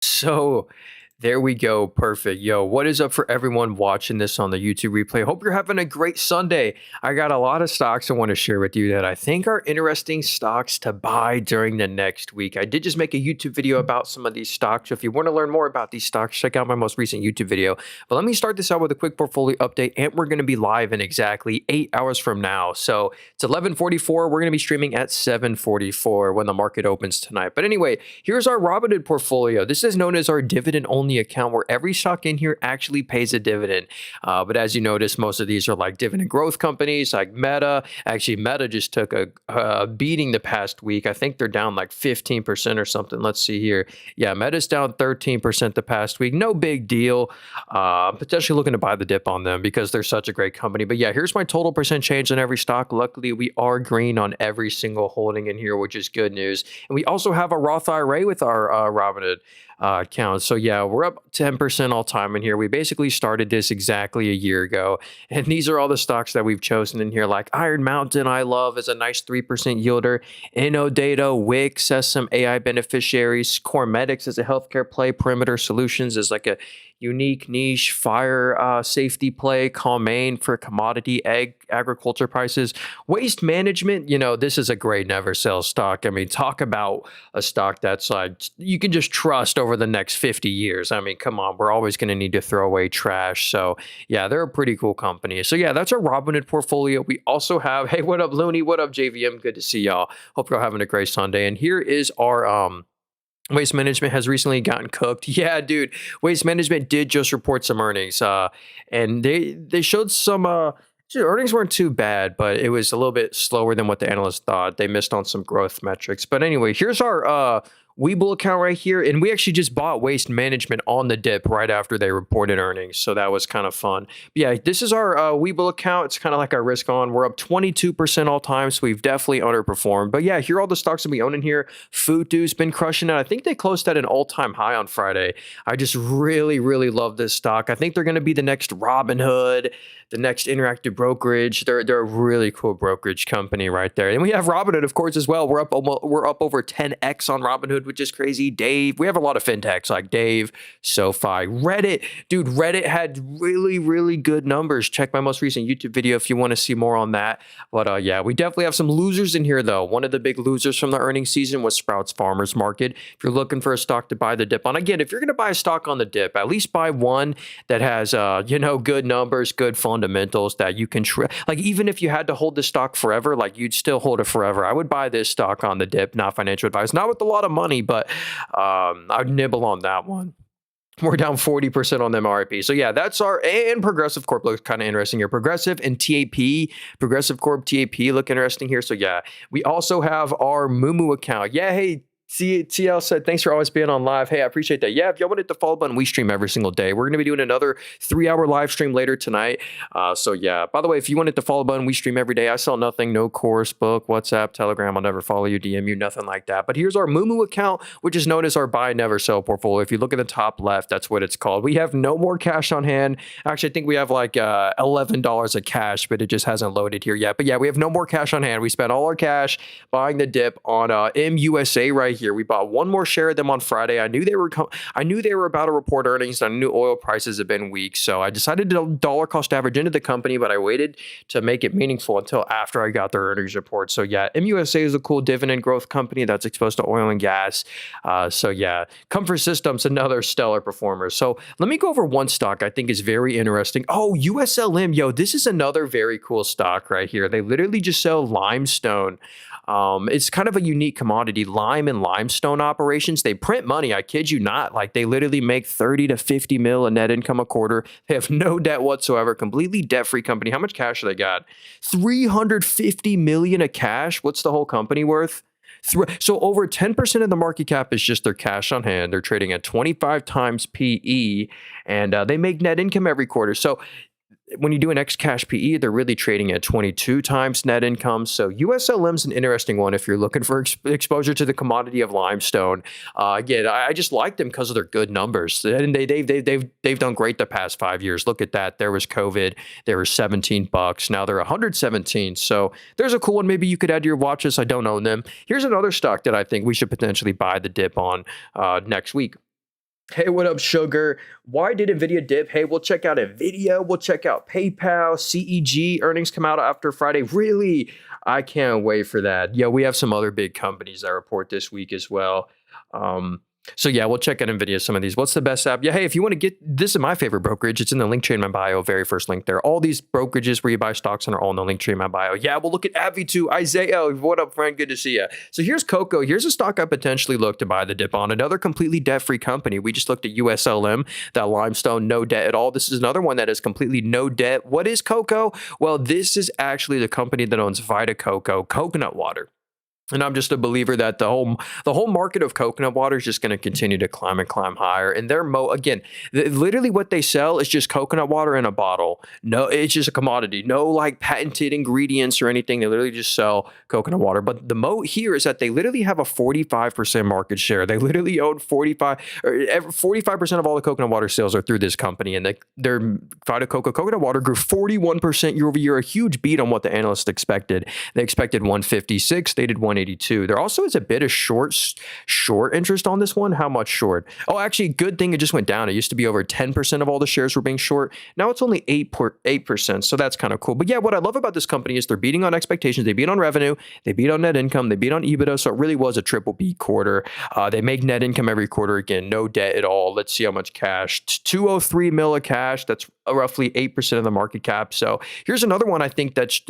So there we go. Perfect. Yo, what is up for everyone watching this on the YouTube replay? Hope you're having a great Sunday. I got a lot of stocks I want to share with you that I think are interesting stocks to buy during the next week. I did just make a YouTube video about some of these stocks. So if you want to learn more about these stocks, check out my most recent YouTube video. But let me start this out with a quick portfolio update. And we're going to be live in exactly 8 hours from now. So it's 11:44. We're going to be streaming at 7:44 when the market opens tonight. But anyway, here's our Robinhood portfolio. This is known as our dividend-only account where every stock in here actually pays a dividend. But as you notice, most of these are like dividend growth companies like Meta. Actually, Meta just took a beating the past week. I think they're down like 15% or something. Let's see here. Yeah, Meta's down 13% the past week. No big deal. Potentially looking to buy the dip on them because they're such a great company. But yeah, here's my total percent change on every stock. Luckily, we are green on every single holding in here, which is good news. And we also have a Roth IRA with our Robinhood account. So yeah, we're up 10% all time in here. We basically started this exactly a year ago. And these are all the stocks that we've chosen in here, like Iron Mountain, I love, is a nice 3% yielder. InnoData, Wix has some AI beneficiaries. Cormedics is a healthcare play. Perimeter Solutions is like a unique niche fire safety play. Calmain for commodity agriculture prices. Waste Management, this is a great never sell stock. I mean, talk about a stock that's like you can just trust over the next 50 years. I mean, come on, we're always going to need to throw away trash. So yeah, they're a pretty cool company. So yeah, that's our Robinhood portfolio. We also have, hey, what up, Looney? What up, JVM? Good to see y'all. Hope you're having a great Sunday. And here is our Waste Management has recently gotten cooked. Yeah, dude. Waste Management did just report some earnings, and they showed some. Earnings weren't too bad, but it was a little bit slower than what the analysts thought. They missed on some growth metrics. But anyway, here's our Webull account right here, and we actually just bought Waste Management on the dip right after they reported earnings, so that was kind of fun. But yeah, this is our Webull account. It's kind of like our risk on. We're up 22% all time, so we've definitely underperformed. But yeah, here are all the stocks that we own in here. Futu's been crushing it. I think they closed at an all-time high on Friday. I just really, really love this stock. I think they're going to be the next Robinhood, the next interactive brokerage. They're a really cool brokerage company right there. And we have Robinhood, of course, as well. We're up over 10x on Robinhood, which is crazy. Dave, we have a lot of fintechs like Dave, SoFi, Reddit. Dude, Reddit had really, really good numbers. Check my most recent YouTube video if you want to see more on that. But yeah, we definitely have some losers in here, though. One of the big losers from the earnings season was Sprouts Farmers Market. If you're looking for a stock to buy the dip on, again, if you're going to buy a stock on the dip, at least buy one that has, good numbers, good fundamentals that you can like, even if you had to hold the stock forever, like you'd still hold it forever. I would buy this stock on the dip, not financial advice, not with a lot of money, but I'd nibble on that one. We're down 40% on them RIP. So yeah, that's and Progressive Corp looks kind of interesting here. Progressive and TAP, Progressive Corp, TAP look interesting here. So yeah, we also have our Moomoo account. Yeah, hey, TL said, thanks for always being on live. Hey, I appreciate that. Yeah, if y'all want to hit the follow button, we stream every single day. We're going to be doing another 3-hour live stream later tonight. So yeah, by the way, if you want to hit the follow button, we stream every day. I sell nothing, no course, book, WhatsApp, Telegram. I'll never follow you, DM you, nothing like that. But here's our Moomoo account, which is known as our buy, never sell portfolio. If you look at the top left, that's what it's called. We have no more cash on hand. Actually, I think we have like $11 of cash, but it just hasn't loaded here yet. But yeah, we have no more cash on hand. We spent all our cash buying the dip on MUSA right here. We bought one more share of them on Friday. I knew they were about to report earnings. I knew oil prices have been weak, so I decided to dollar cost average into the company, but I waited to make it meaningful until after I got their earnings report. So yeah, MUSA is a cool dividend growth company that's exposed to oil and gas. So yeah, Comfort Systems, another stellar performer. So let me go over one stock I think is very interesting. Oh, USLM, yo, this is another very cool stock right here. They literally just sell limestone. It's kind of a unique commodity, lime and limestone operations. They print money. I kid you not. Like they literally make 30 to 50 mil in net income a quarter. They have no debt whatsoever, completely debt-free company. How much cash do they got? 350 million of cash. What's the whole company worth? So over 10% of the market cap is just their cash on hand. They're trading at 25 times PE, and they make net income every quarter. So when you do an X cash PE, they're really trading at 22 times net income. So USLM's an interesting one if you're looking for exposure to the commodity of limestone. Again, I just like them because of their good numbers, and they've done great the past 5 years. Look at that. There was COVID. There was $17. Now they're 117. So there's a cool one. Maybe you could add to your watch list. I don't own them. Here's another stock that I think we should potentially buy the dip on next week. Hey, what up, sugar? Why did Nvidia dip? Hey, we'll check out Nvidia. We'll check out PayPal. CEG earnings come out after Friday. Really? I can't wait for that. Yeah, we have some other big companies that report this week as well. Um, so yeah, we'll check out Nvidia, some of these. What's the best app? Yeah, hey, if you want to get, this is my favorite brokerage. It's in the link tree in my bio, very first link there. All these brokerages where you buy stocks and are all in the link tree in my bio. Yeah, we'll look at AbbVie too. Isaiah, what up, friend? Good to see you. So here's Coco. Here's a stock I potentially look to buy the dip on. Another completely debt-free company. We just looked at USLM, that limestone, no debt at all. This is another one that is completely no debt. What is Coco? Well, this is actually the company that owns Vita Coco, coconut water. And I'm just a believer that the whole market of coconut water is just going to continue to climb and climb higher. And they're again, literally what they sell is just coconut water in a bottle. No, it's just a commodity. No like patented ingredients or anything. They literally just sell coconut water. But the moat here is that they literally have a 45% market share. They literally own 45% of all the coconut water sales are through this company. And their Vita Coco coconut water grew 41% year over year, a huge beat on what the analysts expected. They expected 156. They did 182. There also is a bit of short interest on this one. How much short? Oh, actually, good thing it just went down. It used to be over 10% of all the shares were being short. Now it's only 8%. So that's kind of cool. But yeah, what I love about this company is they're beating on expectations. They beat on revenue. They beat on net income. They beat on EBITDA. So it really was a triple B quarter. They make net income every quarter. Again, no debt at all. Let's see how much cash. 203 mil of cash. That's roughly 8% of the market cap. So here's another one I think that's,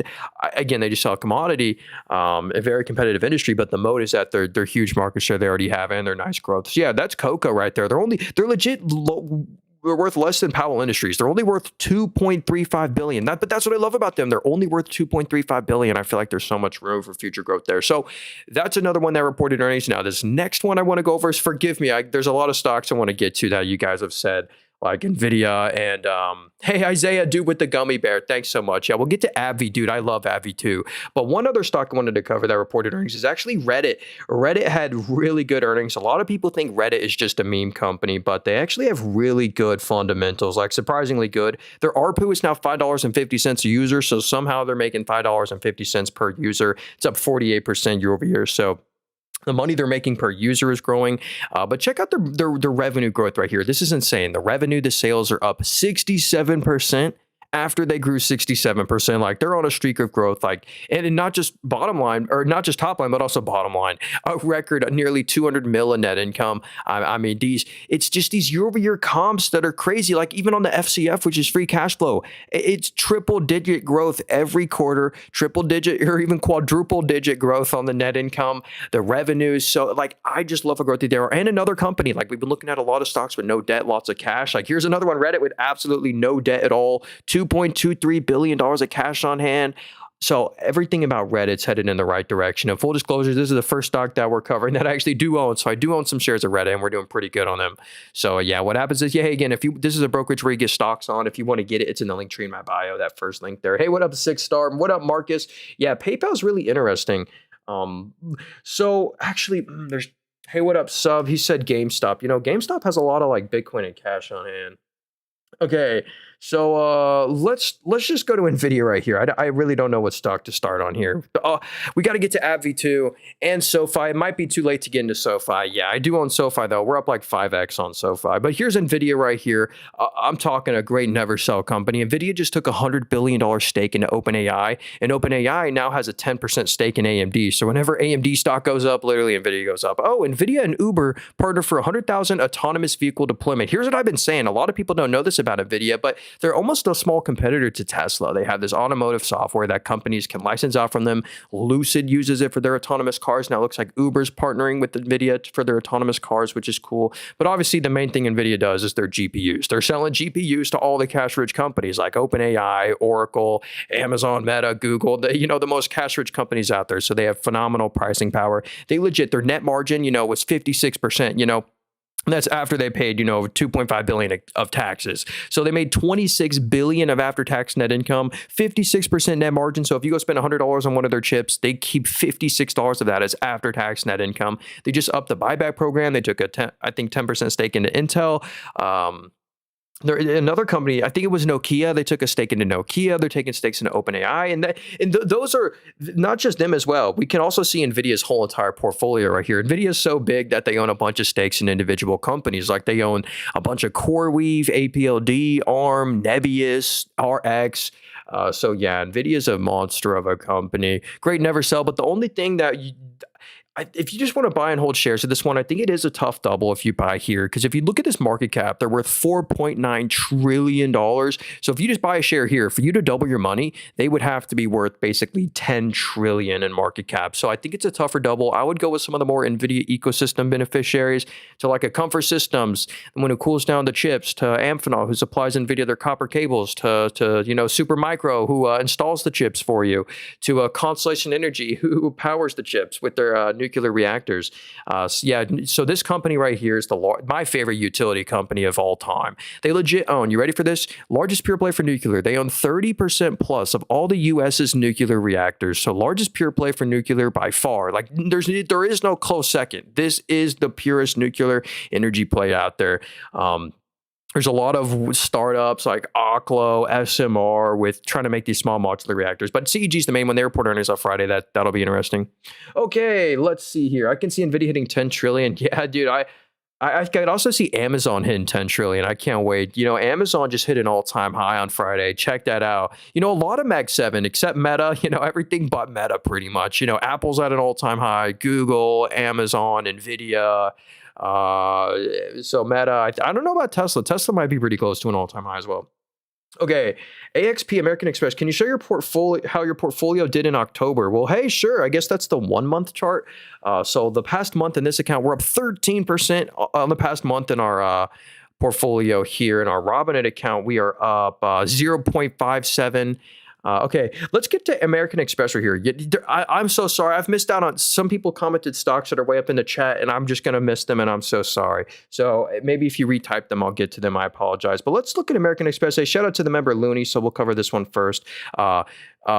again, they just sell a commodity, a very competitive industry, but the moat is that they're huge market share they already have and they're nice growth. So yeah, that's Coco right there. They're legit they're worth less than Powell Industries. They're only worth 2.35 billion. But that's what I love about them. They're only worth 2.35 billion. I feel like there's so much room for future growth there. So that's another one that reported earnings. Now, this next one I want to go over is, forgive me, there's a lot of stocks I want to get to that you guys have said, like Nvidia and hey, Isaiah, dude with the gummy bear. Thanks so much. Yeah, we'll get to AbbVie, dude. I love AbbVie too. But one other stock I wanted to cover that reported earnings is actually Reddit. Reddit had really good earnings. A lot of people think Reddit is just a meme company, but they actually have really good fundamentals, like surprisingly good. Their ARPU is now $5.50 a user, so somehow they're making $5.50 per user. It's up 48% year over year. So the money they're making per user is growing, but check out their revenue growth right here. This is insane. The revenue, the sales are up 67% after they grew 67%. Like, they're on a streak of growth, like, and not just bottom line, or not just top line, but also bottom line. A record nearly 200 mil in net income. I mean, it's just these year-over-year comps that are crazy. Like, even on the FCF, which is free cash flow, it's triple-digit growth every quarter, triple-digit or even quadruple-digit growth on the net income, the revenues. So, like, I just love a growth there. And another company, like, we've been looking at a lot of stocks with no debt, lots of cash. Like, here's another one, Reddit, with absolutely no debt at all, $2.23 billion of cash on hand. So everything about Reddit's headed in the right direction. And full disclosure, this is the first stock that we're covering that I actually do own. So I do own some shares of Reddit, and we're doing pretty good on them. So yeah, what happens is, yeah, hey, again, this is a brokerage where you get stocks on. If you want to get it, it's in the link tree in my bio, that first link there. Hey, what up, 6-star? What up, Marcus? Yeah, PayPal's really interesting. So actually, there's, hey, what up, Sub? He said GameStop. You know, GameStop has a lot of like Bitcoin and cash on hand. Okay, so let's just go to Nvidia right here. I really don't know what stock to start on here. We got to get to AbbVie too and SoFi. It might be too late to get into SoFi. Yeah, I do own SoFi though. We're up like 5x on SoFi. But here's Nvidia right here. I'm talking a great never sell company. Nvidia just took a $100 billion stake into OpenAI, and OpenAI now has a 10% stake in AMD. So whenever AMD stock goes up, literally Nvidia goes up. Oh, Nvidia and Uber partner for 100,000 autonomous vehicle deployment. Here's what I've been saying. A lot of people don't know this about Nvidia, but they're almost a small competitor to Tesla. They have this automotive software that companies can license out from them. Lucid uses it for their autonomous cars. Now it looks like Uber's partnering with Nvidia for their autonomous cars, which is cool. But obviously the main thing Nvidia does is their GPUs. They're selling GPUs to all the cash-rich companies like OpenAI, Oracle, Amazon, Meta, Google, the most cash-rich companies out there. So they have phenomenal pricing power. Their net margin, was 56%, And that's after they paid, $2.5 billion of taxes. So they made $26 billion of after-tax net income, 56% net margin. So if you go spend $100 on one of their chips, they keep $56 of that as after-tax net income. They just upped the buyback program. They took I think 10% stake into Intel. Another company, I think it was Nokia. They took a stake into Nokia. They're taking stakes into OpenAI, and those are not just them as well. We can also see Nvidia's whole entire portfolio right here. Nvidia is so big that they own a bunch of stakes in individual companies. Like they own a bunch of CoreWeave, APLD, ARM, Nebius, RX. So yeah, Nvidia is a monster of a company. Great, never sell. But the only thing that if you just want to buy and hold shares of this one, I think it is a tough double if you buy here. Because if you look at this market cap, they're worth $4.9 trillion. So if you just buy a share here, for you to double your money, they would have to be worth basically 10 trillion in market cap. So I think it's a tougher double. I would go with some of the more Nvidia ecosystem beneficiaries, to like a Comfort Systems, when it cools down the chips, to Amphenol, who supplies Nvidia their copper cables, to Supermicro, who installs the chips for you, to Constellation Energy, who powers the chips with their nuclear reactors. So this company right here is my favorite utility company of all time. They legit own, you ready for this? Largest pure play for nuclear. They own 30% plus of all the US's nuclear reactors. So largest pure play for nuclear by far. Like there is no close second. This is the purest nuclear energy play out there. There's a lot of startups like Oklo, SMR with trying to make these small modular reactors. But CEG is the main one. They report earnings on Friday. That'll be interesting. Okay, let's see here. I can see Nvidia hitting 10 trillion. Yeah, dude, I could also see Amazon hitting 10 trillion. I can't wait. Amazon just hit an all-time high on Friday. Check that out. A lot of Mag 7, except Meta, everything but Meta pretty much. Apple's at an all-time high, Google, Amazon, Nvidia. So Meta, I don't know about Tesla. Tesla might be pretty close to an all-time high as well. Okay, AXP, American Express. Can you show your portfolio, how your portfolio did in October? Well, hey, sure. I guess that's the 1 month chart. So the past month in this account, we're up 13% on the past month in our portfolio here. In our Robinhood account, we are up 0.57. Okay, let's get to American Express right here. I'm so sorry. I've missed out on some people commented stocks that are way up in the chat, and I'm just going to miss them, and I'm so sorry. So maybe if you retype them, I'll get to them. I apologize. But let's look at American Express. A shout out to the member Looney, so we'll cover this one first.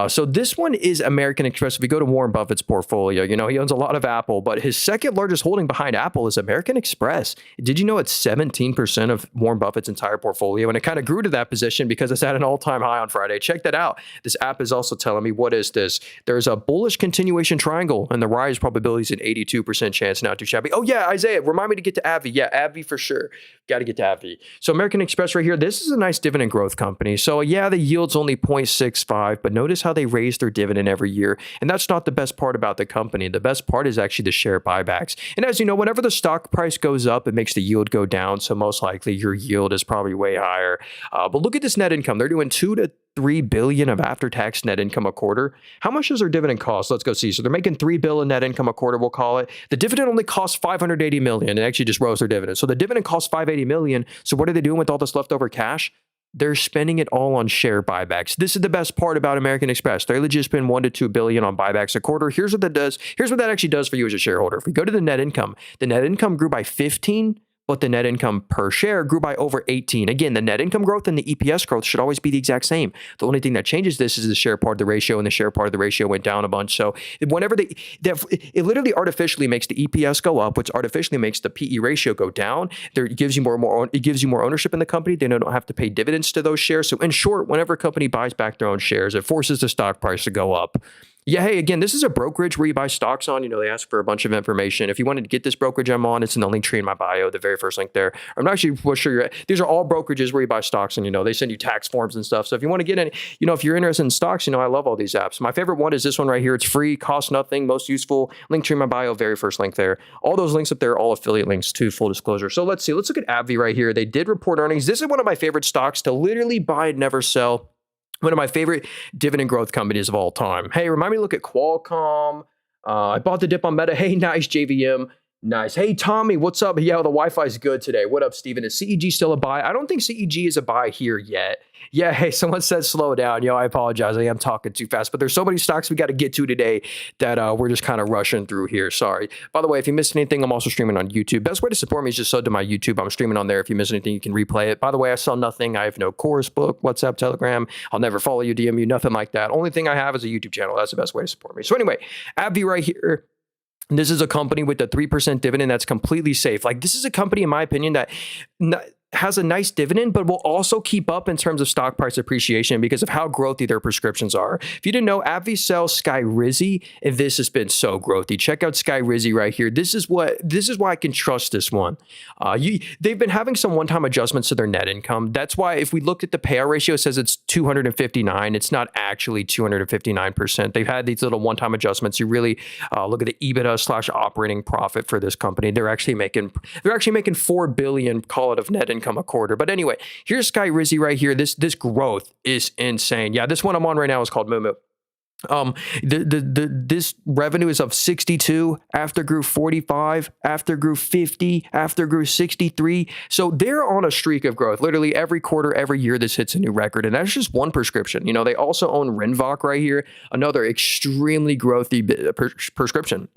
So this one is American Express. If we go to Warren Buffett's portfolio, he owns a lot of Apple, but his second largest holding behind Apple is American Express. Did you know it's 17% of Warren Buffett's entire portfolio? And it kind of grew to that position because it's at an all-time high on Friday. Check that out. This app is also telling me, what is this? There's a bullish continuation triangle, and the rise probability is an 82% chance. Not too shabby. Oh yeah, Isaiah, remind me to get to AbbVie. Yeah, AbbVie for sure. Got to get to AbbVie. So American Express right here, this is a nice dividend growth company. So yeah, the yield's only 0.65, but notice how they raise their dividend every year. And that's not the best part about the company. The best part is actually the share buybacks. And as you know, whenever the stock price goes up, it makes the yield go down. So most likely your yield is probably way higher. But look at this net income. They're doing 2 to 3 billion of after-tax net income a quarter. How much does their dividend cost? Let's go see. So they're making 3 billion net income a quarter, we'll call it. The dividend only costs 580 million. It actually just rose their dividend. So the dividend costs 580 million. So what are they doing with all this leftover cash? They're spending it all on share buybacks. This is the best part about American Express. They legit spend 1 to 2 billion on buybacks a quarter. Here's what that does. Here's what that actually does for you as a shareholder. If we go to the net income grew by 15, but the net income per share grew by over 18. Again, the net income growth and the EPS growth should always be the exact same. The only thing that changes this is the share part of the ratio, and the share part of the ratio went down a bunch. So whenever it literally artificially makes the EPS go up, which artificially makes the PE ratio go down. It gives you more ownership in the company. They don't have to pay dividends to those shares. So in short, whenever a company buys back their own shares, it forces the stock price to go up. Yeah, hey, again, this is a brokerage where you buy stocks on. They ask for a bunch of information. If you wanted to get this brokerage I'm on, it's in the link tree in my bio, the very first link there. I'm not actually sure these are all brokerages where you buy stocks, and they send you tax forms and stuff. So if you want to get any, if you're interested in stocks, I love all these apps. My favorite one is this one right here. It's free, costs nothing, most useful. Link tree in my bio, very first link there. All those links up there are all affiliate links to full disclosure. So let's see. Let's look at AbbVie right here. They did report earnings. This is one of my favorite stocks to literally buy and never sell. One of my favorite dividend growth companies of all time. Hey, remind me to look at Qualcomm. I bought the dip on Meta. Hey, nice, JVM. Nice. Hey, Tommy, what's up? Yeah, the Wi-Fi is good today. What up, Steven? Is CEG still a buy? I don't think CEG is a buy here yet. Yeah, hey, someone said slow down. I apologize. I am talking too fast, but there's so many stocks we got to get to today that we're just kind of rushing through here. Sorry. By the way, if you missed anything, I'm also streaming on YouTube. Best way to support me is just sub to my YouTube. I'm streaming on there. If you miss anything, you can replay it. By the way, I sell nothing. I have no course, book, WhatsApp, Telegram. I'll never follow you, DM you, nothing like that. Only thing I have is a YouTube channel. That's the best way to support me. So anyway, AbbVie right here. This is a company with a 3% dividend that's completely safe. Like, this is a company, in my opinion, that has a nice dividend, but will also keep up in terms of stock price appreciation because of how growthy their prescriptions are. If you didn't know, AbbVie sells Skyrizi, and this has been so growthy. Check out Skyrizi right here. This is why I can trust this one. They've been having some one-time adjustments to their net income. That's why if we looked at the payout ratio, it says it's 259. It's not actually 259%. They've had these little one-time adjustments. You really look at the EBITDA / operating profit for this company. They're actually making $4 billion, call it, of net income a quarter. But anyway, here's Skyrizi right here. This growth is insane. Yeah, this one I'm on right now is called Moomoo. This revenue is of 62, after grew 45, after grew 50, after grew 63. So they're on a streak of growth. Literally every quarter, every year, this hits a new record. And that's just one prescription. They also own Rinvoq right here, another extremely growthy prescription.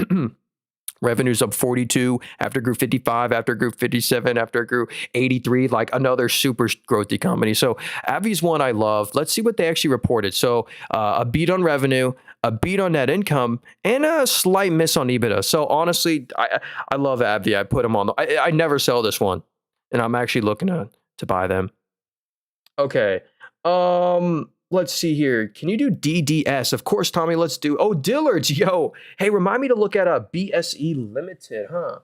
Revenues up 42, after grew 55, after grew 57, after grew 83, like another super growthy company. So AbbVie's one I love. Let's see what they actually reported. So a beat on revenue, a beat on net income, and a slight miss on EBITDA. So honestly, I love AbbVie. I put them on. I never sell this one, and I'm actually looking to buy them. Okay. Let's see here. Can you do DDS? Of course, Tommy, let's do. Oh, Dillard's. Yo. Hey, remind me to look at a BSE Limited, huh?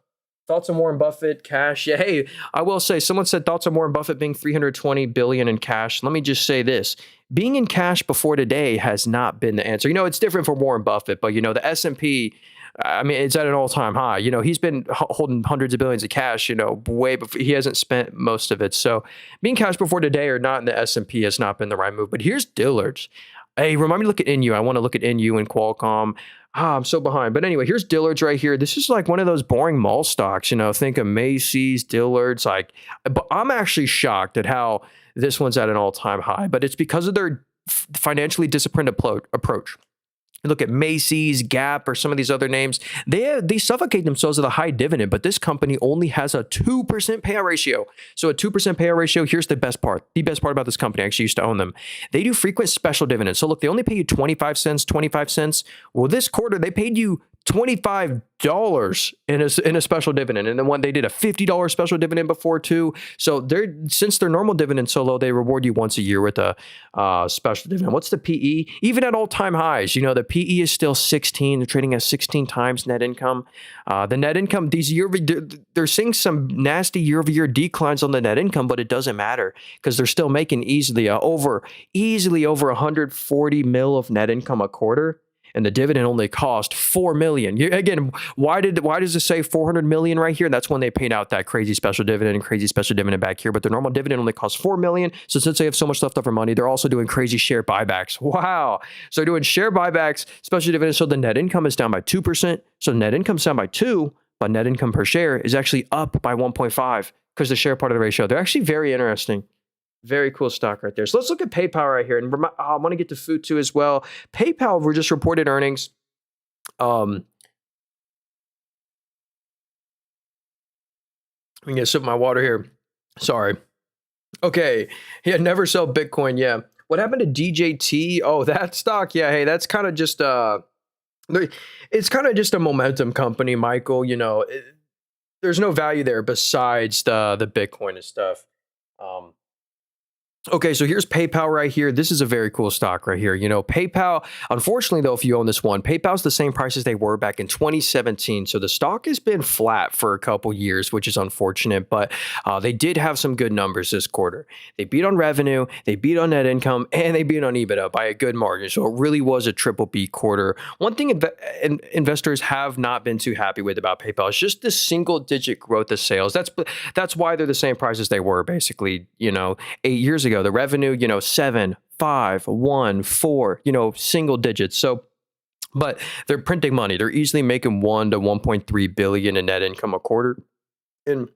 Thoughts on Warren Buffett, cash? Yeah, hey, I will say, someone said thoughts on Warren Buffett being $320 billion in cash. Let me just say this. Being in cash before today has not been the answer. It's different for Warren Buffett, but, the S&P, it's at an all-time high. He's been holding hundreds of billions of cash, way before. He hasn't spent most of it. So being cash before today or not in the S&P has not been the right move. But here's Dillard's. Hey, remind me to look at INU. I want to look at INU and Qualcomm. I'm so behind. But anyway, here's Dillard's right here. This is like one of those boring mall stocks, think of Macy's, Dillard's. But I'm actually shocked at how this one's at an all-time high. But it's because of their financially disciplined approach. Look at Macy's, Gap, or some of these other names. They suffocate themselves with a high dividend, but this company only has a 2% payout ratio. So a 2% payout ratio, here's the best part. The best part about this company, I actually used to own them. They do frequent special dividends. So look, they only pay you 25 cents. Well, this quarter, they paid you $25 in a special dividend. And then when they did a $50 special dividend before too. So since their normal dividend so low, they reward you once a year with a special dividend. What's the PE? Even at all-time highs, the PE is still 16. They're trading at 16 times net income. The net income, they're seeing some nasty year-over-year declines on the net income, but it doesn't matter because they're still making easily over 140 mil of net income a quarter. And the dividend only cost $4 million. Again, why does it say $400 million right here? That's when they paid out that crazy special dividend back here. But the normal dividend only costs $4 million. So since they have so much leftover money, they're also doing crazy share buybacks. Wow. So doing share buybacks, special dividends. So the net income is down by 2%. So net income's down by 2, but net income per share is actually up by 1.5 because the share part of the ratio. They're actually very interesting. Very cool stock right there. So let's look at PayPal right here. And I want to get to food too as well. PayPal just reported earnings. I'm going to sip my water here. Sorry. Okay. Yeah, never sell Bitcoin. Yeah. What happened to DJT? Oh, that stock. Yeah. Hey, that's kind of just it's kind of just a momentum company, Michael. There's no value there besides the Bitcoin and stuff. Okay, so here's PayPal right here. This is a very cool stock right here. PayPal, unfortunately, though, if you own this one, PayPal's the same price as they were back in 2017. So the stock has been flat for a couple years, which is unfortunate, but they did have some good numbers this quarter. They beat on revenue, they beat on net income, and they beat on EBITDA by a good margin. So it really was a triple B quarter. One thing investors have not been too happy with about PayPal is just the single-digit growth of sales. That's why they're the same price as they were basically, 8 years ago. The revenue, 7, 5, 1, 4, single digits. So, but they're printing money. They're easily making 1 to 1.3 billion in net income a quarter. And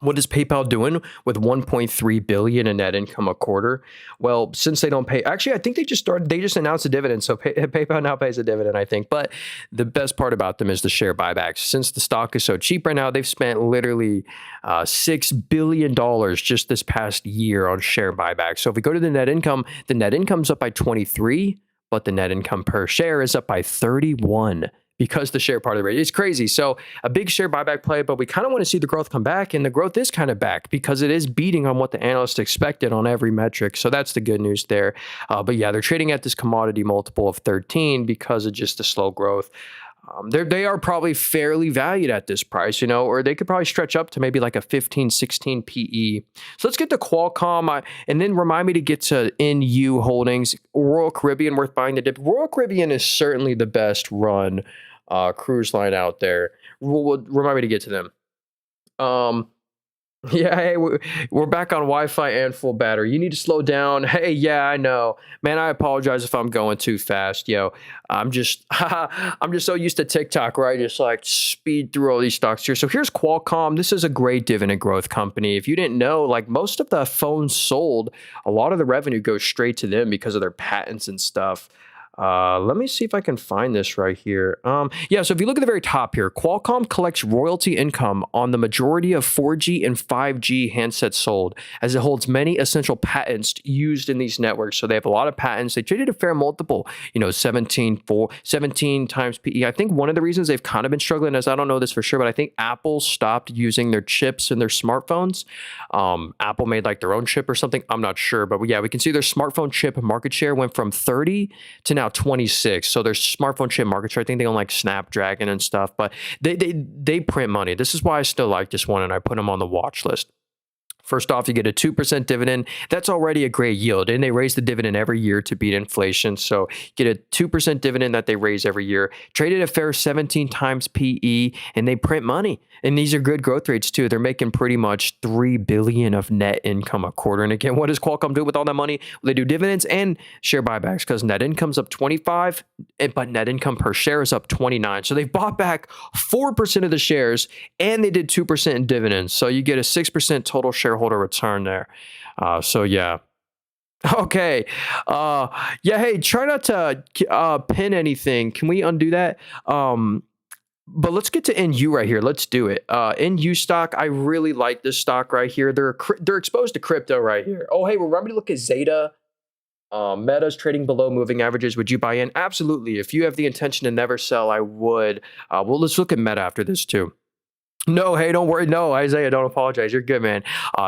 what is PayPal doing with 1.3 billion in net income a quarter? Well, since they don't pay, actually, I think they just announced a dividend. So PayPal now pays a dividend, I think. But the best part about them is the share buybacks. Since the stock is so cheap right now, they've spent literally $6 billion just this past year on share buybacks. So if we go to the net income's up by 23, but the net income per share is up by 31. because the share part of the rate. It's crazy. So a big share buyback play, but we kind of want to see the growth come back, and the growth is kind of back because it is beating on what the analysts expected on every metric. So that's the good news there. But yeah, they're trading at this commodity multiple of 13 because of just the slow growth. They are probably fairly valued at this price, or they could probably stretch up to maybe like a 15, 16 PE. So let's get to Qualcomm, and then remind me to get to NU Holdings. Royal Caribbean, worth buying the dip. Royal Caribbean is certainly the best run cruise line out there. Remind me to get to them. Yeah, hey, we're back on Wi-Fi and full battery. You need to slow down. Hey, yeah, I know, man. I apologize if I'm going too fast, yo. I'm just so used to TikTok where I just like speed through all these stocks here. So here's Qualcomm. This is a great dividend growth company. If you didn't know, like most of the phones sold, a lot of the revenue goes straight to them because of their patents and stuff. Let me see if I can find this right here. Yeah, so if you look at the very top here, Qualcomm collects royalty income on the majority of 4G and 5G handsets sold, as it holds many essential patents used in these networks. So they have a lot of patents. They traded a fair multiple, 17 times PE. I think one of the reasons they've kind of been struggling is, I don't know this for sure, but I think Apple stopped using their chips in their smartphones. Apple made like their own chip or something. I'm not sure, but yeah, we can see their smartphone chip market share went from 30 to now 26. So their smartphone chip market share, I think they own like Snapdragon and stuff, but they print money. This is why I still like this one, and I put them on the watch list. First off, you get a 2% dividend. That's already a great yield. And they raise the dividend every year to beat inflation. So get a 2% dividend that they raise every year. Traded a fair 17 times PE, and they print money. And these are good growth rates too. They're making pretty much $3 billion of net income a quarter. And again, what does Qualcomm do with all that money? Well, they do dividends and share buybacks, because net income's up 25, but net income per share is up 29. So they've bought back 4% of the shares, and they did 2% in dividends. So you get a 6% total shareholder return there. So yeah. Okay. Yeah. Hey, try not to pin anything. Can we undo that? But let's get to NU right here. Let's do it. NU stock. I really like this stock right here. They're exposed to crypto right here. Oh, hey, remember to look at Zeta. Meta's trading below moving averages. Would you buy in? Absolutely. If you have the intention to never sell, I would. Well, let's look at Meta after this too. No, hey, don't worry. No, Isaiah, don't apologize. You're good, man.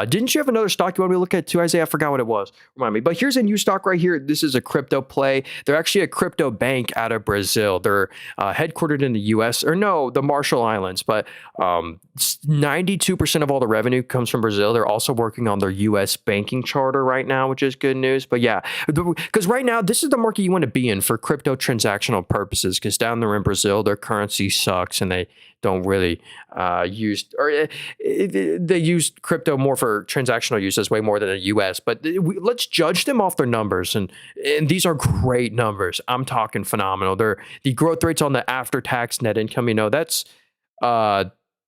Didn't you have another stock you want me to look at too, Isaiah? I forgot what it was. Remind me. But here's a new stock right here. This is a crypto play. They're actually a crypto bank out of Brazil. They're headquartered in the U.S. or no, the Marshall Islands. But 92% of all the revenue comes from Brazil. They're also working on their U.S. banking charter right now, which is good news. But yeah, because right now, this is the market you want to be in for crypto transactional purposes, because down there in Brazil, their currency sucks and they don't really use, or they use crypto more for transactional uses way more than the US. But let's judge them off their numbers, and these are great numbers. I'm talking phenomenal. The growth rates on the after-tax net income, that's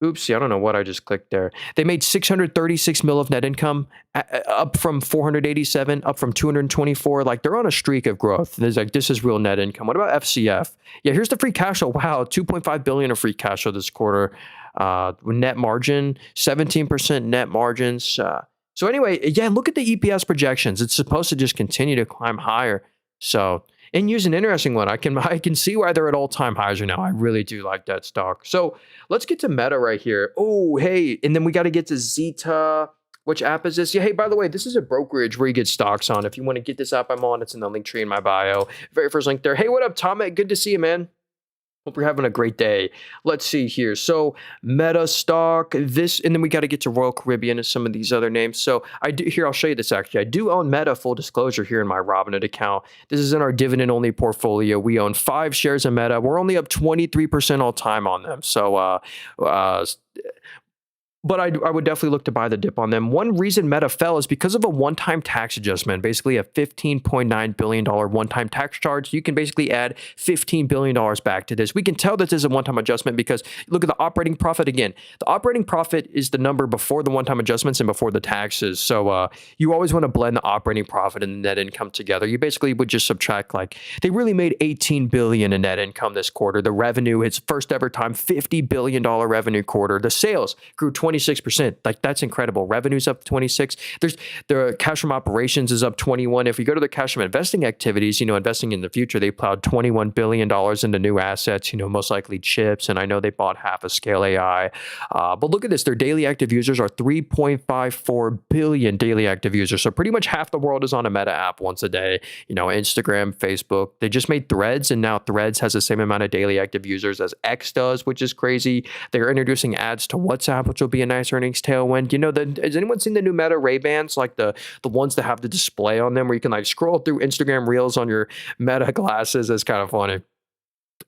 oopsie, I don't know what I just clicked there. They made 636 mil of net income, up from 487, up from 224. Like, they're on a streak of growth. This is real net income. What about FCF? Yeah, here's the free cash flow. Wow, 2.5 billion of free cash flow this quarter. Net margin, 17% net margins. So anyway, yeah, look at the EPS projections. It's supposed to just continue to climb higher. So, and use an interesting one. I can see why they're at all-time highs right now. I really do like that stock. So let's get to Meta right here. Oh, hey, and then we got to get to Zeta. Which app is this? Yeah, hey, by the way, this is a brokerage where you get stocks on. If you want to get this app I'm on, it's in the link tree in my bio. Very first link there. Hey, what up, Tom? Good to see you, man. Hope you're having a great day. Let's see here. So Meta stock, this, and then we got to get to Royal Caribbean and some of these other names. So I'll show you this actually. I do own Meta, full disclosure, here in my Robinhood account. This is in our dividend only portfolio. We own 5 shares of Meta. We're only up 23% all time on them. So, but I would definitely look to buy the dip on them. One reason Meta fell is because of a one-time tax adjustment, basically a $15.9 billion one-time tax charge. You can basically add $15 billion back to this. We can tell that this is a one-time adjustment because look at the operating profit again. The operating profit is the number before the one-time adjustments and before the taxes. So you always want to blend the operating profit and the net income together. You basically would just subtract, like, they really made $18 billion in net income this quarter. The revenue, its first ever time, $50 billion revenue quarter. The sales grew 20% 26%. Like that's incredible. Revenue's up 26. Their cash from operations is up 21. If you go to the cash from investing activities, investing in the future, they plowed $21 billion into new assets, most likely chips. And I know they bought half of Scale AI. But look at this. Their daily active users are 3.54 billion daily active users. So pretty much half the world is on a Meta app once a day. Instagram, Facebook. They just made Threads, and now Threads has the same amount of daily active users as X does, which is crazy. They're introducing ads to WhatsApp, which will be a nice earnings tailwind. Has anyone seen the new Meta Ray-Bans, like the ones that have the display on them where you can like scroll through Instagram Reels on your Meta glasses? That's kind of funny.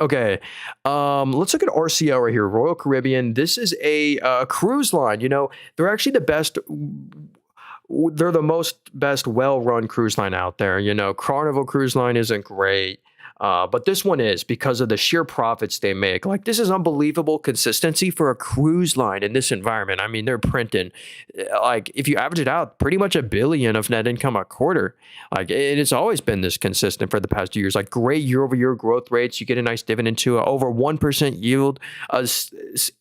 Okay, let's look at RCL right here, Royal Caribbean. This is a cruise line. They're actually the best. They're the best well-run cruise line out there. Carnival Cruise Line isn't great. But this one is because of the sheer profits they make. Like, this is unbelievable consistency for a cruise line in this environment. I mean, they're printing, like, if you average it out, pretty much $1 billion of net income a quarter. Like, it's always been this consistent for the past 2 years. Like, great year-over-year growth rates. You get a nice dividend too. Over 1% yield, 8%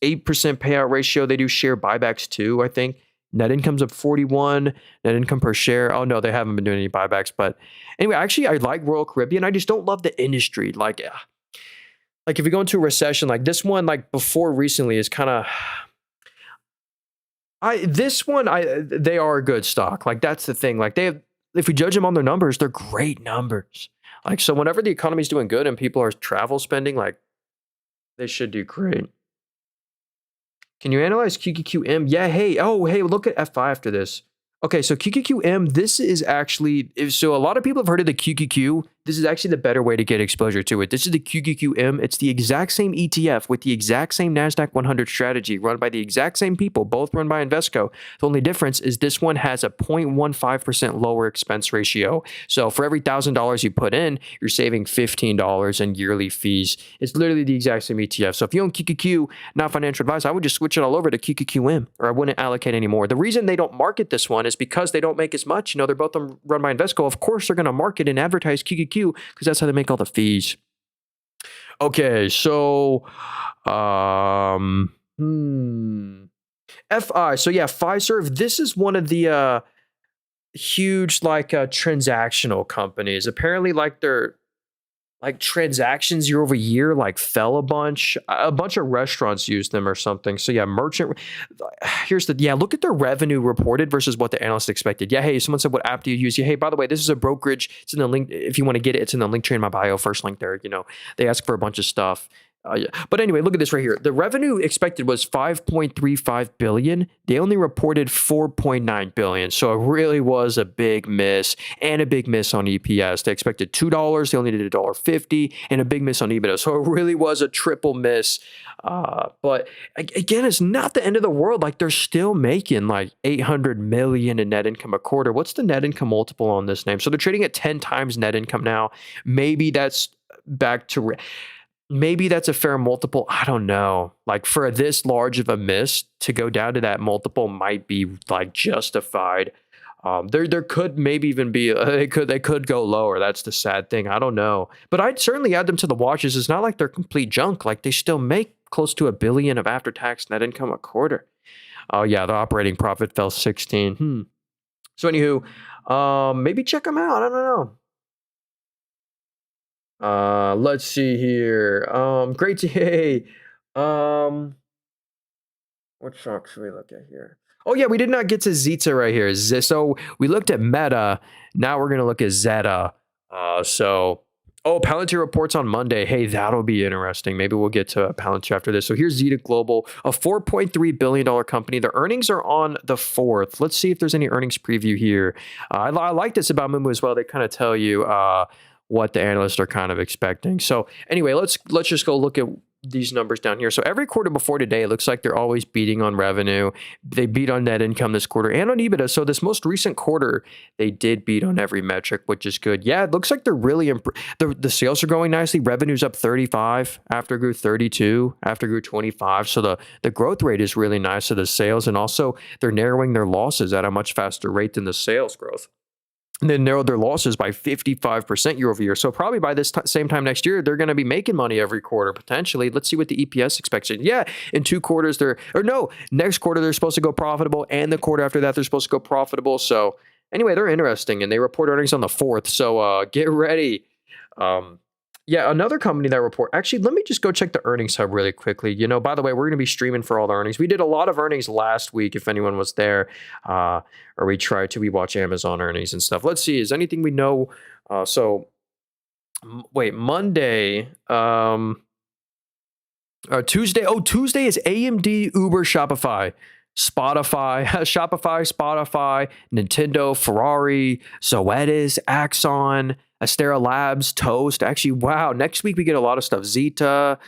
payout ratio. They do share buybacks too, I think. Net income's up 41, net income per share. Oh no, they haven't been doing any buybacks. But anyway, actually, I like Royal Caribbean. I just don't love the industry. Like if you go into a recession, like this one, like before recently is kind of, they are a good stock. Like that's the thing. Like if we judge them on their numbers, they're great numbers. Like, so whenever the economy's doing good and people are travel spending, like they should do great. Can you analyze QQQM? Yeah, hey, look at F5 after this. Okay, so QQQM, this is actually, so a lot of people have heard of the QQQ. This is actually the better way to get exposure to it. This is the QQQM. It's the exact same ETF with the exact same NASDAQ 100 strategy run by the exact same people, both run by Invesco. The only difference is this one has a 0.15% lower expense ratio. So for every $1,000 you put in, you're saving $15 in yearly fees. It's literally the exact same ETF. So if you own QQQ, not financial advice, I would just switch it all over to QQQM, or I wouldn't allocate anymore. The reason they don't market this one is because they don't make as much. They're both run by Invesco. Of course, they're going to market and advertise QQQ because that's how they make all the fees. Okay, so FI. So yeah, Fiserv. This is one of the huge transactional companies. Apparently, their transactions year over year fell a bunch. A bunch of restaurants use them or something. So yeah, look at their revenue reported versus what the analyst expected. Yeah, hey, someone said, what app do you use? Yeah, hey, by the way, this is a brokerage. It's in the link. If you want to get it, it's in the link tree in my bio, first link there. They ask for a bunch of stuff. Yeah. But anyway, look at this right here. The revenue expected was $5.35 billion. They only reported $4.9 billion. So it really was a big miss, and a big miss on EPS. They expected $2. They only did $1.50, and a big miss on EBITDA. So it really was a triple miss. But again, it's not the end of the world. They're still making $800 million in net income a quarter. What's the net income multiple on this name? So they're trading at 10 times net income now. Maybe that's back to... Maybe that's a fair multiple. I don't know. For this large of a miss to go down to that multiple might be justified. There could maybe even be they could go lower. That's the sad thing. I don't know. But I'd certainly add them to the watches. It's not like they're complete junk. They still make close to $1 billion of after-tax net income a quarter. Oh yeah, the operating profit fell 16. So anywho, maybe check them out. I don't know. Let's see here. Great to hey. What stock should we look at here? Oh yeah, we did not get to Zeta right here. So we looked at Meta. Now we're gonna look at Zeta. Palantir reports on Monday. Hey, that'll be interesting. Maybe we'll get to Palantir after this. So here's Zeta Global, a $4.3 billion company. The earnings are on the 4th. Let's see if there's any earnings preview here. I like this about Moomoo as well. They kind of tell you what the analysts are kind of expecting. So anyway, let's just go look at these numbers down here. So every quarter before today, it looks like they're always beating on revenue. They beat on net income this quarter and on EBITDA. So this most recent quarter, they did beat on every metric, which is good. Yeah, it looks like they're really the sales are going nicely. Revenue's up 35 after grew 32, after grew 25. So the growth rate is really nice of the sales, and also they're narrowing their losses at a much faster rate than the sales growth. and then narrowed their losses by 55% year over year. So probably by this same time next year, they're going to be making money every quarter, potentially. Let's see what the EPS expectation. Yeah, in 2 quarters, next quarter, they're supposed to go profitable. And the quarter after that, they're supposed to go profitable. So anyway, they're interesting. And they report earnings on the 4th. So get ready. Yeah, another company that report. Actually, let me just go check the earnings hub really quickly. By the way, we're going to be streaming for all the earnings. We did a lot of earnings last week, if anyone was there, or we watch Amazon earnings and stuff. Let's see, is anything we know? Monday, Tuesday. Oh, Tuesday is AMD, Uber, Shopify, Nintendo, Ferrari, Zoetis, Axon, Astera Labs, Toast. Actually, wow. Next week we get a lot of stuff. Zeta,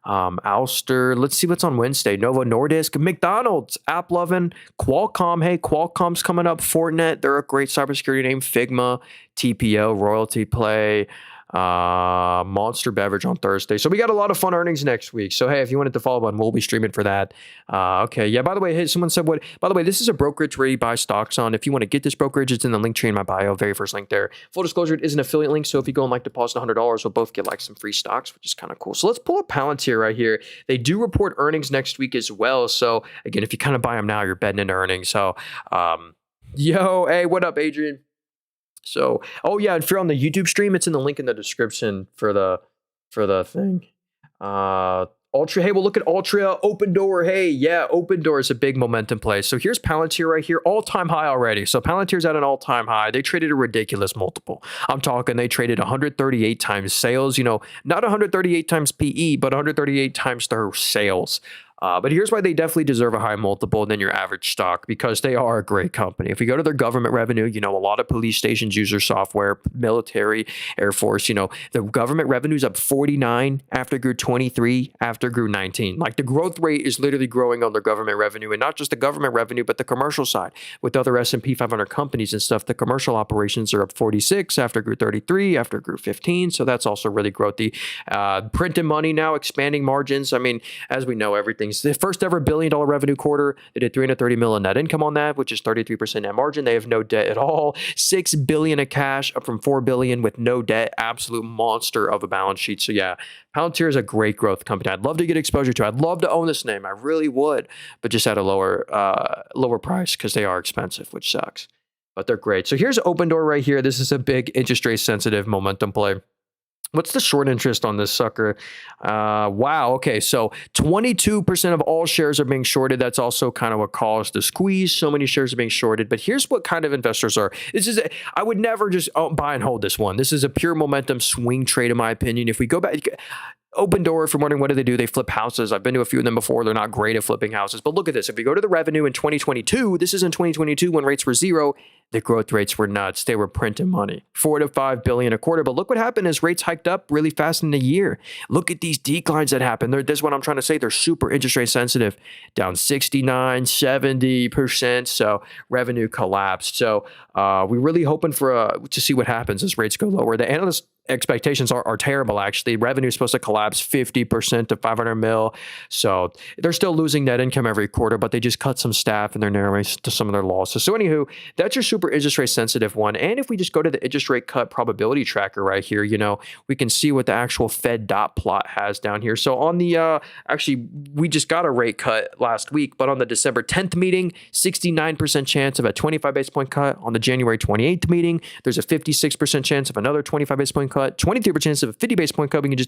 Ouster. Let's see what's on Wednesday. Novo Nordisk, McDonald's, AppLovin, Qualcomm. Hey, Qualcomm's coming up. Fortinet. They're a great cybersecurity name. Figma, TPO, Royalty Play, Monster Beverage on Thursday. So we got a lot of fun earnings next week. So hey, if you wanted to follow one, we'll be streaming for that. Okay. Yeah. By the way, hey, someone said by the way, this is a brokerage where you buy stocks on. If you want to get this brokerage, it's in the link tree in my bio, very first link there. Full disclosure, it is an affiliate link. So if you go and deposit $100, we'll both get some free stocks, which is kind of cool. So let's pull up Palantir right here. They do report earnings next week as well. So again, if you kind of buy them now, you're betting into earnings. So, hey, what up, Adrian? So, oh yeah, if you're on the YouTube stream, it's in the link in the description for the thing. Altria, hey, we'll look at Altria, Open Door. Hey, yeah, Open Door is a big momentum play. So here's Palantir right here, all-time high already. So Palantir's at an all-time high. They traded a ridiculous multiple. I'm talking they traded 138 times sales, not 138 times PE, but 138 times their sales. But here's why they definitely deserve a higher multiple than your average stock, because they are a great company. If we go to their government revenue, a lot of police stations use their software, military, Air Force, the government revenue is up 49 after grew 23 after grew 19. The growth rate is literally growing on their government revenue, and not just the government revenue, but the commercial side. With other S&P 500 companies and stuff, the commercial operations are up 46 after grew 33 after grew 15. So that's also really growthy. Printing money now, expanding margins. I mean, as we know, everything's the first ever $1 billion revenue quarter. They did $330 million in net income on that, which is 33% net margin. They have no debt at all. $6 billion of cash, up from $4 billion with no debt. Absolute monster of a balance sheet. So yeah, Palantir is a great growth company. I'd love to get exposure to. I'd love to own this name. I really would, but just at a lower price because they are expensive, which sucks. But they're great. So here's Open Door right here. This is a big interest rate sensitive momentum play. What's the short interest on this sucker? Wow. Okay. So 22% of all shares are being shorted. That's also kind of what caused the squeeze. So many shares are being shorted. But here's what kind of investors are. I would never just buy and hold this one. This is a pure momentum swing trade, in my opinion. If we go back, Open Door, if you're wondering, what do they do? They flip houses. I've been to a few of them before. They're not great at flipping houses. But look at this. If we go to the revenue in 2022, this is in 2022 when rates were 0. The growth rates were nuts. They were printing money, $4 to $5 billion a quarter. But look what happened as rates hiked up really fast in a year. Look at these declines that happened. This is what I'm trying to say. They're super interest rate sensitive, down 69, 70%. So revenue collapsed. So we're really hoping to see what happens as rates go lower. The analysts expectations are terrible, actually. Revenue is supposed to collapse 50% to 500 mil. So they're still losing net income every quarter, but they just cut some staff and they're narrowing to some of their losses. So anywho, that's your super interest rate sensitive one. And if we just go to the interest rate cut probability tracker right here, we can see what the actual Fed dot plot has down here. So on the, actually, we just got a rate cut last week, but on the December 10th meeting, 69% chance of a 25 basis point cut. On the January 28th meeting, there's a 56% chance of another 25 basis point cut, 23% chance of a 50 basis point cut. We can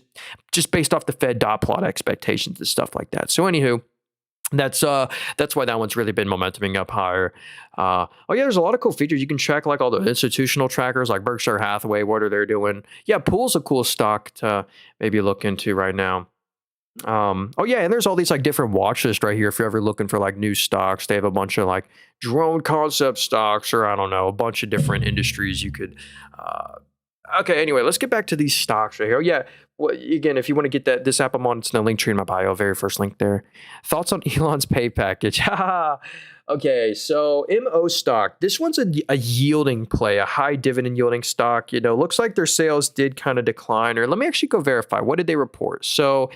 just based off the Fed dot plot expectations and stuff like that. So anywho, that's why that one's really been momentuming up higher. Oh yeah, there's a lot of cool features. You can check all the institutional trackers like Berkshire Hathaway. What are they doing? Yeah, Pool's a cool stock to maybe look into right now. Oh yeah, and there's all these different watch lists right here. If you're ever looking for new stocks, they have a bunch of drone concept stocks, or I don't know, a bunch of different industries you could. Okay, anyway, let's get back to these stocks right here. Oh, yeah, well, again, if you want to get this app I'm on, it's in the link tree in my bio, very first link there. Thoughts on Elon's pay package? Okay, so MO stock. This one's a yielding play, a high dividend yielding stock. Looks like their sales did kind of decline. Or let me actually go verify. What did they report? So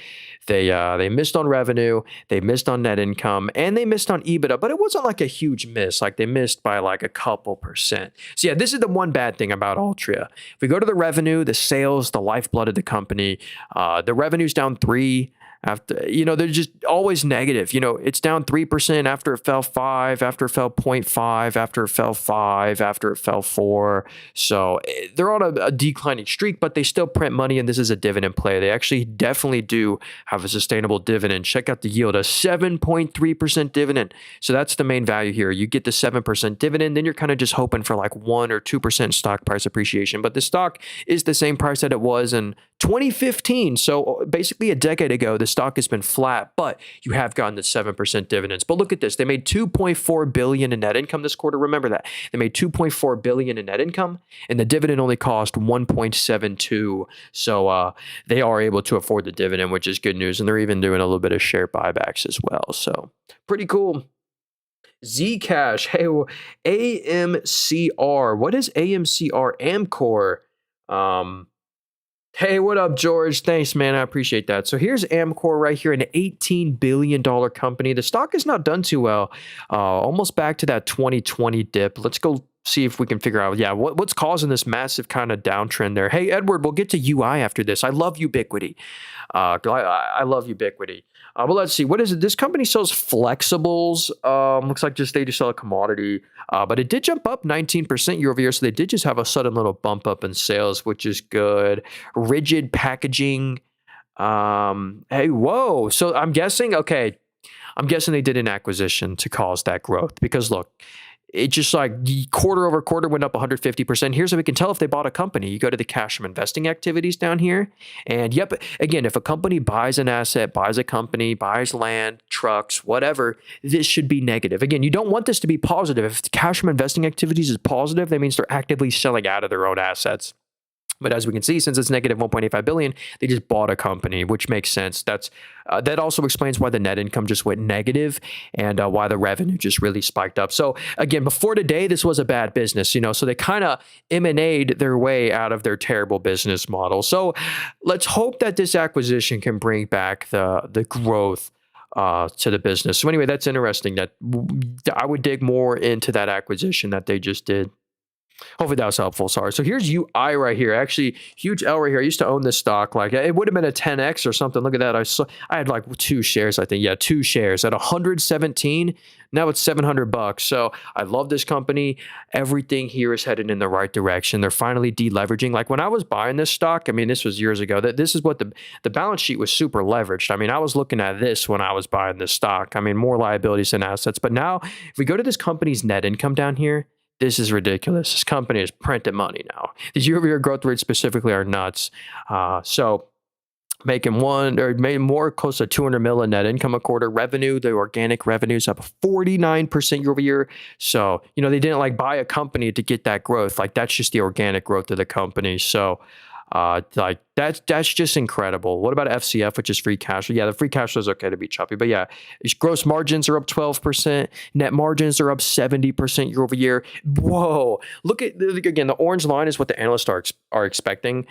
they missed on revenue, they missed on net income, and they missed on EBITDA. But it wasn't like a huge miss. Like they missed by like a couple percent. So yeah, this is the one bad thing about Altria. If we go to the revenue, the sales, the lifeblood of the company, the revenue's down 3%. After, they're just always negative. It's down 3% after it fell 5, after it fell 0.5, after it fell 5, after it fell 4. So they're on a declining streak, but they still print money, and this is a dividend play. They actually definitely do have a sustainable dividend. Check out the yield, a 7.3% dividend. So that's the main value here. You get the 7% dividend, then you're kind of just hoping for like 1 or 2% stock price appreciation. But the stock is the same price that it was in 2015. So basically a decade ago, the stock has been flat, but you have gotten the 7% dividends. But look at this. They made $2.4 billion in net income this quarter. Remember that. They made $2.4 billion in net income, and the dividend only cost 1.72. So they are able to afford the dividend, which is good news. And they're even doing a little bit of share buybacks as well. So pretty cool. Zcash. Hey, AMCR. What is AMCR? Amcor. Hey, what up, George? Thanks, man. I appreciate that. So here's Amcor right here, an $18 billion company. The stock has not done too well, almost back to that 2020 dip. Let's go see if we can figure out, what's causing this massive kind of downtrend there. Hey, Edward, we'll get to UI after this. I love Ubiquiti. I love Ubiquiti. But let's see. What is it? This company sells flexibles. Looks like they just sell a commodity. But it did jump up 19% year over year. So they did just have a sudden little bump up in sales, which is good. Rigid packaging. Hey, whoa. So I'm guessing they did an acquisition to cause that growth. Because look, it just like quarter over quarter went up 150%. Here's how we can tell if they bought a company. You go to the cash from investing activities down here. And yep, again, if a company buys an asset, buys a company, buys land, trucks, whatever, this should be negative. Again, you don't want this to be positive. If cash from investing activities is positive, that means they're actively selling out of their own assets. But as we can see, since it's negative 1.85 billion, they just bought a company, which makes sense. That also explains why the net income just went negative and why the revenue just really spiked up. So again, before today, this was a bad business, so they kind of emanated their way out of their terrible business model. So let's hope that this acquisition can bring back the growth to the business. So anyway, that's interesting. That I would dig more into that acquisition that they just did. Hopefully that was helpful. Sorry. So here's UI right here. Actually, huge L right here. I used to own this stock. Like it would have been a 10x or something. Look at that. I had like 2 shares, I think. Yeah, 2 shares at 117. Now it's $700. So I love this company. Everything here is headed in the right direction. They're finally deleveraging. Like when I was buying this stock, I mean, this was years ago. This is what the balance sheet was super leveraged. I mean, I was looking at this when I was buying this stock. I mean, more liabilities than assets. But now if we go to this company's net income down here, this is ridiculous. This company is printing money now. These year-over-year growth rates specifically are nuts. So making more close to 200 million in net income a quarter. Revenue, the organic revenue is up 49% year over year. So, they didn't like buy a company to get that growth. Like that's just the organic growth of the company. So like that's just incredible. What about FCF, which is free cash flow? Yeah, the free cash flow is okay to be choppy, but yeah, gross margins are up 12%. Net margins are up 70% year over year. Whoa! Look again. The orange line is what the analysts are expecting.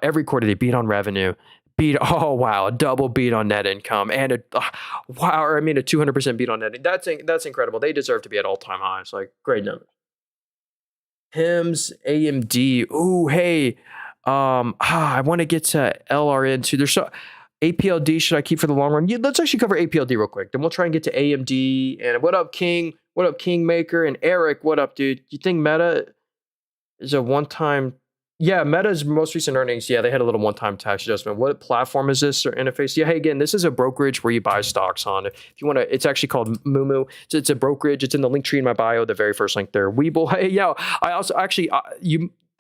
Every quarter they beat on revenue. A double beat on net income and a 200% beat on net. That's incredible. They deserve to be at all-time highs. Like great numbers. HIMS, AMD. Ooh, hey. I want to get to LRN too. There's APLD. Should I keep for the long run? Yeah, let's actually cover APLD real quick. Then we'll try and get to AMD. And what up, King? What up, Kingmaker? And Eric, what up, dude? You think Meta is a one-time? Yeah, Meta's most recent earnings. Yeah, they had a little one-time tax adjustment. What platform is this or interface? Yeah, hey, again, this is a brokerage where you buy stocks on. If you want to, it's actually called Moomoo. It's a brokerage. It's in the link tree in my bio, the very first link there. Webull. Hey, yeah, I also actually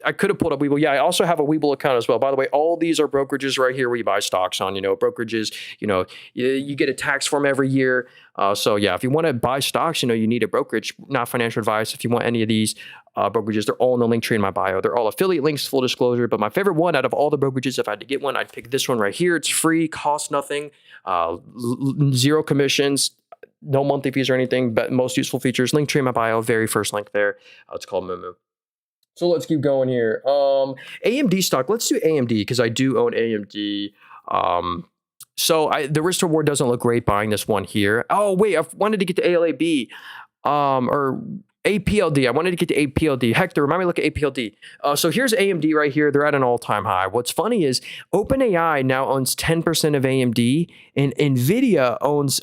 I could have pulled up Webull. Yeah, I also have a Webull account as well. By the way, all these are brokerages right here where you buy stocks on. Brokerages, you get a tax form every year. So yeah, if you want to buy stocks, you need a brokerage, not financial advice. If you want any of these brokerages, they're all in the link tree in my bio. They're all affiliate links, full disclosure. But my favorite one out of all the brokerages, if I had to get one, I'd pick this one right here. It's free, costs nothing, 0 commissions. No monthly fees or anything, but most useful features. Link tree in my bio, very first link there. It's called Moomoo. So let's keep going here. AMD stock. Let's do AMD because I do own AMD. So the risk to reward doesn't look great buying this one here. Oh wait, I wanted to get to ALAB, or APLD. I wanted to get to APLD. Hector, remind me to look at APLD. So here's AMD right here. They're at an all-time high. What's funny is OpenAI now owns 10% of AMD, and Nvidia owns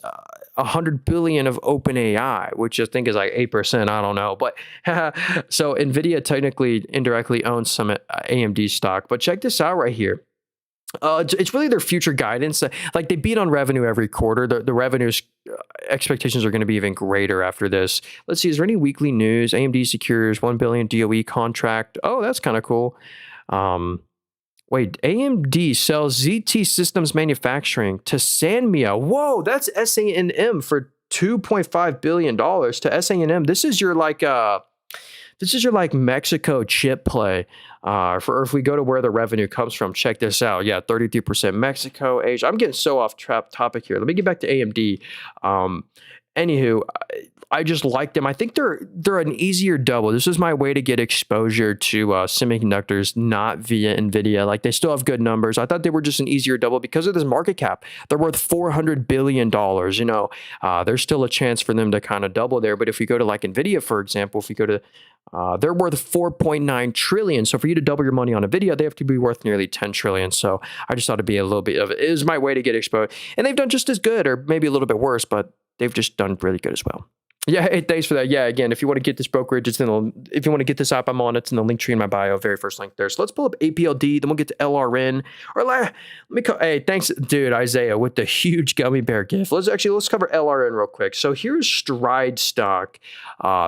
100 billion of OpenAI, which I think is like 8%. I don't know. But so Nvidia technically indirectly owns some AMD stock. But check this out right here. It's really their future guidance. Like they beat on revenue every quarter. The revenues expectations are going to be even greater after this. Let's see. Is there any weekly news? AMD secures 1 billion DOE contract. Oh, that's kind of cool. Wait, AMD sells ZT Systems Manufacturing to Sanmia. Whoa, that's SANM for $2.5 billion to SANM. This is your like Mexico chip play. For if we go to where the revenue comes from, check this out. Yeah, 33% Mexico, Asia. I'm getting so off topic here. Let me get back to AMD. Anywho, I just like them. I think they're an easier double. This is my way to get exposure to semiconductors, not via Nvidia. Like they still have good numbers. I thought they were just an easier double because of this market cap. They're worth $400 billion. You know, there's still a chance for them to kind of double there. But if we go to like Nvidia, for example, if we go to they're worth 4.9 trillion. So for you to double your money on Nvidia, they have to be worth nearly 10 trillion. So I just thought it'd be a little bit of it. It is my way to get exposed. And they've done just as good, or maybe a little bit worse, but they've just done really good as well. Yeah, hey, thanks for that. Yeah, again, if you want to get this brokerage, if you want to get this app, I'm on. It's in the link tree in my bio, very first link there. So let's pull up APLD, then we'll get to LRN. Or let me hey, thanks, dude, Isaiah, with the huge gummy bear gift. Let's cover LRN real quick. So here's Stride stock.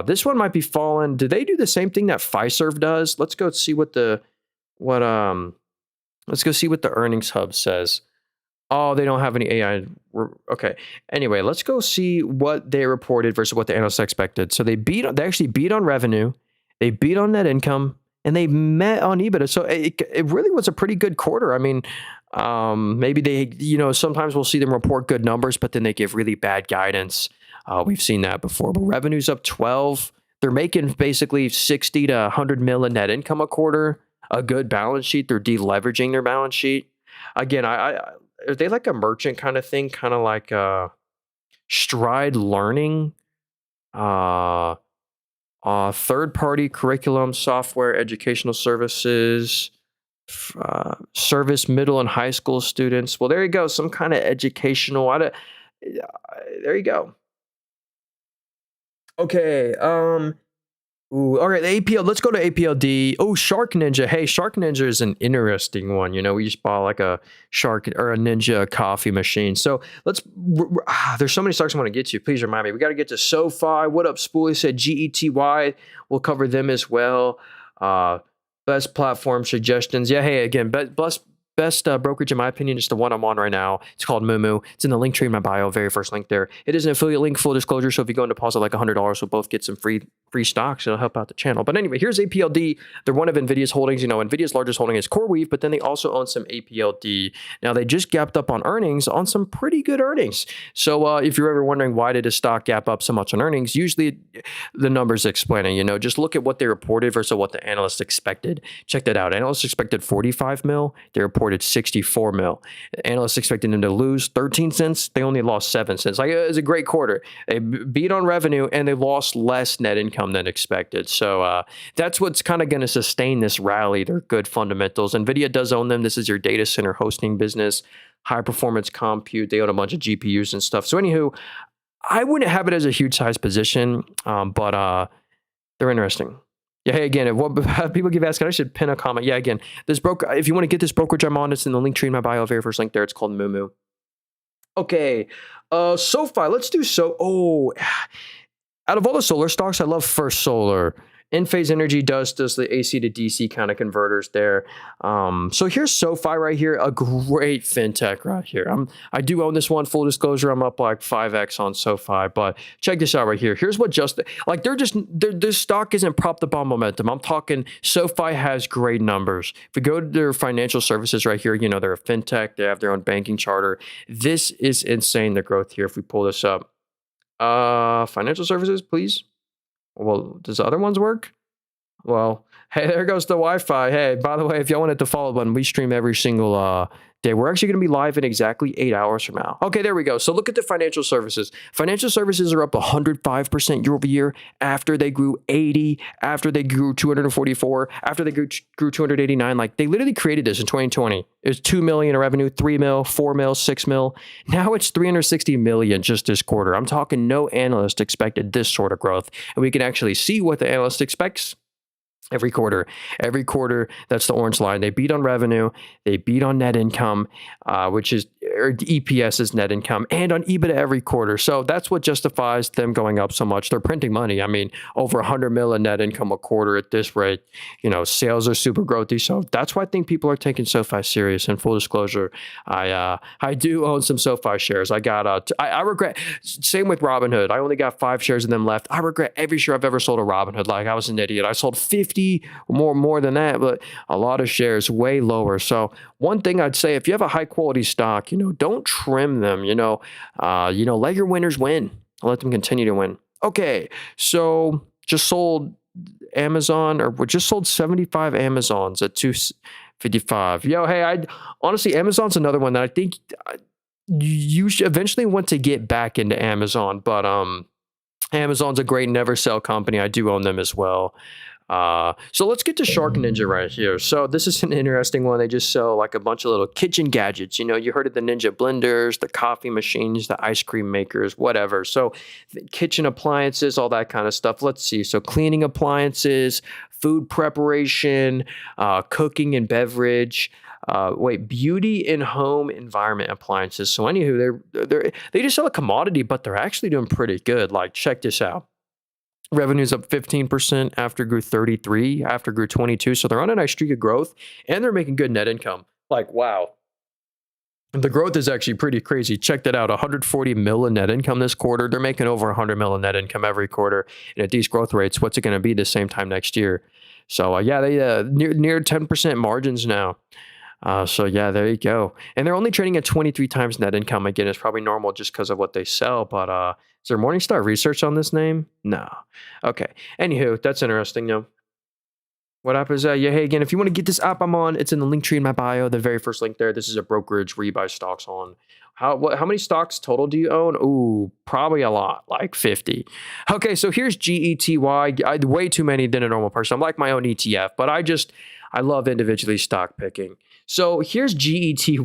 This one might be falling. Do they do the same thing that Fiserv does? Let's go see what the earnings hub says. Oh, they don't have any AI. Okay. Anyway, let's go see what they reported versus what the analysts expected. So they actually beat on revenue, they beat on net income, and they met on EBITDA. So it really was a pretty good quarter. I mean, maybe they, sometimes we'll see them report good numbers, but then they give really bad guidance. We've seen that before. But revenue's up 12. They're making basically 60 to 100 mil in net income a quarter. A good balance sheet. They're deleveraging their balance sheet. Again, are they like a merchant kind of thing? Kind of like Stride Learning, third-party curriculum, software, educational services, service middle and high school students. Well, there you go. Some kind of educational. There you go. Okay. All right, the APL. Let's go to APLD. Oh, SharkNinja. Hey, SharkNinja is an interesting one. We just bought like a Shark or a Ninja coffee machine. So there's so many stocks I want to get to. Please remind me. We got to get to SoFi. What up, Spoolie? Said GETY. We'll cover them as well. Best platform suggestions. Yeah, hey, again, best brokerage, in my opinion, is the one I'm on right now. It's called Moomoo. It's in the link tree in my bio, very first link there. It is an affiliate link, full disclosure. So if you go and deposit like $100, we'll both get some free stocks. It'll help out the channel. But anyway, here's APLD. They're one of Nvidia's holdings. Nvidia's largest holding is CoreWeave, but then they also own some APLD. Now, they just gapped up on earnings on some pretty good earnings. So if you're ever wondering why did a stock gap up so much on earnings, usually the numbers explain it. Just look at what they reported versus what the analysts expected. Check that out. Analysts expected 45 mil. They reported 64 mil. Analysts expected them to lose 13 cents. They only lost 7 cents. Like, it was a great quarter. They beat on revenue and they lost less net income than expected. So that's what's kind of going to sustain this rally. They're good fundamentals. Nvidia does own them. This is your data center hosting business, high performance compute. They own a bunch of GPUs and stuff. So anywho, I wouldn't have it as a huge size position, but they're interesting. Yeah, hey, again, if people keep asking, I should pin a comment. Yeah, again, this if you want to get this brokerage I'm on, it's in the link tree in my bio, very first link there. It's called Moomoo. Okay, SoFi, let's do out of all the solar stocks, I love First Solar. Enphase Energy does the AC to DC kind of converters there. So here's SoFi right here, a great fintech right here. I do own this one, full disclosure. I'm up like 5x on SoFi, but check this out right here. Here's what this stock isn't propped up on momentum. I'm talking SoFi has great numbers. If we go to their financial services right here, they're a fintech. They have their own banking charter. This is insane, the growth here. If we pull this up, Financial services, please. Well, does the other ones work? Well, hey, there goes the Wi-Fi. Hey, by the way, if y'all wanted the follow button, we stream every single day. We're actually going to be live in exactly 8 hours from now. Okay, there we go. So look at the financial services. Financial services are up 105% year over year after they grew 80, after they grew 244, after they grew 289. Like they literally created this in 2020. It was 2 million in revenue, 3 mil, 4 mil, 6 mil. Now it's 360 million just this quarter. I'm talking no analyst expected this sort of growth. And we can actually see what the analyst expects. Every quarter, that's the orange line. They beat on revenue, they beat on net income, which is or EPS is net income, and on EBITDA every quarter. So that's what justifies them going up so much. They're printing money. I mean, over 100 million net income a quarter at this rate. You know, sales are super growthy. So that's why I think people are taking SoFi serious. And full disclosure, I do own some SoFi shares. I got I regret. Same with Robinhood. I only got 5 shares of them left. I regret every share I've ever sold a Robinhood. Like I was an idiot. I sold 50 more than that, but a lot of shares way lower. So one thing I'd say, if you have a high quality stock, don't trim them, let your winners win. Let them continue to win. Okay. So just sold Amazon, or we just sold 75 Amazons at 255. Hey, honestly, Amazon's another one that I think you should eventually want to get back into Amazon, but Amazon's a great never sell company. I do own them as well. So let's get to SharkNinja right here. So this is an interesting one. They just sell like a bunch of little kitchen gadgets. You heard of the Ninja blenders, the coffee machines, the ice cream makers, whatever. So kitchen appliances, all that kind of stuff. Let's see. So cleaning appliances, food preparation, cooking and beverage. Beauty and home environment appliances. So anywho, they just sell a commodity, but they're actually doing pretty good. Like, check this out. Revenue's up 15% after grew 33, after grew 22. So they're on a nice streak of growth and they're making good net income. Like, wow. The growth is actually pretty crazy. Check that out. 140 mil in net income this quarter. They're making over 100 mil in net income every quarter. And at these growth rates, what's it going to be the same time next year? So they near 10% margins now. There you go. And they're only trading at 23 times net income. Again, it's probably normal just because of what they sell. But is there Morningstar research on this name? No. Okay. Anywho, that's interesting, though. What app is that? Hey, again, if you want to get this app I'm on, it's in the link tree in my bio, the very first link there. This is a brokerage where you buy stocks on. How many stocks total do you own? Ooh, probably a lot, like 50. Okay, so here's GETY. Way too many than a normal person. I'm like my own ETF, but I love individually stock picking. So here's GETY.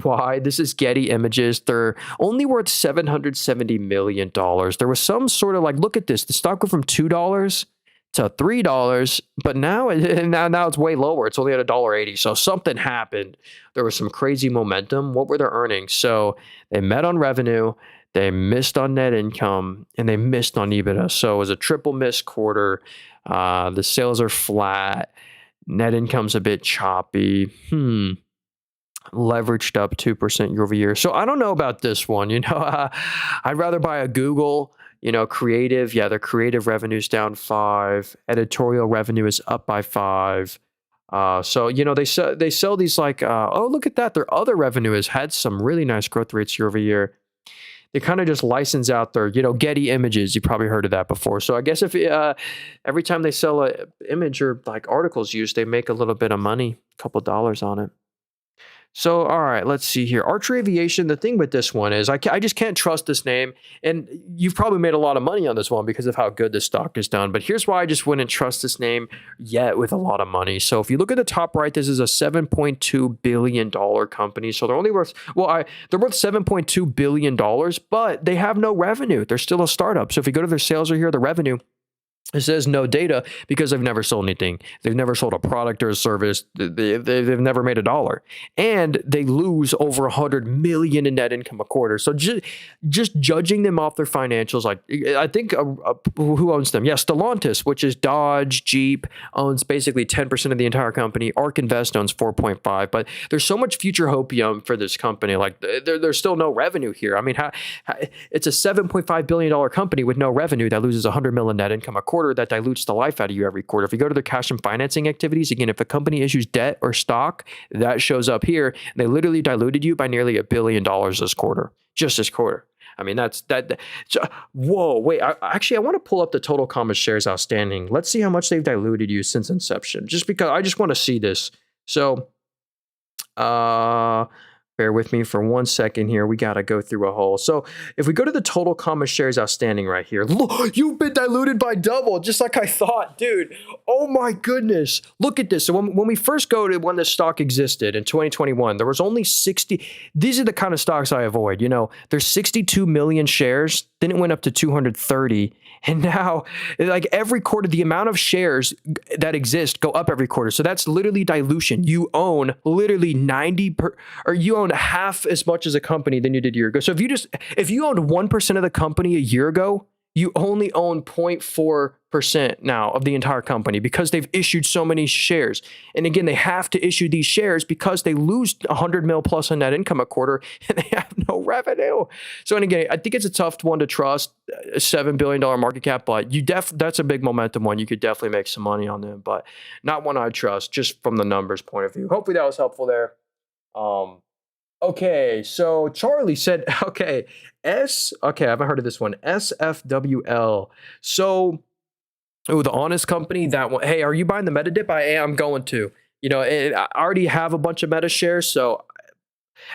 This is Getty Images. They're only worth $770 million. There was some sort of look at this. The stock went from $2 to $3, but now it's way lower. It's only at $1.80. So something happened. There was some crazy momentum. What were their earnings? So they met on revenue, they missed on net income, and they missed on EBITDA. So it was a triple miss quarter. The sales are flat. Net income's a bit choppy. Leveraged up 2% year over year. So I don't know about this one. I'd rather buy a Google. Creative. Yeah, their creative revenue's down 5. Editorial revenue is up by 5. They sell these look at that. Their other revenue has had some really nice growth rates year over year. They kind of just license out their, Getty Images. You probably heard of that before. So I guess if every time they sell an image or articles used, they make a little bit of money, a couple dollars on it. So, all right, let's see here. Archer Aviation, the thing with this one is I just can't trust this name. And you've probably made a lot of money on this one because of how good the stock is done. But here's why I just wouldn't trust this name yet with a lot of money. So if you look at the top right, this is a $7.2 billion company. So they're only worth, they're worth $7.2 billion, but they have no revenue. They're still a startup. So if you go to their sales right here, the revenue, it says no data because they've never sold anything. They've never sold a product or a service. They've never made $1. And they lose over 100 million in net income a quarter. So just judging them off their financials, I think who owns them? Yes, Stellantis, which is Dodge, Jeep, owns basically 10% of the entire company. ARK Invest owns 4.5%. But there's so much future hopium for this company. There's still no revenue here. I mean, it's a $7.5 billion company with no revenue that loses 100 million net income a quarter. That dilutes the life out of you every quarter. If you go to their cash and financing activities, again, if a company issues debt or stock, that shows up here. They literally diluted you by nearly $1 billion this quarter, just this quarter. I mean, whoa, wait. Actually, I want to pull up the total common shares outstanding. Let's see how much they've diluted you since inception, just because I just want to see this. So, bear with me for 1 second here. We got to go through a whole. So if we go to the total common shares outstanding right here, look, you've been diluted by double, just like I thought, dude. Oh my goodness. Look at this. So when we first go to when the stock existed in 2021, there was only 60. These are the kind of stocks I avoid. You know, there's 62 million shares. Then it went up to 230. And now, like every quarter, the amount of shares that exist go up every quarter. So that's literally dilution. You own literally you own half as much as a company than you did a year ago. So if you owned 1% of the company a year ago, you only own 0.4% now of the entire company because they've issued so many shares. And again, they have to issue these shares because they lose 100 mil plus in net income a quarter and they have no revenue. So, and again, I think it's a tough one to trust, a $7 billion market cap, but that's a big momentum one. You could definitely make some money on them, but not one I trust just from the numbers point of view. Hopefully that was helpful there. Okay, so Charlie said, okay, I haven't heard of this one, SFWL. So, the Honest Company, that one. Hey, are you buying the Meta dip? I am going to. You know, I already have a bunch of Meta shares, so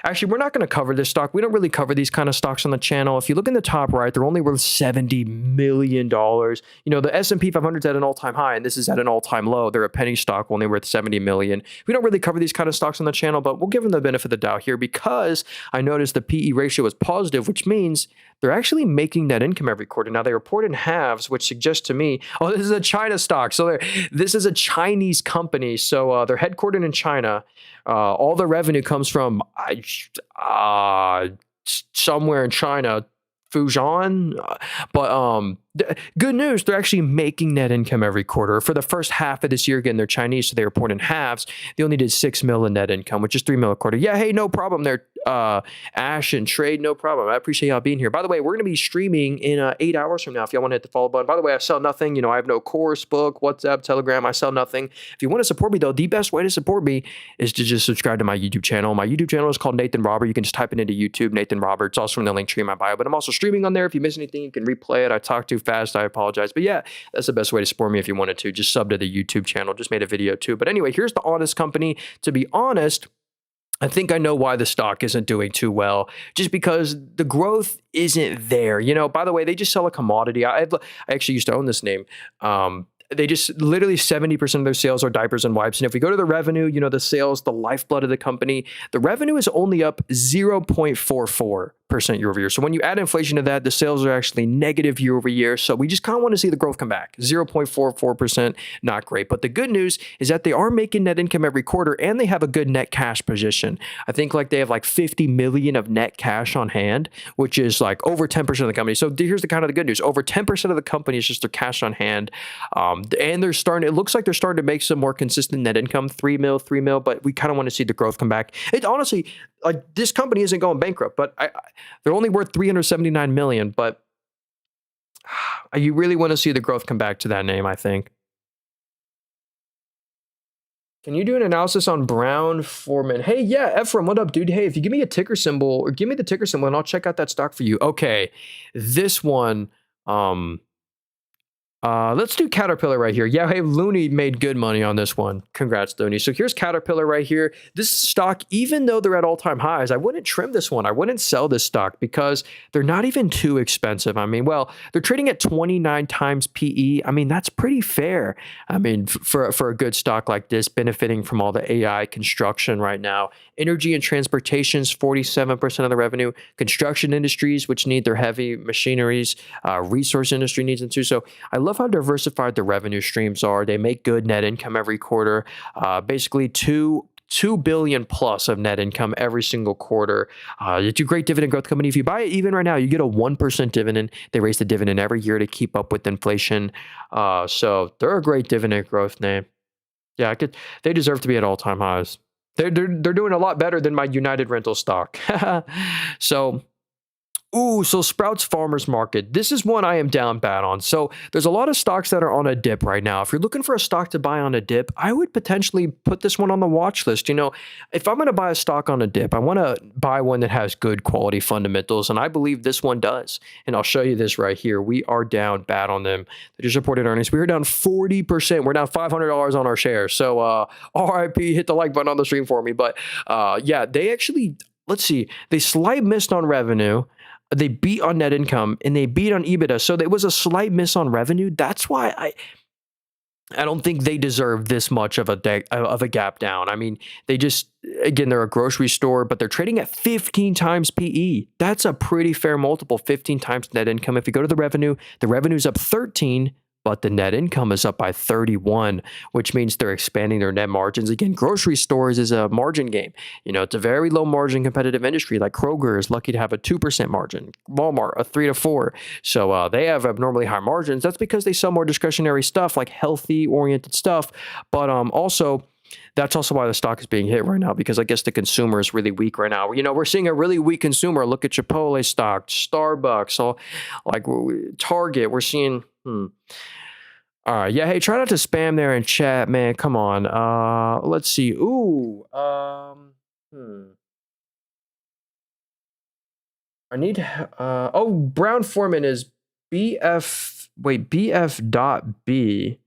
actually, we're not going to cover this stock. We don't really cover these kind of stocks on the channel. If you look in the top right, they're only worth $70 million. You know, the S&P 500 is at an all-time high, and this is at an all-time low. They're a penny stock, only worth $70 million. We don't really cover these kind of stocks on the channel, but we'll give them the benefit of the doubt here because I noticed the PE ratio is positive, which means they're actually making that income every quarter. Now, they report in halves, which suggests to me, this is a China stock. So this is a Chinese company. So they're headquartered in China. All the revenue comes from somewhere in China, Fujian. But good news, they're actually making net income every quarter. For the first half of this year, again, they're Chinese, so they report in halves. They only did $6 million in net income, which is $3 million a quarter. Yeah, hey, no problem there. Ash and Trade, no problem. I appreciate y'all being here. By the way, we're going to be streaming in 8 hours from now if y'all want to hit the follow button. By the way, I sell nothing. You know, I have no course, book, WhatsApp, Telegram. I sell nothing. If you want to support me, though, the best way to support me is to just subscribe to my YouTube channel. My YouTube channel is called Nathan Robert. You can just type it into YouTube, Nathan Robert. It's also in the link tree in my bio. But I'm also streaming on there. If you miss anything, you can replay it. I talk too fast. I apologize. But yeah, that's the best way to support me if you wanted to. Just sub to the YouTube channel. Just made a video too. But anyway, here's the Honest Company. To be honest, I think I know why the stock isn't doing too well, just because the growth isn't there. You know, by the way, they just sell a commodity. I actually used to own this name. They just literally 70% of their sales are diapers and wipes. And if we go to the revenue, you know, the sales, the lifeblood of the company, the revenue is only up 0.44% year over year. So when you add inflation to that, the sales are actually negative year over year. So we just kind of want to see the growth come back. 0.44%, not great. But the good news is that they are making net income every quarter and they have a good net cash position. I think like they have like 50 million of net cash on hand, which is like over 10% of the company. So here's the kind of the good news. Over 10% of the company is just their cash on hand. And it looks like they're starting to make some more consistent net income, 3 mil, but we kind of want to see the growth come back. It honestly, like this company isn't going bankrupt, but they're only worth 379 million, but you really want to see the growth come back to that name, I think. Can you do an analysis on Brown-Forman? Hey, yeah, Ephraim, what up, dude? Hey, if you give me a ticker symbol or give me the ticker symbol and I'll check out that stock for you. Okay, this one, let's do Caterpillar right here. Yeah, hey, Looney made good money on this one. Congrats, Looney. So here's Caterpillar right here. This stock, even though they're at all-time highs, I wouldn't trim this one. I wouldn't sell this stock because they're not even too expensive. I mean, well, they're trading at 29 times PE. I mean, that's pretty fair. I mean, for a good stock like this, benefiting from all the AI construction right now. Energy and transportation is 47% of the revenue. Construction industries, which need their heavy machineries, resource industry needs them too. So I love how diversified the revenue streams are. They make good net income every quarter, basically $2 billion plus of net income every single quarter. It's a great dividend growth company. If you buy it even right now, you get a 1% dividend. They raise the dividend every year to keep up with inflation. So they're a great dividend growth name. Yeah, they deserve to be at all-time highs. They're doing a lot better than my United Rental stock. So Ooh, so Sprouts Farmers Market. This is one I am down bad on. So there's a lot of stocks that are on a dip right now. If you're looking for a stock to buy on a dip, I would potentially put this one on the watch list. If I'm going to buy a stock on a dip, I want to buy one that has good quality fundamentals, and I believe this one does. And I'll show you this right here. We are down bad on them. They just reported earnings. We are down 40%. We're down $500 on our shares. So RIP, hit the like button on the stream for me. But yeah, they actually, let's see, they slight missed on revenue. They beat on net income and they beat on EBITDA. So there was a slight miss on revenue. That's why I don't think they deserve this much of a gap down. I mean, they're a grocery store, but they're trading at 15 times PE. That's a pretty fair multiple, 15 times net income. If you go to the revenue's up 13, but the net income is up by 31, which means they're expanding their net margins. Again, grocery stores is a margin game. It's a very low margin competitive industry. Like Kroger is lucky to have a 2% margin, Walmart a 3 to 4. So they have abnormally high margins. That's because they sell more discretionary stuff, like healthy oriented stuff. But also, that's also why the stock is being hit right now, because I guess the consumer is really weak right now. We're seeing a really weak consumer. Look at Chipotle stock, Starbucks, like Target. We're seeing. All right. Yeah. Hey, try not to spam there in chat, man. Come on. Let's see. Ooh. I need. Brown-Forman is BF. Wait, BF dot B.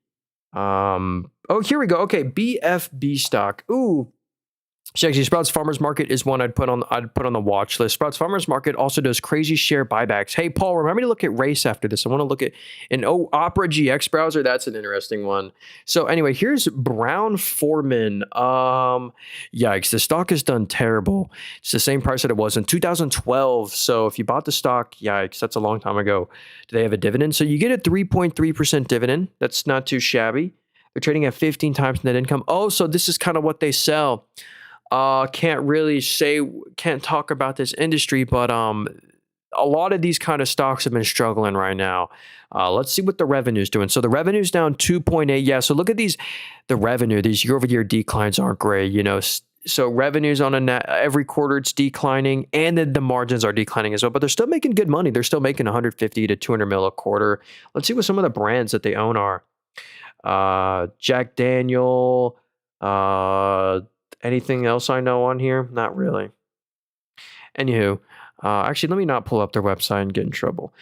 Here we go. Okay, BFB stock. Ooh. Actually, Sprouts Farmers Market is one I'd put on the watch list. Sprouts Farmers Market also does crazy share buybacks. Hey, Paul, remind me to look at Race after this. I want to look at Opera GX browser. That's an interesting one. So anyway, here's Brown-Forman. Yikes, the stock has done terrible. It's the same price that it was in 2012. So if you bought the stock, yikes, that's a long time ago. Do they have a dividend? So you get a 3.3% dividend. That's not too shabby. They're trading at 15 times net income. Oh, so this is kind of what they sell. Can't talk about this industry, but a lot of these kind of stocks have been struggling right now. Let's see what the revenue is doing. So the revenue's down 2.8. Yeah, so look at these year-over-year declines aren't great, So revenues on a net, every quarter it's declining, and then the margins are declining as well, but they're still making good money. They're still making 150 to 200 mil a quarter. Let's see what some of the brands that they own are. Jack Daniel, anything else I know on here? Not really. Anywho, actually, let me not pull up their website and get in trouble.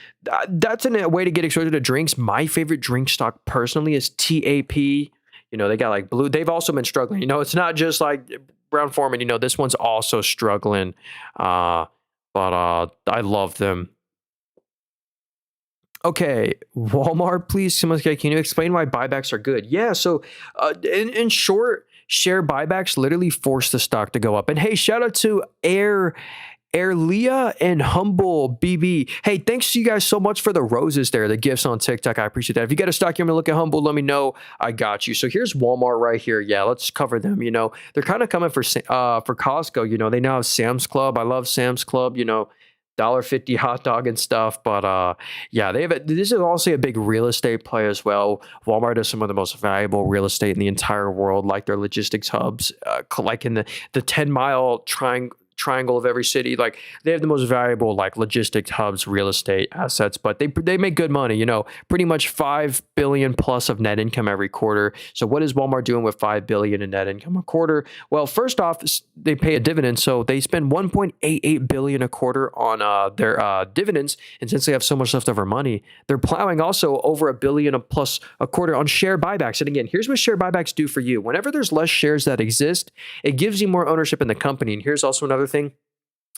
That's a way to get exposure to drinks. My favorite drink stock personally is TAP. They got like blue. They've also been struggling. It's not just like Brown-Forman. This one's also struggling. But I love them. Okay, Walmart, please. Someone, can you explain why buybacks are good? Yeah, so in short, share buybacks literally force the stock to go up. And hey, shout out to Airlia and Humble BB. Hey, thanks to you guys so much for the roses there, the gifts on TikTok. I appreciate that. If you got a stock you want to look at Humble, let me know. I got you. So here's Walmart right here. Yeah, let's cover them. They're kind of coming for Costco. They now have Sam's Club. I love Sam's Club. $1.50 hot dog and stuff, but yeah, this is also a big real estate play as well. Walmart is some of the most valuable real estate in the entire world, like their logistics hubs, like in the 10-mile triangle of every city. Like they have the most valuable like logistics hubs, real estate assets, but they make good money, pretty much 5 billion plus of net income every quarter. So what is Walmart doing with 5 billion in net income a quarter? Well, first off, they pay a dividend. So they spend 1.88 billion a quarter on their dividends. And since they have so much leftover money, they're plowing also over $1 billion plus a quarter on share buybacks. And again, here's what share buybacks do for you. Whenever there's less shares that exist, it gives you more ownership in the company. And here's also another thing.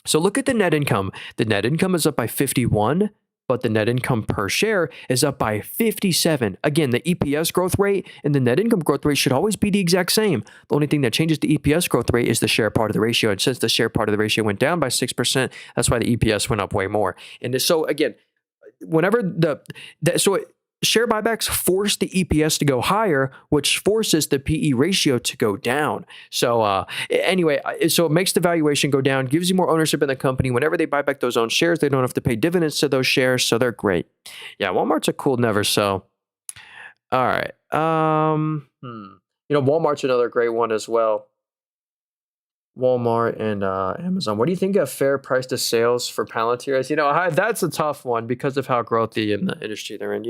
So look at the net income. The net income is up by 51, but the net income per share is up by 57. Again, the EPS growth rate and the net income growth rate should always be the exact same. The only thing that changes the EPS growth rate is the share part of the ratio. And since the share part of the ratio went down by 6%, that's why the EPS went up way more. And so again, whenever share buybacks force the EPS to go higher, which forces the PE ratio to go down. So anyway, so it makes the valuation go down, gives you more ownership in the company. Whenever they buy back those own shares, they don't have to pay dividends to those shares. So they're great. Yeah, Walmart's a cool never sell. All right. Walmart's another great one as well. Walmart and Amazon. What do you think of fair price to sales for Palantir is? That's a tough one because of how growthy in the industry they're in.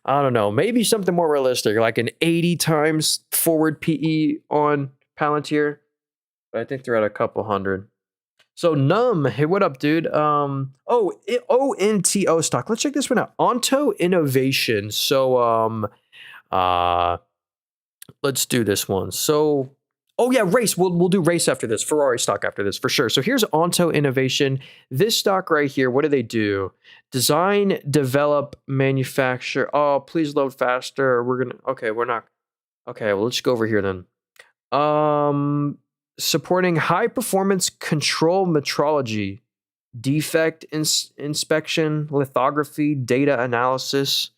I don't know. Maybe something more realistic, like an 80 times forward PE on Palantir. But I think they're at a couple hundred. So Num, hey, what up, dude? ONTO stock. Let's check this one out. Onto Innovation. So uh let's do this one. So, oh yeah, race. We'll do race after this. Ferrari stock after this for sure. So here's Onto Innovation. This stock right here. What do they do? Design, develop, manufacture. Oh, please load faster. We're not. Okay, well let's go over here then. Supporting high performance control metrology, defect inspection, lithography, data analysis.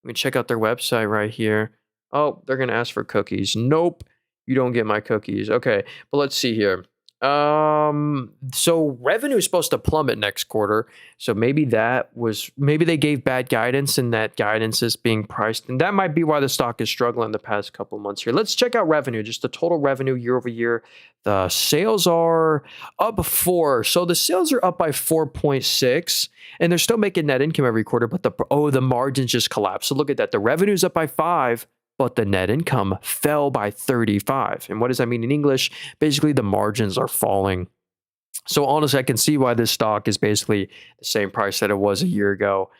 Let me check out their website right here. Oh, they're going to ask for cookies. Nope, you don't get my cookies. Okay, but let's see here. So revenue is supposed to plummet next quarter. So maybe they gave bad guidance and that guidance is being priced. And that might be why the stock is struggling the past couple months here. Let's check out revenue, just the total revenue year over year. The sales are up 4. So the sales are up by 4.6 and they're still making net income every quarter, but the margins just collapsed. So look at that. The revenue's up by 5. But the net income fell by 35. And what does that mean in English? Basically, the margins are falling. So honestly, I can see why this stock is basically the same price that it was a year ago.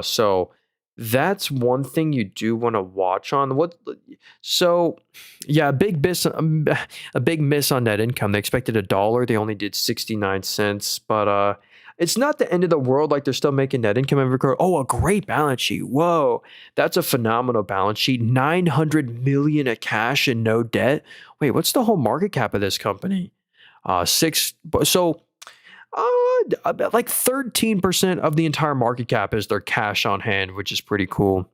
So that's one thing you do want to watch on. So yeah, a big miss on net income. They expected $1. They only did 69 cents. But it's not the end of the world. Like they're still making net income every quarter. Oh, a great balance sheet. Whoa, that's a phenomenal balance sheet. $900 million of cash and no debt. Wait, what's the whole market cap of this company? Like 13% of the entire market cap is their cash on hand, which is pretty cool.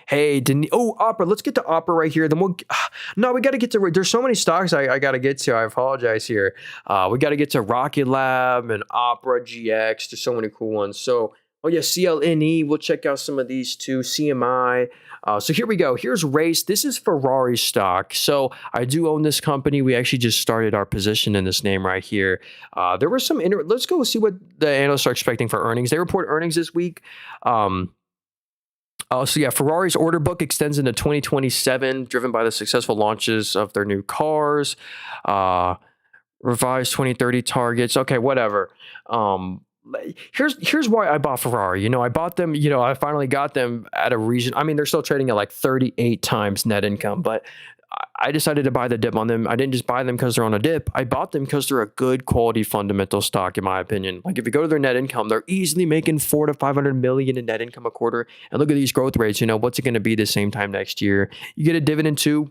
Hey, Opera. Let's get to Opera right here. Then we got to get to, there's so many stocks I got to get to. I apologize here. We got to get to Rocket Lab and Opera GX. There's so many cool ones. So, oh yeah, CLNE. We'll check out some of these too. CMI. So here we go. Here's Race. This is Ferrari stock. So I do own this company. We actually just started our position in this name right here. There were some, let's go see what the analysts are expecting for earnings. They report earnings this week. So yeah, Ferrari's order book extends into 2027, driven by the successful launches of their new cars, revised 2030 targets. Okay, whatever. Here's why I bought Ferrari. I bought them, I finally got them at a region. I mean, they're still trading at like 38 times net income, but I decided to buy the dip on them. I didn't just buy them because they're on a dip. I bought them because they're a good quality fundamental stock, in my opinion. Like if you go to their net income, they're easily making $400 to $500 million in net income a quarter. And look at these growth rates. What's it going to be the same time next year? You get a dividend too.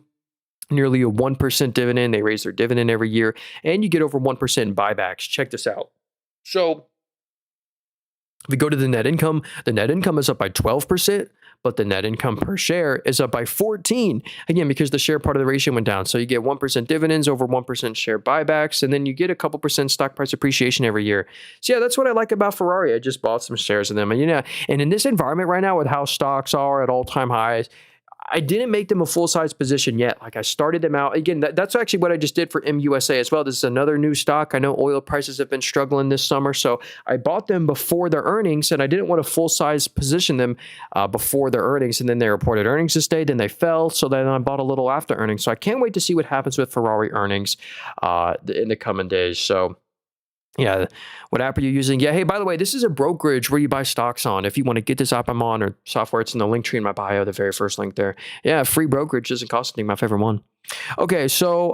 Nearly a 1% dividend. They raise their dividend every year, and you get over 1% in buybacks. Check this out. So if we go to the net income is up by 12%, but the net income per share is up by 14. Again, because the share part of the ratio went down. So you get 1% dividends over 1% share buybacks, and then you get a couple percent stock price appreciation every year. So yeah, that's what I like about Ferrari. I just bought some shares of them. And and in this environment right now with how stocks are at all-time highs, I didn't make them a full-size position yet. Like I started them out. Again, that's actually what I just did for MUSA as well. This is another new stock. I know oil prices have been struggling this summer, so I bought them before their earnings, and I didn't want to full-size position them before their earnings. And then they reported earnings this day, then they fell, so then I bought a little after earnings. So I can't wait to see what happens with Ferrari earnings in the coming days. So yeah, what app are you using? Yeah, hey, by the way, this is a brokerage where you buy stocks on. If you want to get this app I'm on or software, it's in the link tree in my bio, the very first link there. Yeah, free brokerage, doesn't cost anything, my favorite one. Okay, so,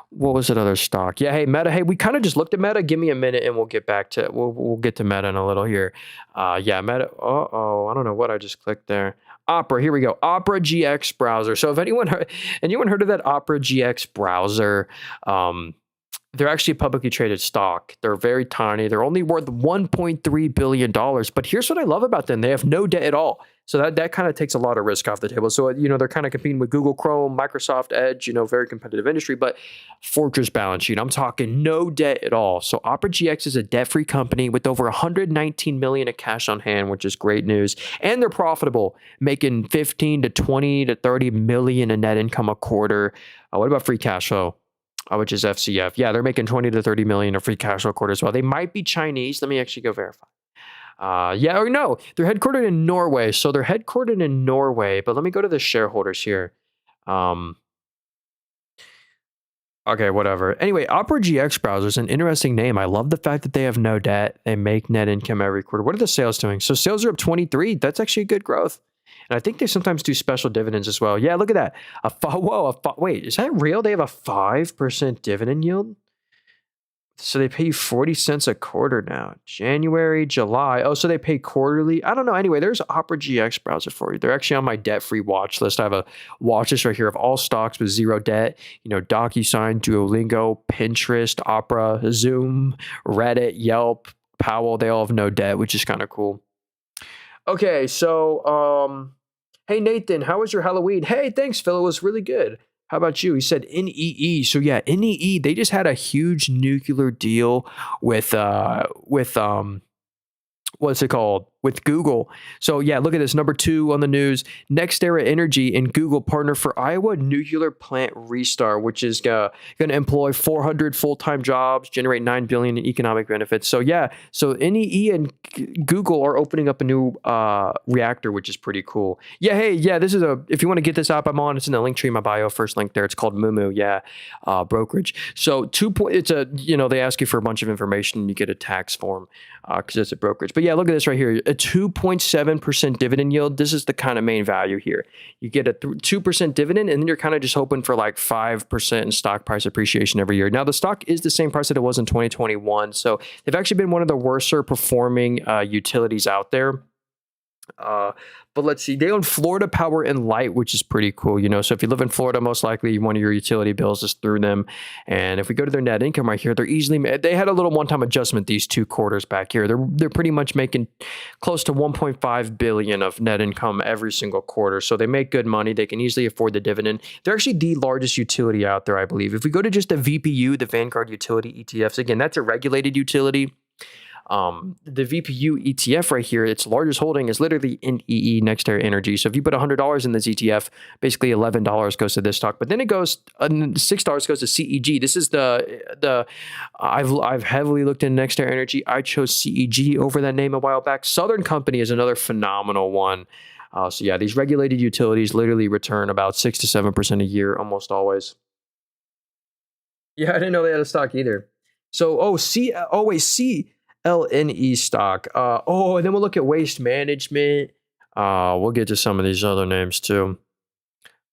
what was that other stock? Yeah, hey, Meta. Hey, we kind of just looked at Meta. Give me a minute and we'll get back to, we'll get to Meta in a little here. Yeah, Meta, I don't know what I just clicked there. Opera, here we go. Opera GX browser. So if anyone heard of that Opera GX browser, They're actually a publicly traded stock. They're very tiny. They're only worth $1.3 billion. But here's what I love about them. They have no debt at all. So that kind of takes a lot of risk off the table. So, they're kind of competing with Google Chrome, Microsoft Edge, very competitive industry, but fortress balance sheet. I'm talking no debt at all. So Opera GX is a debt-free company with over 119 million of cash on hand, which is great news. And they're profitable, making 15 to 20 to 30 million in net income a quarter. What about free cash flow? Which is FCF. Yeah, they're making 20 to 30 million of free cash flow a quarter as well. They might be Chinese. Let me actually go verify. Yeah or no, they're headquartered in Norway. So they're headquartered in Norway, but let me go to the shareholders here. Okay, whatever. Anyway, Opera GX browser is an interesting name. I love the fact that they have no debt. They make net income every quarter. What are the sales doing? So sales are up 23. That's actually good growth. And I think they sometimes do special dividends as well. Yeah, look at that. Wait, is that real? They have a 5% dividend yield? So they pay you 40 cents a quarter now. January, July. Oh, so they pay quarterly. I don't know. Anyway, there's Opera GX browser for you. They're actually on my debt-free watch list. I have a watch list right here of all stocks with zero debt. DocuSign, Duolingo, Pinterest, Opera, Zoom, Reddit, Yelp, Powell. They all have no debt, which is kind of cool. Okay, so hey Nathan, how was your Halloween? Hey, thanks, Phil. It was really good. How about you? He said NEE. So yeah, NEE, they just had a huge nuclear deal with what's it called? With Google. So yeah, look at this. Number 2 on the news. NextEra Energy and Google partner for Iowa nuclear plant restart, which is going to employ 400 full-time jobs, generate $9 billion in economic benefits. So yeah, so NEE and Google are opening up a new reactor, which is pretty cool. Yeah, hey, yeah, this is if you want to get this app I'm on, it's in the link tree in my bio, first link there. It's called Moomoo, brokerage. So they ask you for a bunch of information and you get a tax form because it's a brokerage. But yeah, look at this right here. A 2.7% dividend yield. This is the kind of main value here. You get a 2% dividend, and then you're kind of just hoping for like 5% in stock price appreciation every year. Now, the stock is the same price that it was in 2021. So they've actually been one of the worser performing utilities out there. But let's see, they own Florida Power and Light, which is pretty cool. So if you live in Florida, most likely one of your utility bills is through them. And if we go to their net income right here, they had a little one-time adjustment these 2 quarters back here. They're pretty much making close to 1.5 billion of net income every single quarter. So they make good money. They can easily afford the dividend. They're actually the largest utility out there, I believe. If we go to just the VPU, the Vanguard Utility ETFs, again, that's a regulated utility. The VPU ETF right here, its largest holding is literally NEE, NextEra Energy. So if you put $100 in this ETF, basically $11 goes to this stock, but then it goes $6 goes to CEG. This is I've heavily looked into NextEra Energy. I chose CEG over that name a while back. Southern Company is another phenomenal one. So yeah, these regulated utilities literally return about 6 to 7% a year, almost always. Yeah, I didn't know they had a stock either. So, LNE stock. And then we'll look at waste management. We'll get to some of these other names too.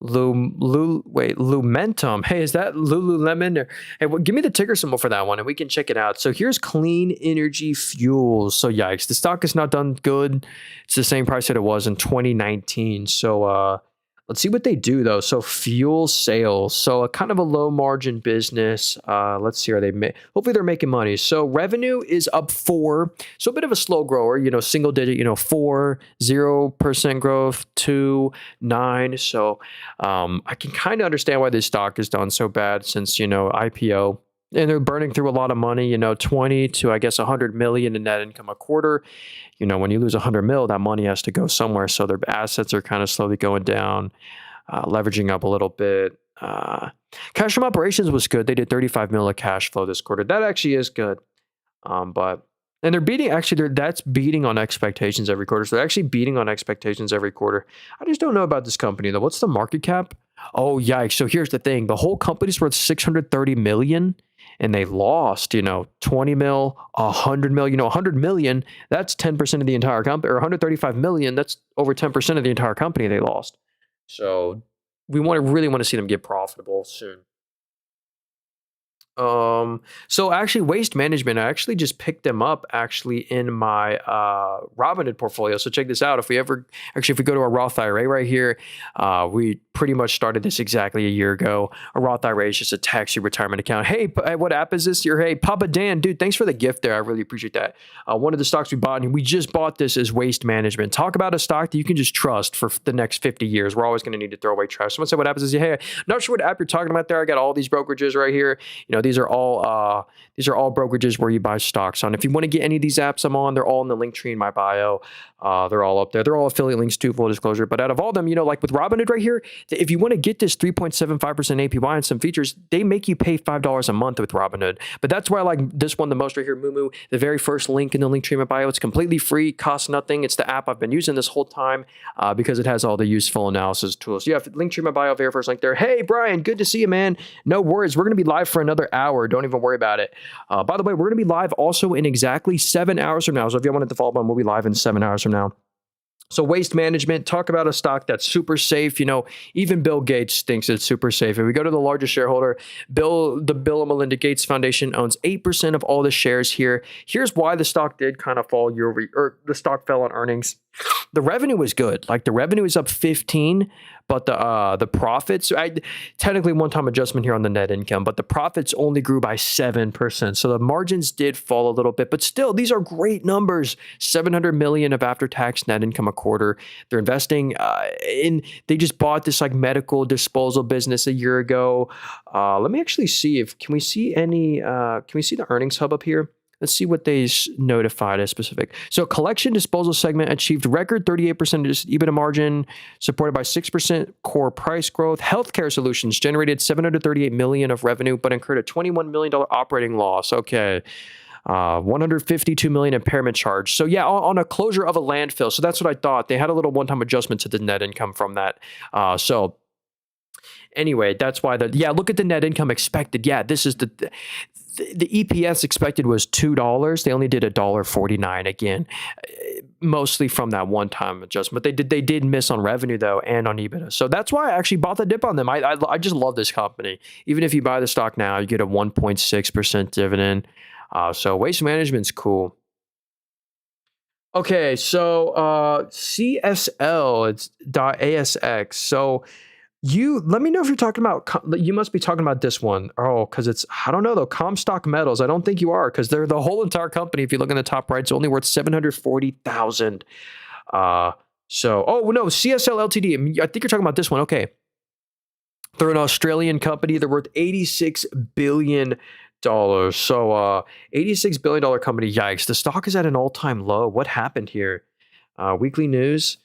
Lumentum. Hey, is that Lululemon? Hey, give me the ticker symbol for that one and we can check it out. So here's Clean Energy Fuels. So yikes, the stock has not done good. It's the same price that it was in 2019. So let's see what they do though. So fuel sales. So a kind of a low margin business. Let's see, hopefully they're making money. So revenue is up 4. So a bit of a slow grower, single digit, 4, 0% growth, 2, 9. So I can kind of understand why this stock has done so bad since, IPO. And they're burning through a lot of money, 20 to, I guess, 100 million in net income a quarter. When you lose 100 mil, that money has to go somewhere. So their assets are kind of slowly going down, leveraging up a little bit. Cash from operations was good. They did 35 mil of cash flow this quarter. That actually is good. And they're that's beating on expectations every quarter. So they're actually beating on expectations every quarter. I just don't know about this company though. What's the market cap? Oh, yikes. So here's the thing. The whole company's worth 630 million. And they lost, 20 mil, 100 mil, 100 million, that's 10% of the entire company, or 135 million, that's over 10% of the entire company they lost. So we really want to see them get profitable soon. So actually waste management, I actually just picked them up in my Robinhood portfolio. So check this out. If we go to our Roth IRA right here, we pretty much started this exactly a year ago. A Roth IRA is just a tax-free retirement account. Hey, what app is this? Hey, Papa Dan, dude, thanks for the gift there. I really appreciate that. One of the stocks we bought, and we just bought this, is Waste Management. Talk about a stock that you can just trust for the next 50 years. We're always going to need to throw away trash. Someone said, what happens is, hey, not sure what app you're talking about there. I got all these brokerages right here. These are all brokerages where you buy stocks on. If you want to get any of these apps I'm on, they're all in the link tree in my bio. They're all up there. They're all affiliate links too, full disclosure. But out of all of them, like with Robinhood right here, if you want to get this 3.75% APY and some features, they make you pay $5 a month with Robinhood. But that's why I like this one the most right here, Moomoo. The very first link in the link tree in my bio. It's completely free, costs nothing. It's the app I've been using this whole time because it has all the useful analysis tools. Yeah, link tree in my bio, very first link there. Hey, Brian, good to see you, man. No worries. We're going to be live for another hour. Don't even worry about it. By the way, we're going to be live also in exactly 7 hours from now. So if you wanted to follow on, we'll be live in 7 hours from now. So Waste Management, talk about a stock that's super safe. Even Bill Gates thinks it's super safe. If we go to the largest shareholder, the Bill and Melinda Gates Foundation owns 8% of all the shares here. Here's why the stock did kind of fall the stock fell on earnings. The revenue was good. Like the revenue is up 15, but the profits, technically one-time adjustment here on the net income, but the profits only grew by 7%. So the margins did fall a little bit, but still, these are great numbers. $700 million of after-tax net income a quarter. They're investing they just bought this like medical disposal business a year ago. Let me actually see can we see the earnings hub up here? Let's see what they notified as specific. So collection disposal segment achieved record 38% EBITDA margin, supported by 6% core price growth. Healthcare solutions generated $738 million of revenue, but incurred a $21 million operating loss. Okay. $152 million impairment charge. So yeah, on a closure of a landfill. So that's what I thought. They had a little one-time adjustment to the net income from that. Anyway, that's why look at the net income expected. Yeah, this is the EPS expected was $2. They only did $1.49 again, mostly from that one-time adjustment. They did miss on revenue though, and on EBITDA. So that's why I actually bought the dip on them. I just love this company. Even if you buy the stock now, you get a 1.6% dividend. So Waste Management's cool. Okay, so CSL, it's .ASX. So let me know if you're talking about, you must be talking about this one. Oh, because it's, I don't know though, Comstock Metals. I don't think you are, because they're the whole entire company. If you look in the top right, it's only worth $740,000. Oh no, CSL Ltd. I think you're talking about this one. Okay. They're an Australian company. They're worth $86 billion. So $86 billion company. Yikes. The stock is at an all-time low. What happened here? Weekly news.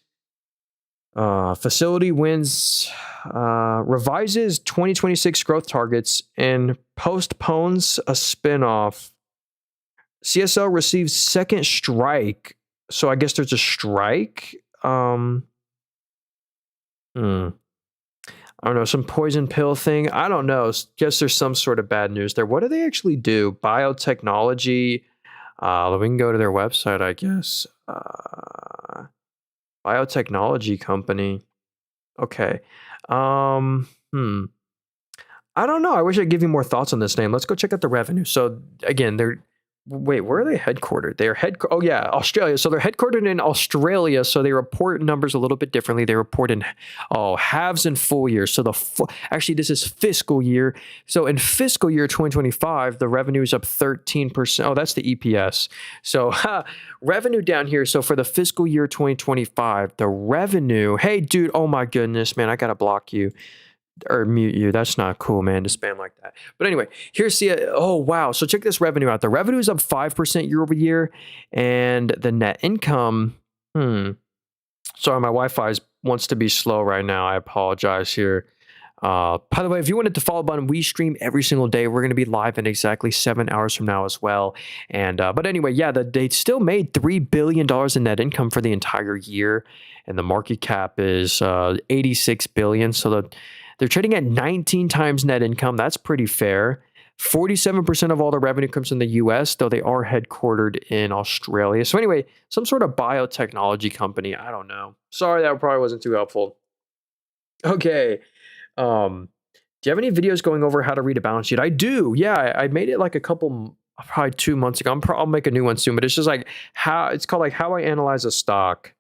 Facility wins, revises 2026 growth targets and postpones a spinoff. CSL receives second strike. So I guess there's a strike. I don't know, some poison pill thing. I don't know. Guess there's some sort of bad news there. What do they actually do? Biotechnology. We can go to their website, I guess. Biotechnology company. Okay. I don't know. I wish I'd give you more thoughts on this name. Let's go check out the revenue. So again, where are they headquartered? Australia. So they're headquartered in Australia. So they report numbers a little bit differently. They report in halves and full years. So actually this is fiscal year. So in fiscal year 2025, the revenue is up 13%. Oh, that's the EPS. So revenue down here. So for the fiscal year 2025, the revenue, hey dude, oh my goodness, man, I gotta block you. Or mute you. That's not cool, man, to spam like that. But anyway, here's oh wow. So check this revenue out. The revenue is up 5% year over year, and the net income. Sorry, my Wi-Fi wants to be slow right now. I apologize here. By the way, if you wanted to follow button, we stream every single day. We're going to be live in exactly 7 hours from now as well. And but anyway, yeah, they still made $3 billion in net income for the entire year, and the market cap is $86 billion. So they're trading at 19 times net income. That's pretty fair. 47% of all the revenue comes from the US, though they are headquartered in Australia. So anyway, some sort of biotechnology company. I don't know. Sorry, that probably wasn't too helpful. Okay. Do you have any videos going over how to read a balance sheet? I do. Yeah, I made it like probably 2 months ago. I'll make a new one soon, but it's just like it's called like how I analyze a stock.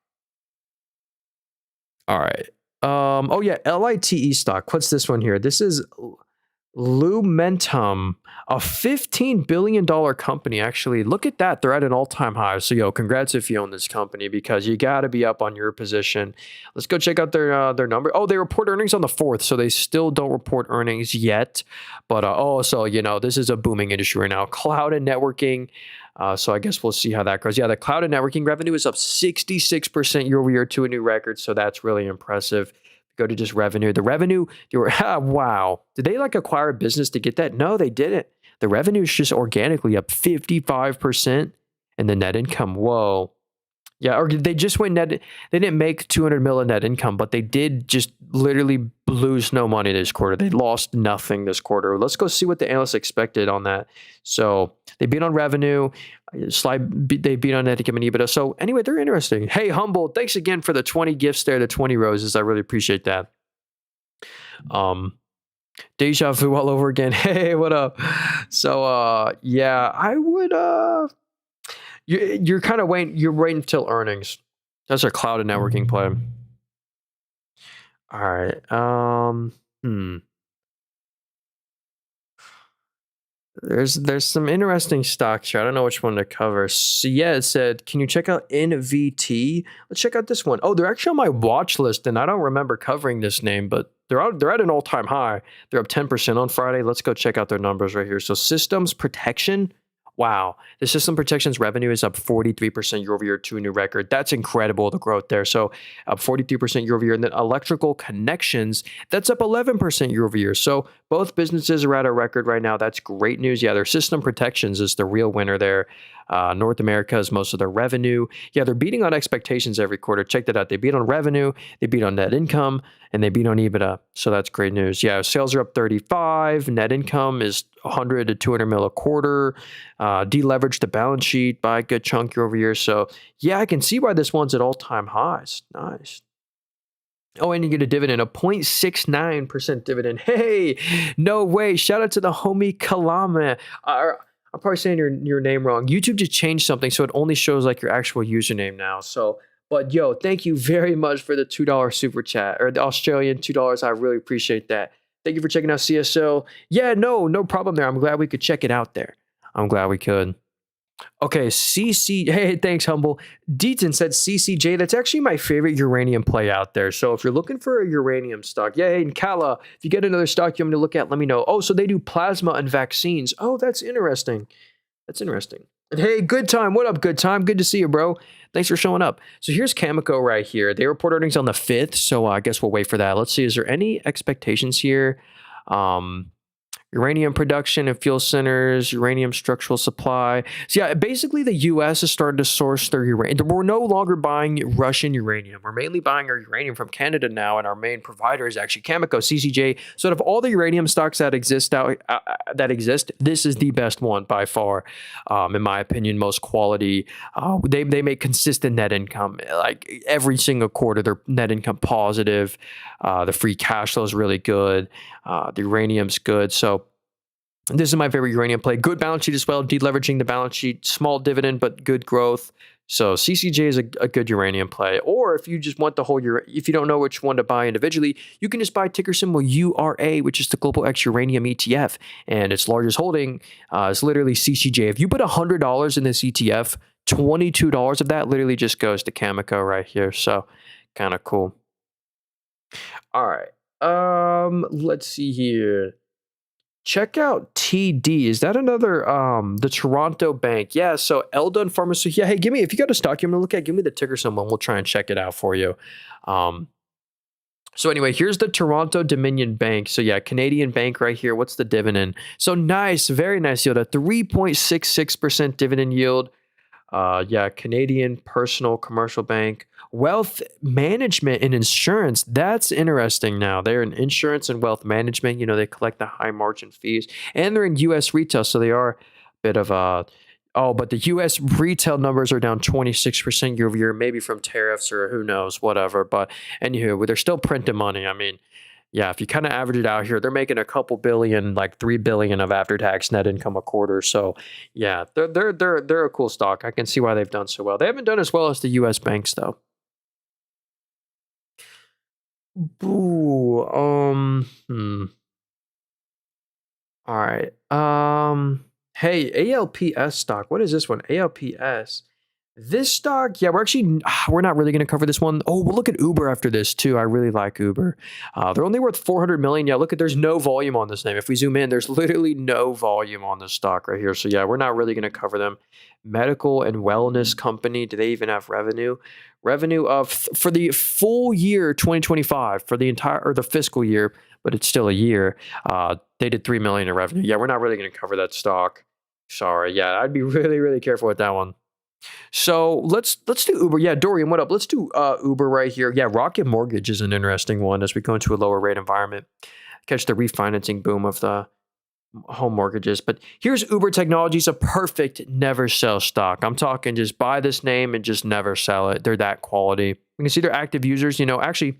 All right. Oh yeah, LITE stock. What's this one here? This is Lumentum, a $15 billion company. Actually, look at that. They're at an all-time high. So, yo, congrats if you own this company because you got to be up on your position. Let's go check out their number. Oh, they report earnings on the 4th, so they still don't report earnings yet. But, so, this is a booming industry right now. Cloud and networking. So I guess we'll see how that goes. Yeah, the cloud and networking revenue is up 66% year over year to a new record. So that's really impressive. Go to just revenue. The revenue, wow. Did they acquire a business to get that? No, they didn't. The revenue is just organically up 55%. And the net income, whoa. Yeah, or they just went net. They didn't make 200 mil in net income, but they did just literally lose no money this quarter. They lost nothing this quarter. Let's go see what the analysts expected on that. So they beat on revenue. They beat on net income and EBITDA. So anyway, they're interesting. Hey, Humble, thanks again for the 20 gifts there, the 20 roses. I really appreciate that. Deja vu all over again. Hey, what up? So yeah, I would you're kind of waiting. You're waiting until earnings. That's our cloud and networking play. All right. There's some interesting stocks here. I don't know which one to cover. So yeah, it said, can you check out NVT? Let's check out this one. Oh, they're actually on my watch list, and I don't remember covering this name, but they're at an all-time high. They're up 10% on Friday. Let's go check out their numbers right here. So Systems Protection. Wow. The System Protection's revenue is up 43% year over year to a new record. That's incredible, the growth there. So up 43% year over year. And then Electrical Connections, that's up 11% year over year. So both businesses are at a record right now. That's great news. Yeah, their System Protections is the real winner there. North America is most of their revenue. Yeah, they're beating on expectations every quarter. Check that out. They beat on revenue, they beat on net income, and they beat on EBITDA. So that's great news. Yeah, sales are up 35. Net income is 100 to 200 mil a quarter. Deleveraged the balance sheet by a good chunk year over year. So yeah, I can see why this one's at all-time highs. Nice. Oh, and you get a dividend, a 0.69% dividend. Hey, no way. Shout out to the homie Kalama. I'm probably saying your name wrong. YouTube just changed something, so it only shows your actual username now. So, but yo, thank you very much for the $2 super chat, or the Australian $2. I really appreciate that. Thank you for checking out CSO. Yeah, no problem there. I'm glad we could check it out there. I'm glad we could. Okay, hey, thanks, Humble. Deaton said CCJ. That's actually my favorite uranium play out there. So if you're looking for a uranium stock, yeah, and Kala, if you get another stock you want me to look at, let me know. Oh, so they do plasma and vaccines. Oh, that's interesting. That's interesting. And hey, Good Time. What up, Good Time? Good to see you, bro. Thanks for showing up. So here's Cameco right here. They report earnings on the 5th, so I guess we'll wait for that. Let's see. Is there any expectations here? Uranium production and fuel centers, uranium structural supply. So yeah, basically the U.S. has started to source their uranium. We're no longer buying Russian uranium. We're mainly buying our uranium from Canada now, and our main provider is actually Cameco, CCJ. So out of all the uranium stocks that exist, this is the best one by far, in my opinion, most quality. They make consistent net income. Every single quarter, their net income positive. The free cash flow is really good. The uranium's good. So this is my favorite uranium play. Good balance sheet as well. Deleveraging the balance sheet. Small dividend, but good growth. So CCJ is a good uranium play. Or if you just want the whole if you don't know which one to buy individually, you can just buy ticker symbol URA, which is the Global X Uranium ETF. And its largest holding is literally CCJ. If you put $100 in this ETF, $22 of that literally just goes to Cameco right here. So kind of cool. All right. Let's see here. Check out TD. Is that another the Toronto bank? Yeah, so Eldon Pharmaceutical. Yeah, hey, if you got a stock you want to look at, give me the ticker symbol and we'll try and check it out for you. So anyway, here's the Toronto Dominion Bank. So yeah, Canadian bank right here. What's the dividend? So nice, very nice yield, a 3.66% dividend yield. Yeah, Canadian personal commercial bank. Wealth management and insurance. That's interesting now. They're in insurance and wealth management. They collect the high margin fees. And they're in U.S. retail, so they are a bit of a... Oh, but the U.S. retail numbers are down 26% year over year, maybe from tariffs or who knows, whatever. But anywho, they're still printing money. I mean, yeah, if you kind of average it out here, they're making a couple billion, like $3 billion of after-tax net income a quarter. So yeah, they're a cool stock. I can see why they've done so well. They haven't done as well as the U.S. banks, though. Boo. All right. Hey, ALPS stock. What is this one? ALPS. This stock, yeah, we're not really going to cover this one. Oh, we'll look at Uber after this too. I really like Uber. They're only worth 400 million. Yeah, look at there's no volume on this name. If we zoom in, there's literally no volume on this stock right here. So yeah, we're not really going to cover them. Medical and wellness company. Do they even have revenue? Revenue of for the full year 2025 for the entire or the fiscal year, but it's still a year. They did 3 million in revenue. Yeah, we're not really going to cover that stock. Sorry. Yeah, I'd be really, really careful with that one. So let's do Uber. Yeah, Dorian, what up? Let's do Uber right here. Yeah, Rocket Mortgage is an interesting one as we go into a lower rate environment. Catch the refinancing boom of the home mortgages. But here's Uber Technologies, a perfect never sell stock. I'm talking just buy this name and just never sell it. They're that quality. You can see their active users, actually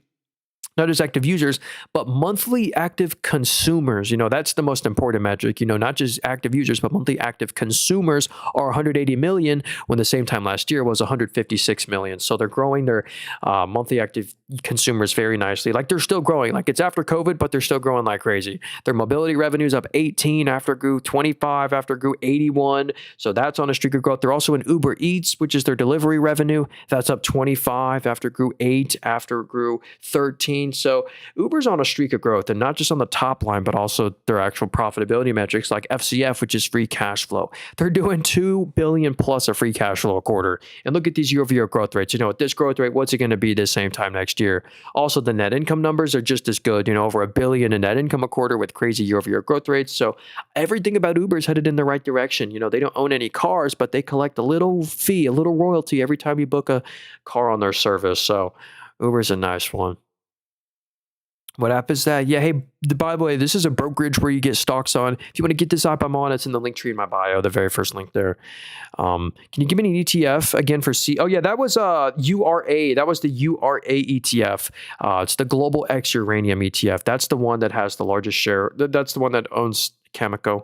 not just active users, but monthly active consumers. That's the most important metric, not just active users, but monthly active consumers are 180 million when the same time last year was 156 million. So they're growing their monthly active consumers very nicely. Like they're still growing, like it's after COVID, but they're still growing like crazy. Their mobility revenues up 18 after grew 25 after grew 81. So that's on a streak of growth. They're also in Uber Eats, which is their delivery revenue. That's up 25 after grew 8 after grew 13. So Uber's on a streak of growth, and not just on the top line, but also their actual profitability metrics like FCF, which is free cash flow. They're doing 2 billion plus of free cash flow a quarter. And look at these year-over-year growth rates. At this growth rate, what's it going to be this same time next year? Also, the net income numbers are just as good, over $1 billion in net income a quarter with crazy year-over-year growth rates. So everything about Uber is headed in the right direction. They don't own any cars, but they collect a little fee, a little royalty every time you book a car on their service. So Uber's a nice one. What app is that? Yeah, hey, by the way, this is a brokerage where you get stocks on. If you want to get this app I'm on, it's in the link tree in my bio, the very first link there. Can you give me an ETF again for C? Oh, yeah, that was URA. That was the URA ETF. It's the Global X Uranium ETF. That's the one that has the largest share. That's the one that owns Cameco.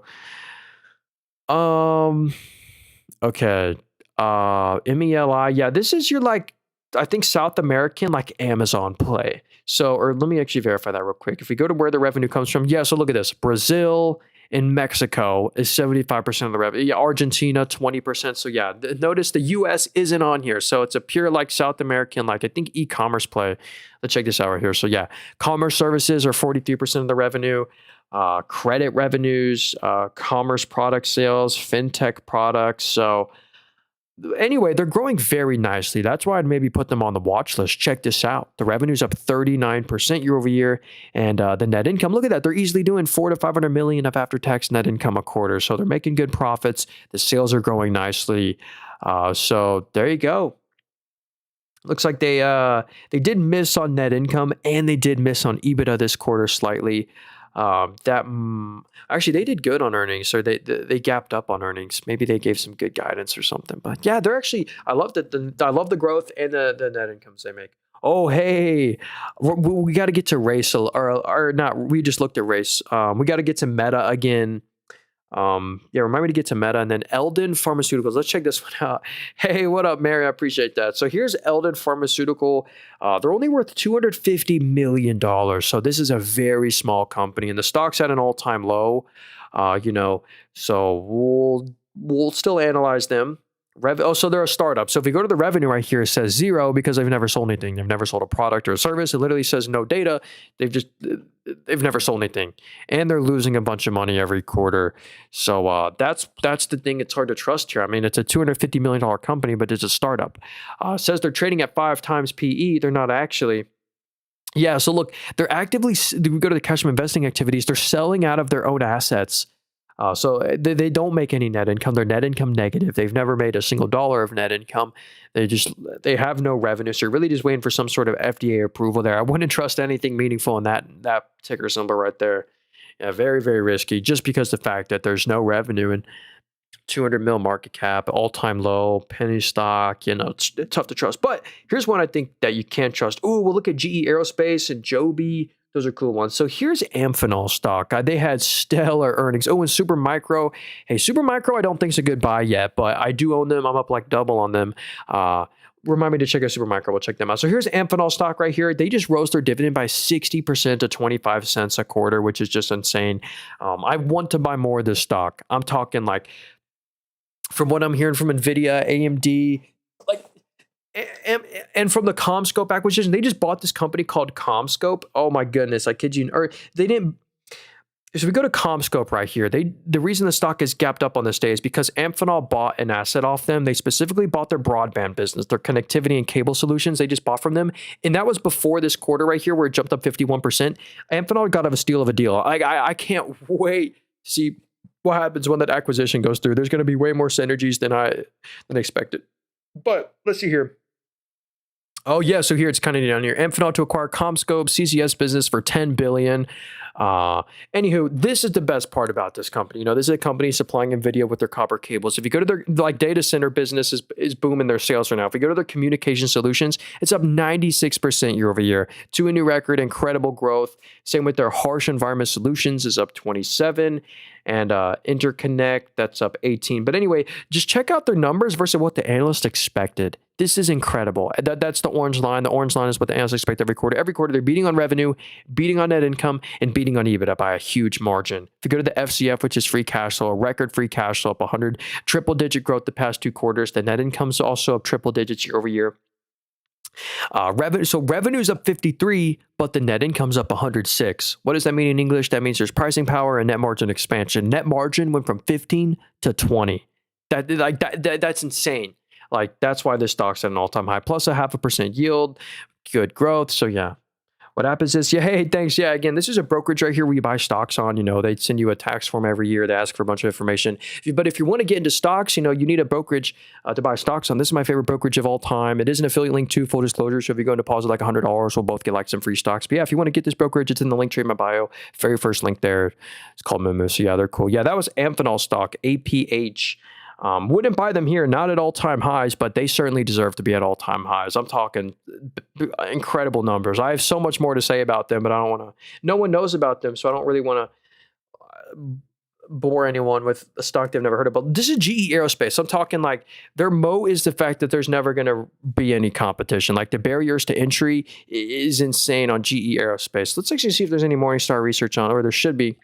Okay. MELI. Yeah, this is your I think South American Amazon play. So, or let me actually verify that real quick. If we go to where the revenue comes from, yeah, so look at this. Brazil and Mexico is 75% of the revenue. Yeah, Argentina, 20%. So yeah, notice the US isn't on here. So it's a pure South American, I think e-commerce play. Let's check this out right here. So yeah, commerce services are 43% of the revenue. Credit revenues, commerce product sales, fintech products. So anyway, they're growing very nicely. That's why I'd maybe put them on the watch list. Check this out. The revenue's up 39% year over year. And the net income, look at that. They're easily doing 400 to 500 million of after-tax net income a quarter. So they're making good profits. The sales are growing nicely. So there you go. Looks like they did miss on net income and they did miss on EBITDA this quarter slightly. Actually they did good on earnings, so they gapped up on earnings. Maybe they gave some good guidance or something. But yeah, they're actually I love the growth and the net incomes they make. Oh hey, we got to get to race or not. We just looked at race. We got to get to Meta again. Yeah, remind me to get to Meta and then Eldon Pharmaceuticals. Let's check this one out. Hey, what up, Mary? I appreciate that. So here's Eldon Pharmaceutical. They're only worth $250 million. So this is a very small company and the stock's at an all-time low. So we'll still analyze them. So they're a startup. So if we go to the revenue right here, it says 0 because they've never sold anything. They've never sold a product or a service. It literally says no data. They've never sold anything, and they're losing a bunch of money every quarter. So that's the thing. It's hard to trust here. I mean, it's a $250 million company, but it's a startup. It says they're trading at 5 times PE. They're not actually. Yeah. So look, they're actively. We go to the cash from investing activities. They're selling out of their own assets. So they don't make any net income. They're net income negative. They've never made a single dollar of net income. They have no revenue. So you're really just waiting for some sort of FDA approval there. I wouldn't trust anything meaningful in that ticker symbol right there. Yeah, very, very risky just because the fact that there's no revenue and 200 mil market cap, all-time low, penny stock, it's tough to trust. But here's one I think that you can't trust. Oh, we'll look at GE Aerospace and Joby. Those are cool ones. So here's Amphenol stock. They had stellar earnings. Oh, and Supermicro. Hey, Supermicro I don't think is a good buy yet, but I do own them. I'm up double on them. remind me to check out Supermicro. We'll check them out. So here's Amphenol stock right here. They just rose their dividend by 60% to 25 cents a quarter, which is just insane. I want to buy more of this stock. I'm talking like, from what I'm hearing from Nvidia, AMD, like, and from the CommScope acquisition, they just bought this company called CommScope. Oh my goodness, I kid you. Or they didn't. So we go to CommScope right here. The reason the stock is gapped up on this day is because Amphenol bought an asset off them. They specifically bought their broadband business, their connectivity and cable solutions. They just bought from them. And that was before this quarter right here where it jumped up 51%. Amphenol got a steal of a deal. I can't wait to see what happens when that acquisition goes through. There's going to be way more synergies than expected. But let's see here. Oh yeah, so here it's kind of down here. Amphenol to acquire CommScope CCS business for $10 billion. Anywho, this is the best part about this company. This is a company supplying Nvidia with their copper cables. If you go to their data center business is booming their sales right now. If you go to their communication solutions, it's up 96% year over year to a new record. Incredible growth. Same with their harsh environment solutions is up 27. And interconnect, that's up 18. But anyway, just check out their numbers versus what the analyst expected. This is incredible. That's the orange line. The orange line is what the analysts expect every quarter. Every quarter, they're beating on revenue, beating on net income, and beating on EBITDA by a huge margin. If you go to the FCF, which is free cash flow, a record free cash flow up 100, triple-digit growth the past 2 quarters. The net income is also up triple digits year over year. Revenue's up 53, but the net income's up 106. What does that mean in English? That means there's pricing power and net margin expansion. Net margin went from 15 to 20. That's insane. That's why this stock's at an all-time high, plus a 0.5% yield, good growth. So yeah. What happens is, hey, thanks. Yeah, again, this is a brokerage right here where you buy stocks on. They send you a tax form every year. They ask for a bunch of information. But if you want to get into stocks, you need a brokerage to buy stocks on. This is my favorite brokerage of all time. It is an affiliate link too, full disclosure. So if you go and deposit like $100, we'll both get some free stocks. But yeah, if you want to get this brokerage, it's in the link tree in my bio. Very first link there. It's called Moomoo. So yeah, they're cool. Yeah, that was Amphenol stock, APH. Wouldn't buy them here, not at all-time highs, but they certainly deserve to be at all-time highs. I'm talking incredible numbers. I have so much more to say about them, but I don't want to. No one knows about them, so I don't really want to bore anyone with a stock they've never heard about. This is GE Aerospace. I'm talking their moat is the fact that there's never going to be any competition. The barriers to entry is insane on GE Aerospace. Let's actually see if there's any Morningstar research on it, or there should be.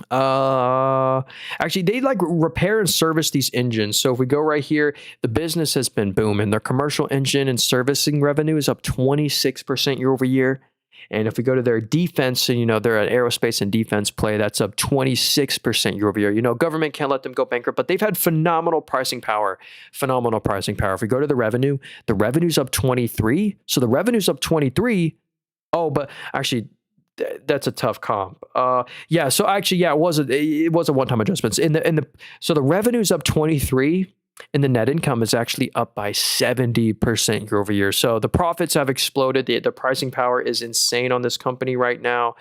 Actually, they repair and service these engines. So if we go right here, the business has been booming. Their commercial engine and servicing revenue is up 26% year over year. And if we go to their defense, and they're an aerospace and defense play, that's up 26% year over year. Government can't let them go bankrupt, but they've had phenomenal pricing power. Phenomenal pricing power. If we go to the revenue's up 23. So the revenue's up 23. Oh, but actually, that's a tough comp. Yeah. So actually, yeah, it was a one-time adjustment. So the revenue's up 23, and the net income is actually up by 70% year over year. So the profits have exploded. The pricing power is insane on this company right now.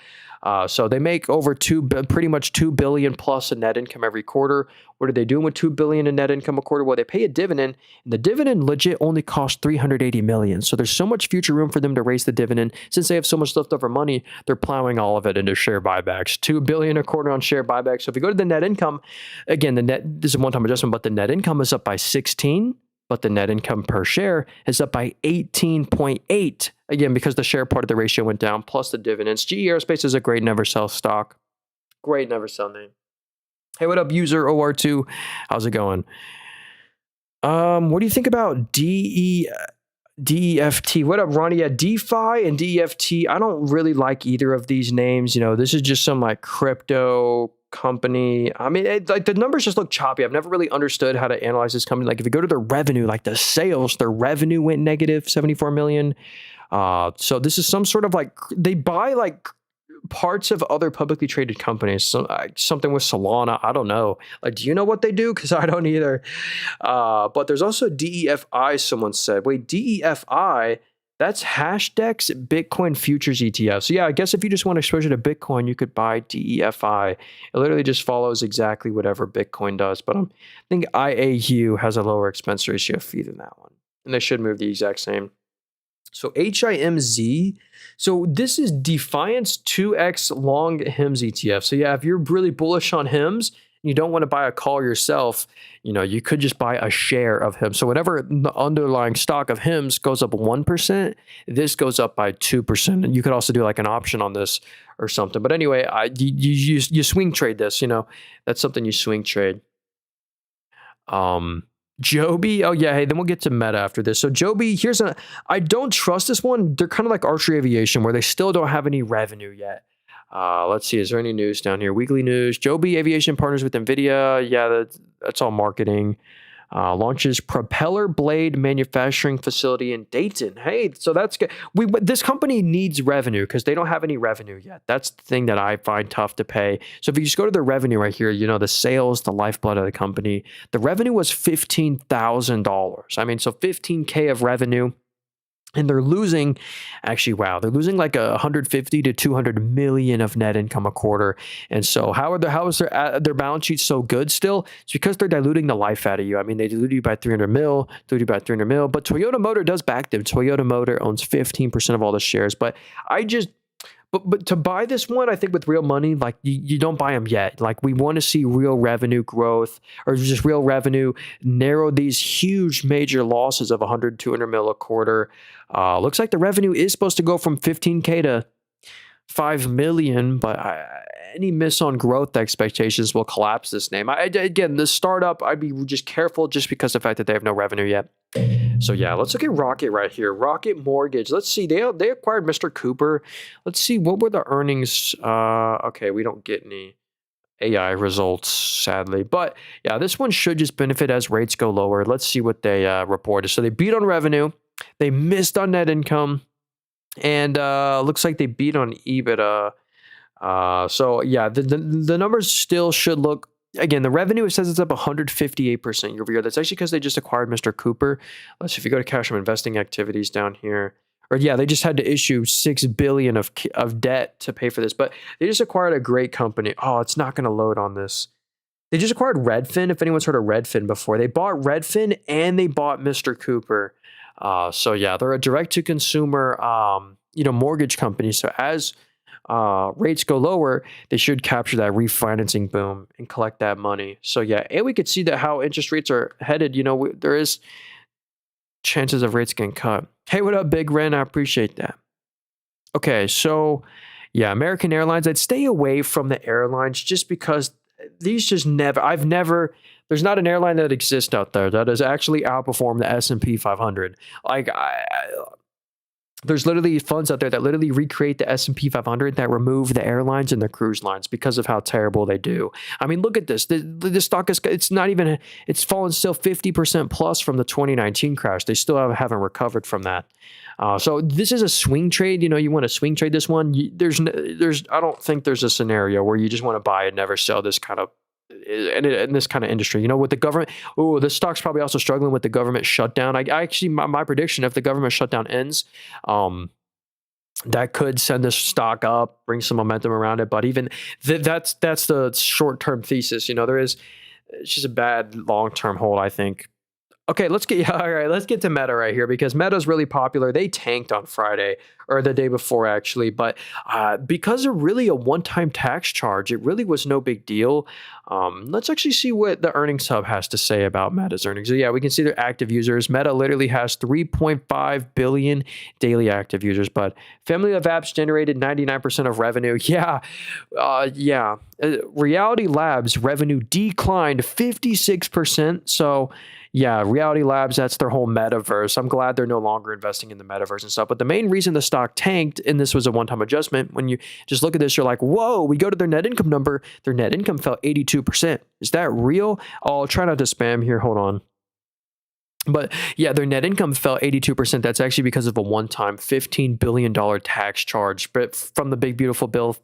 So they make over pretty much $2 billion plus in net income every quarter. What are they doing with $2 billion in net income a quarter? Well, they pay a dividend, and the dividend legit only costs $380 million. So there's so much future room for them to raise the dividend. Since they have so much leftover money, they're plowing all of it into share buybacks. $2 billion a quarter on share buybacks. So if you go to the net income, again, this is a one-time adjustment, but the net income is up by 16. But the net income per share is up by 18.8. Again, because the share part of the ratio went down, plus the dividends. GE Aerospace is a great never sell stock. Great never sell name. Hey, what up, user OR2? How's it going? What do you think about DEFT? What up, Ronnie? Yeah, DeFi and DEFT. I don't really like either of these names. This is just some crypto company. I mean, the numbers just look choppy. I've never really understood how to analyze this company. If you go to their revenue, the sales, their revenue went negative 74 million. So this is some sort of they buy parts of other publicly traded companies. So, something with Solana. I don't know. Do you know what they do? Because I don't either. But there's also DEFI. Someone said, wait, DEFI. That's Hashdex Bitcoin Futures ETF. So yeah, I guess if you just want exposure to Bitcoin, you could buy DEFI. It literally just follows exactly whatever Bitcoin does. But I think IAU has a lower expense ratio fee than that one. And they should move the exact same. So HIMZ. So this is Defiance 2X long HIMZ ETF. So yeah, if you're really bullish on HIMZ, you don't want to buy a call yourself, you could just buy a share of HIMS. So whenever the underlying stock of HIMS goes up 1%, this goes up by 2%. And you could also do like an option on this or something. But anyway, you swing trade this, that's something you swing trade. Joby. Oh yeah. Hey, then we'll get to Meta after this. So Joby, I don't trust this one. They're kind of like Altria Aviation where they still don't have any revenue yet. Let's see. Is there any news down here? Weekly news. Joby Aviation partners with Nvidia. Yeah, that's all marketing. Launches propeller blade manufacturing facility in Dayton. Hey, so that's good. This company needs revenue because they don't have any revenue yet. That's the thing that I find tough to pay. So if you just go to the revenue right here, the sales, the lifeblood of the company, the revenue was $15,000. I mean, so $15K of revenue. And they're losing, they're losing like 150 to 200 million of net income a quarter. And so how is their balance sheet so good still? It's because they're diluting the life out of you. I mean, they dilute you by 300 mil, but Toyota Motor does back them. Toyota Motor owns 15% of all the shares. But But to buy this one, I think with real money, like you don't buy them yet. Like we want to see real revenue growth or just real revenue narrow these huge major losses of 100, 200 mil a quarter. Looks like the revenue is supposed to go from 15K to 5 million, but any miss on growth expectations will collapse this name. Again, the startup, I'd be just careful just because of the fact that they have no revenue yet. So yeah, let's look at Rocket right here. Rocket Mortgage. Let's see. They acquired Mr. Cooper. Let's see, what were the earnings? Okay, we don't get any AI results, sadly. But yeah, this one should just benefit as rates go lower. Let's see what they reported. So they beat on revenue. They missed on net income. And looks like they beat on EBITDA. So yeah, the numbers still should look. Again, the revenue, it says it's up 158% year over year. That's actually because they just acquired Mr. Cooper. Let's see, if you go to cash from investing activities down here, or yeah, they just had to issue $6 billion of debt to pay for this. But they just acquired a great company. Oh, it's not going to load on this. They just acquired Redfin. If anyone's heard of Redfin before, they bought Redfin and they bought Mr. Cooper. So yeah, they're a direct-to-consumer, mortgage company. So as rates go lower, they should capture that refinancing boom and collect that money. So yeah, and we could see that how interest rates are headed. There is chances of rates getting cut. Hey, what up, Big Ren? I appreciate that. Okay, so yeah, American Airlines. I'd stay away from the airlines just because these just there's not an airline that exists out there that has actually outperformed the S&P 500. Like, there's literally funds out there that literally recreate the S&P 500 that remove the airlines and the cruise lines because of how terrible they do. I mean, look at this. The stock it's fallen still 50% plus from the 2019 crash. They still haven't recovered from that. So this is a swing trade. You want to swing trade this one. I don't think there's a scenario where you just want to buy and never sell this kind of in this kind of industry. With the government, the stock's probably also struggling with the government shutdown. I actually, my prediction, if the government shutdown ends, that could send this stock up, bring some momentum around it. But even that's the short-term thesis. It's just a bad long-term hold, I think. Okay, let's get to Meta right here because Meta's really popular. They tanked on Friday or the day before actually, but because of really a one-time tax charge, it really was no big deal. Let's actually see what the earnings hub has to say about Meta's earnings. So yeah, we can see their active users. Meta literally has 3.5 billion daily active users, but family of apps generated 99% of revenue. Yeah. Reality Labs revenue declined 56%. So yeah, Reality Labs, that's their whole metaverse. I'm glad they're no longer investing in the metaverse and stuff. But the main reason the stock tanked, and this was a one-time adjustment, when you just look at this, you're like, whoa, we go to their net income number. Their net income fell 82%. Is that real? I'll try not to spam here. Hold on. But yeah, their net income fell 82%. That's actually because of a one-time $15 billion tax charge, but from the big beautiful bill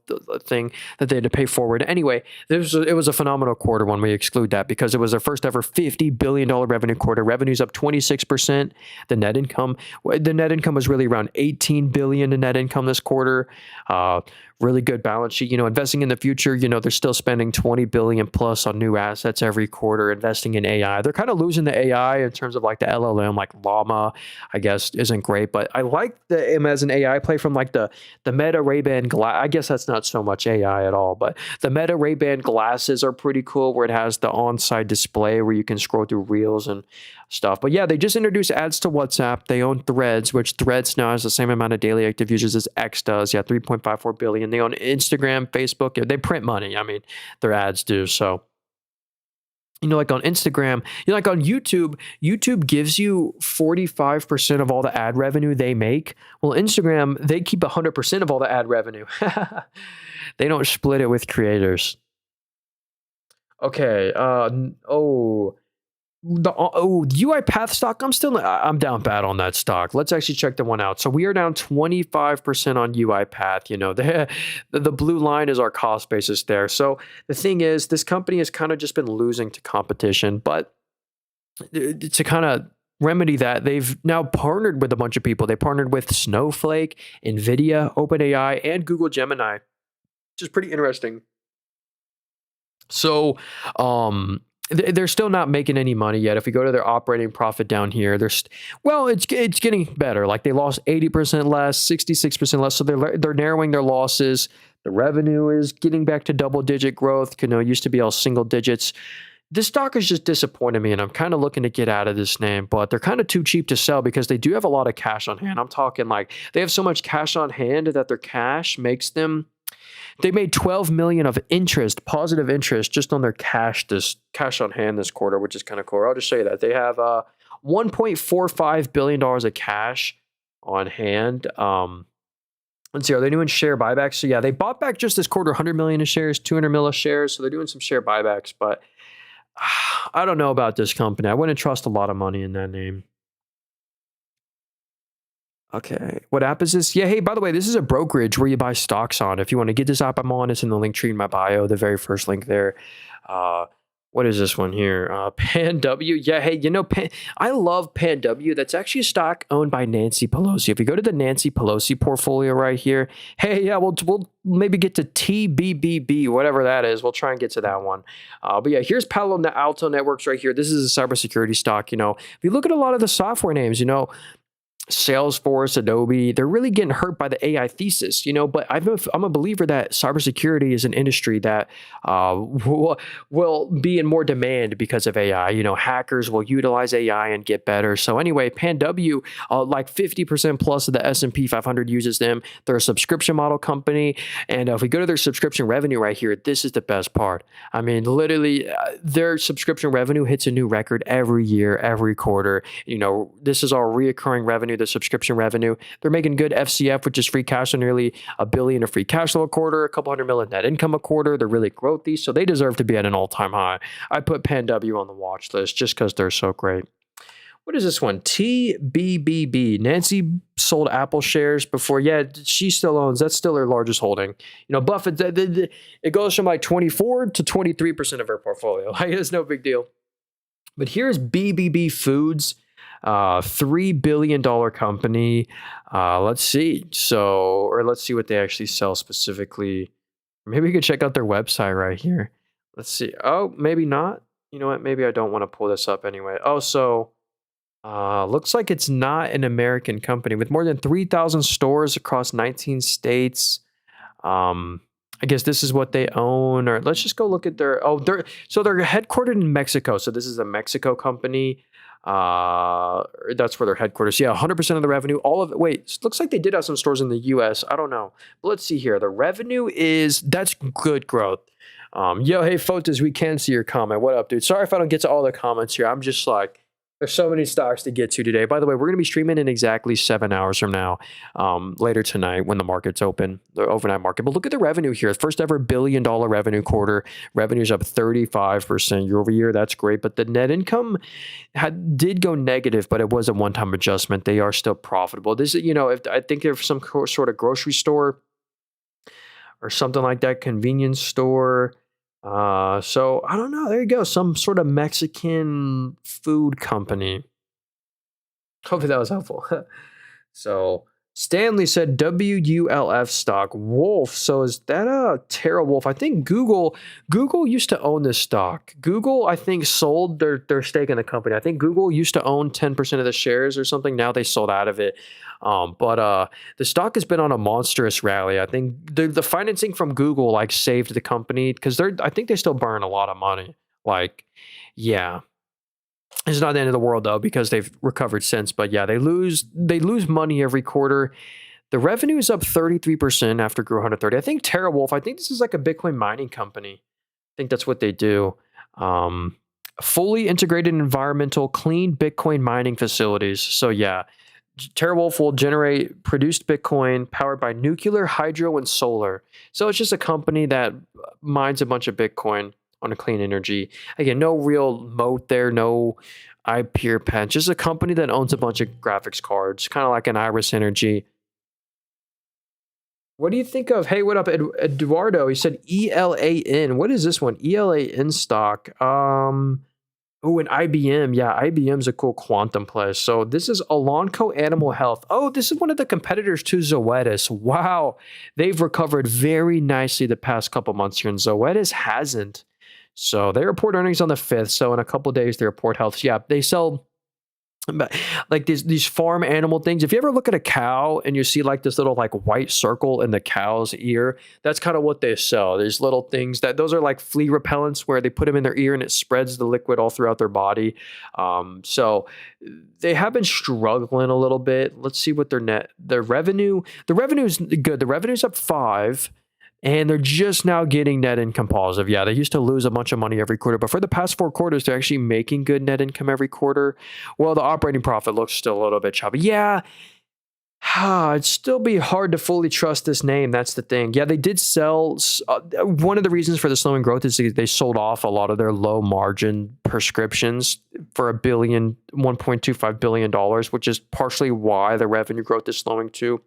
thing that they had to pay forward. Anyway, it was a phenomenal quarter when we exclude that because it was their first ever $50 billion revenue quarter. Revenue's up 26%. The net income was really around $18 billion in net income this quarter. really good balance sheet. Investing in the future, they're still spending 20 billion plus on new assets every quarter, investing in AI. They're kind of losing the AI in terms of like the LLM, like Llama, I guess isn't great, but I like him as an AI play from like the Meta Ray-Ban glass. I guess that's not so much AI at all, but the Meta Ray-Ban glasses are pretty cool where it has the on-site display where you can scroll through reels and stuff. But yeah, they just introduced ads to WhatsApp. They own Threads, which Threads now has the same amount of daily active users as X does. Yeah, 3.54 billion. They own Instagram, Facebook. Yeah, they print money. I mean, their ads do. So, like on Instagram, like on YouTube gives you 45% of all the ad revenue they make. Well, Instagram, they keep 100% of all the ad revenue. They don't split it with creators. Okay. UiPath stock. I'm down bad on that stock. Let's actually check the one out. So we are down 25% on UiPath. The blue line is our cost basis there. So the thing is, this company has kind of just been losing to competition, but to kind of remedy that, they've now partnered with a bunch of people. They partnered with Snowflake, Nvidia, OpenAI, and Google Gemini, which is pretty interesting. So, they're still not making any money yet. If we go to their operating profit down here, it's getting better. Like they lost 80% less, 66% less. So they're narrowing their losses. The revenue is getting back to double-digit growth. It used to be all single digits. This stock is just disappointing me, and I'm kind of looking to get out of this name, but they're kind of too cheap to sell because they do have a lot of cash on hand. I'm talking like they have so much cash on hand that their cash makes them. They made $12 million of positive interest, just on their cash on hand this quarter, which is kind of cool. I'll just show you that. They have $1.45 billion of cash on hand. Let's see, are they doing share buybacks? So yeah, they bought back just this quarter 100 million of shares, 200 million of shares. So they're doing some share buybacks, but I don't know about this company. I wouldn't trust a lot of money in that name. Okay. What app is this? Yeah. Hey, by the way, this is a brokerage where you buy stocks on. If you want to get this app I'm on, it's in the link tree in my bio, the very first link there. What is this one here? PanW. Yeah. Hey, I love PanW. That's actually a stock owned by Nancy Pelosi. If you go to the Nancy Pelosi portfolio right here, hey, yeah, we'll maybe get to TBBB, whatever that is. We'll try and get to that one. But yeah, here's Palo Alto Networks right here. This is a cybersecurity stock. If you look at a lot of the software names, Salesforce, Adobe, they're really getting hurt by the AI thesis, but I'm a believer that cybersecurity is an industry that will be in more demand because of AI. Hackers will utilize AI and get better. So anyway, PanW, like 50% plus of the S&P 500 uses them. They're a subscription model company. And if we go to their subscription revenue right here, this is the best part. I mean, literally, their subscription revenue hits a new record every year, every quarter. This is all reoccurring revenue. The subscription revenue. They're making good FCF, which is free cash flow, nearly $1 billion of free cash flow a quarter, a couple $100 million net income a quarter. They're really growthy, so they deserve to be at an all-time high. I put PanW on the watch list just because they're so great. What is this one? TBBB. Nancy sold Apple shares before. Yeah, she still owns. That's still her largest holding. Buffett, it goes from like 24 to 23% of her portfolio. It's no big deal. But here's BBB Foods. $3 billion company. Let's see. Let's see what they actually sell specifically. Maybe we could check out their website right here. Let's see. Oh, maybe not. You know what? Maybe I don't want to pull this up anyway. Oh, so looks like it's not an American company with more than 3,000 stores across 19 states. I guess this is what they own. Or let's just go look at they're headquartered in Mexico. So this is a Mexico company. That's where their headquarters. Yeah, 100% of the revenue, all of it. Wait, looks like they did have some stores in the US. I don't know. But let's see here. The revenue that's good growth. Hey, Photos, we can see your comment. What up, dude? Sorry if I don't get to all the comments here. I'm just like, there's so many stocks to get to today. By the way, we're going to be streaming in exactly 7 hours from now, later tonight when the market's open, the overnight market. But look at the revenue here. First ever $1 billion revenue quarter. Revenue's up 35% year over year. That's great. But the net income did go negative, but it was a one-time adjustment. They are still profitable. This is, if I think there's some sort of grocery store or something like that, convenience store. So I don't know. There you go. Some sort of Mexican food company. Hopefully that was helpful. So Stanley said WULF stock. Wolf. So is that a TeraWolf? I think Google used to own this stock. Google, I think, sold their stake in the company. I think Google used to own 10% of the shares or something. Now they sold out of it. But the stock has been on a monstrous rally. I think the financing from Google like saved the company because I think they still burn a lot of money. Like, yeah. It's not the end of the world though because they've recovered since. But yeah, they lose money every quarter. The revenue is up 33% after it grew 130. I think TeraWolf. I think this is like a Bitcoin mining company. I think that's what they do. Fully integrated environmental clean Bitcoin mining facilities. So yeah, TeraWolf will generate produced Bitcoin powered by nuclear, hydro, and solar. So it's just a company that mines a bunch of Bitcoin on a clean energy. Again, no real moat there, no IP or patch. Just a company that owns a bunch of graphics cards, kind of like an Iris Energy. What do you think of? Hey, what up, Eduardo? He said ELAN. What is this one? ELAN stock. Oh, and IBM. Yeah, IBM's a cool quantum play. So this is Elanco Animal Health. Oh, this is one of the competitors to Zoetis. Wow. They've recovered very nicely the past couple months here, and Zoetis hasn't. So they report earnings on the 5th. So in a couple of days, they report health. Yeah, they sell like these farm animal things. If you ever look at a cow and you see like this little like white circle in the cow's ear, that's kind of what they sell. There's little things those are like flea repellents where they put them in their ear and it spreads the liquid all throughout their body. So they have been struggling a little bit. Let's see what their revenue is good. The revenue's up 5%. And they're just now getting net income positive. Yeah, they used to lose a bunch of money every quarter, but for the past 4 quarters, they're actually making good net income every quarter. Well, the operating profit looks still a little bit choppy. Yeah, it'd still be hard to fully trust this name. That's the thing. Yeah, they did sell. One of the reasons for the slowing growth is they sold off a lot of their low margin prescriptions for $1.25 billion, which is partially why the revenue growth is slowing too.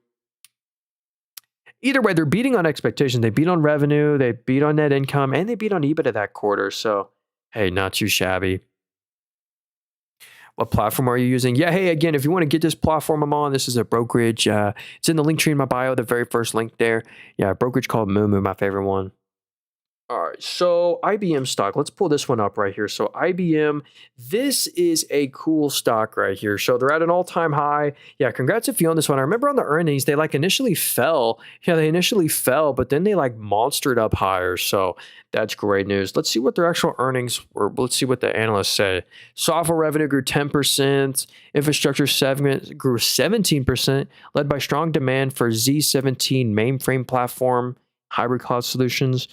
Either way, they're beating on expectations. They beat on revenue, they beat on net income, and they beat on EBITDA that quarter. So, hey, not too shabby. What platform are you using? Yeah, hey, again, if you want to get this platform I'm on, this is a brokerage. It's in the link tree in my bio, the very first link there. Yeah, a brokerage called Moomoo, my favorite one. All right, so IBM stock, let's pull this one up right here. So IBM, this is a cool stock right here. So they're at an all-time high. Yeah, congrats if you own this one. I remember on the earnings, they like initially fell. Yeah, they initially fell, but then they like monstered up higher. So that's great news. Let's see what their actual earnings were. Let's see what the analysts say. Software revenue grew 10%. Infrastructure segment grew 17%, led by strong demand for Z17 mainframe platform, hybrid cloud solutions.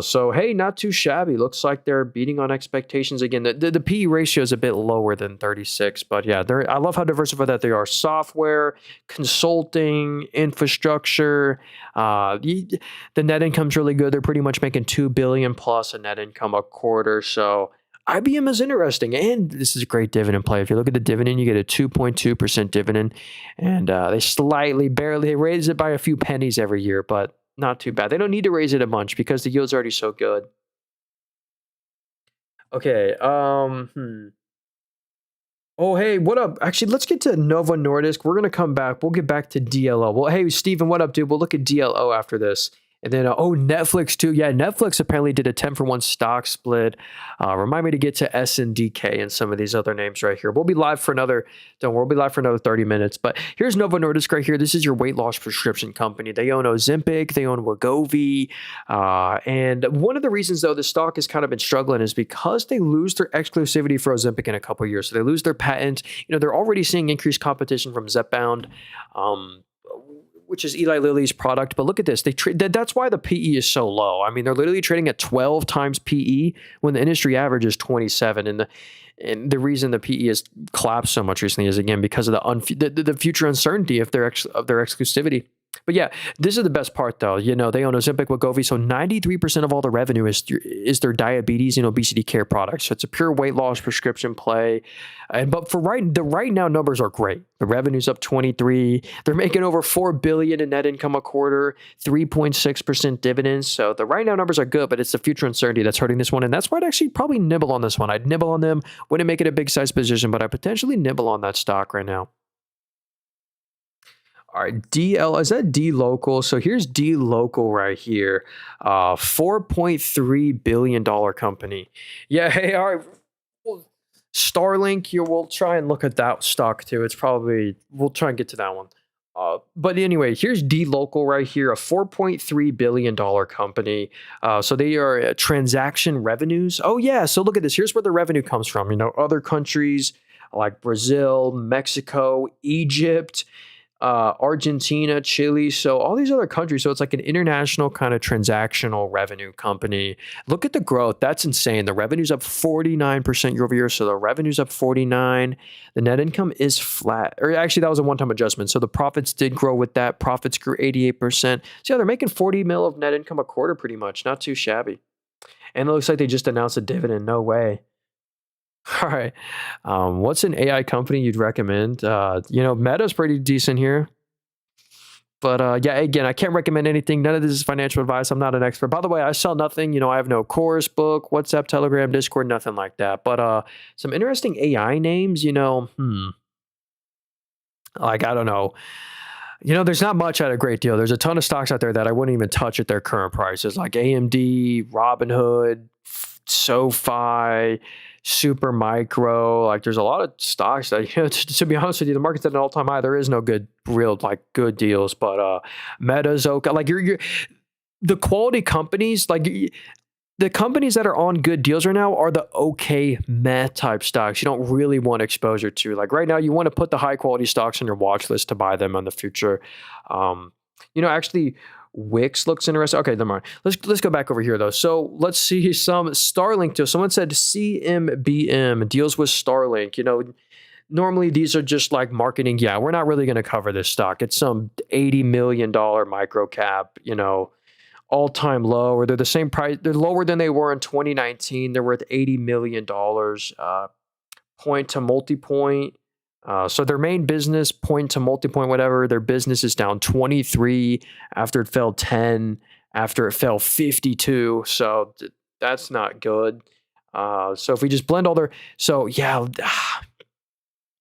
So, hey, not too shabby. Looks like they're beating on expectations. Again, the PE ratio is a bit lower than 36, but yeah, I love how diversified that they are. Software, consulting, infrastructure. The net income's really good. They're pretty much making $2 billion plus in net income a quarter. So IBM is interesting, and this is a great dividend play. If you look at the dividend, you get a 2.2% dividend, and they raise it by a few pennies every year, but not too bad. They don't need to raise it a bunch because the yield's already so good. Okay. Oh, hey, what up? Actually, let's get to Novo Nordisk. We're going to come back. We'll get back to DLO. Well, hey, Steven, what up, dude? We'll look at DLO after this. And then, Netflix too. Yeah, Netflix apparently did a 10-for-1 stock split. Remind me to get to SNDK and some of these other names right here. We'll be live for another 30 minutes. But here's Novo Nordisk right here. This is your weight loss prescription company. They own Ozempic. They own Wegovy. And one of the reasons, though, the stock has kind of been struggling is because they lose their exclusivity for Ozempic in a couple of years. So they lose their patent. They're already seeing increased competition from Zepbound. Which is Eli Lilly's product. But look at this. That's why the PE is so low. I mean, they're literally trading at 12 times PE when the industry average is 27. And the reason the PE has collapsed so much recently is, again, because of the future uncertainty of their exclusivity. But yeah, this is the best part, though. They own Ozempic, Wegovy, so 93% of all the revenue is their diabetes and obesity care products. So it's a pure weight loss prescription play. But for right now, numbers are great. The revenue's up 23. They're making over $4 billion in net income a quarter, 3.6% dividends. So the right now numbers are good, but it's the future uncertainty that's hurting this one, and that's why I'd actually probably nibble on this one. I'd nibble on them. Wouldn't make it a big size position, but I potentially nibble on that stock right now. All right, DL, is that D local? So here's D local right here. $4.3 billion company. Yeah, hey, all right. Well, Starlink, we'll try and look at that stock too. It's probably, we'll try and get to that one. But anyway, here's D local right here, a $4.3 billion company. So they are transaction revenues. Oh yeah, so look at this. Here's where the revenue comes from. Other countries like Brazil, Mexico, Egypt, Argentina, Chile, so all these other countries. So it's like an international kind of transactional revenue company. Look at the growth. That's insane. The revenue's up 49% year over year. So the revenue's up 49. The net income is flat. Or actually, that was a one-time adjustment. So the profits did grow with that. Profits grew 88%. So yeah, they're making 40 mil of net income a quarter pretty much. Not too shabby. And it looks like they just announced a dividend. No way. All right. What's an AI company you'd recommend? Meta's pretty decent here. But yeah, again, I can't recommend anything. None of this is financial advice. I'm not an expert. By the way, I sell nothing. I have no course, book, WhatsApp, Telegram, Discord, nothing like that. But some interesting AI names, like, I don't know. There's not much at a great deal. There's a ton of stocks out there that I wouldn't even touch at their current prices, like AMD, Robinhood, SoFi, Super Micro. Like, there's a lot of stocks that, to be honest with you, the market's at an all-time high. There is no good deals. But Meta's okay. Like, the quality companies, like the companies that are on good deals right now are the okay meh type stocks you don't really want exposure to. Like right now, you want to put the high quality stocks on your watch list to buy them in the future. Actually, Wix looks interesting. Okay, never mind. Let's go back over here though. So let's see some Starlink deal. Someone said CMBM deals with Starlink. Normally these are just like marketing. Yeah, we're not really going to cover this stock. It's some $80 million micro cap, all-time low, or they're the same price. They're lower than they were in 2019. They're worth $80 million. Point to multi-point. So their main business, point to multi-point, whatever, their business is down 23 after it fell 10, after it fell 52. So that's not good. So if we just blend all their, so yeah,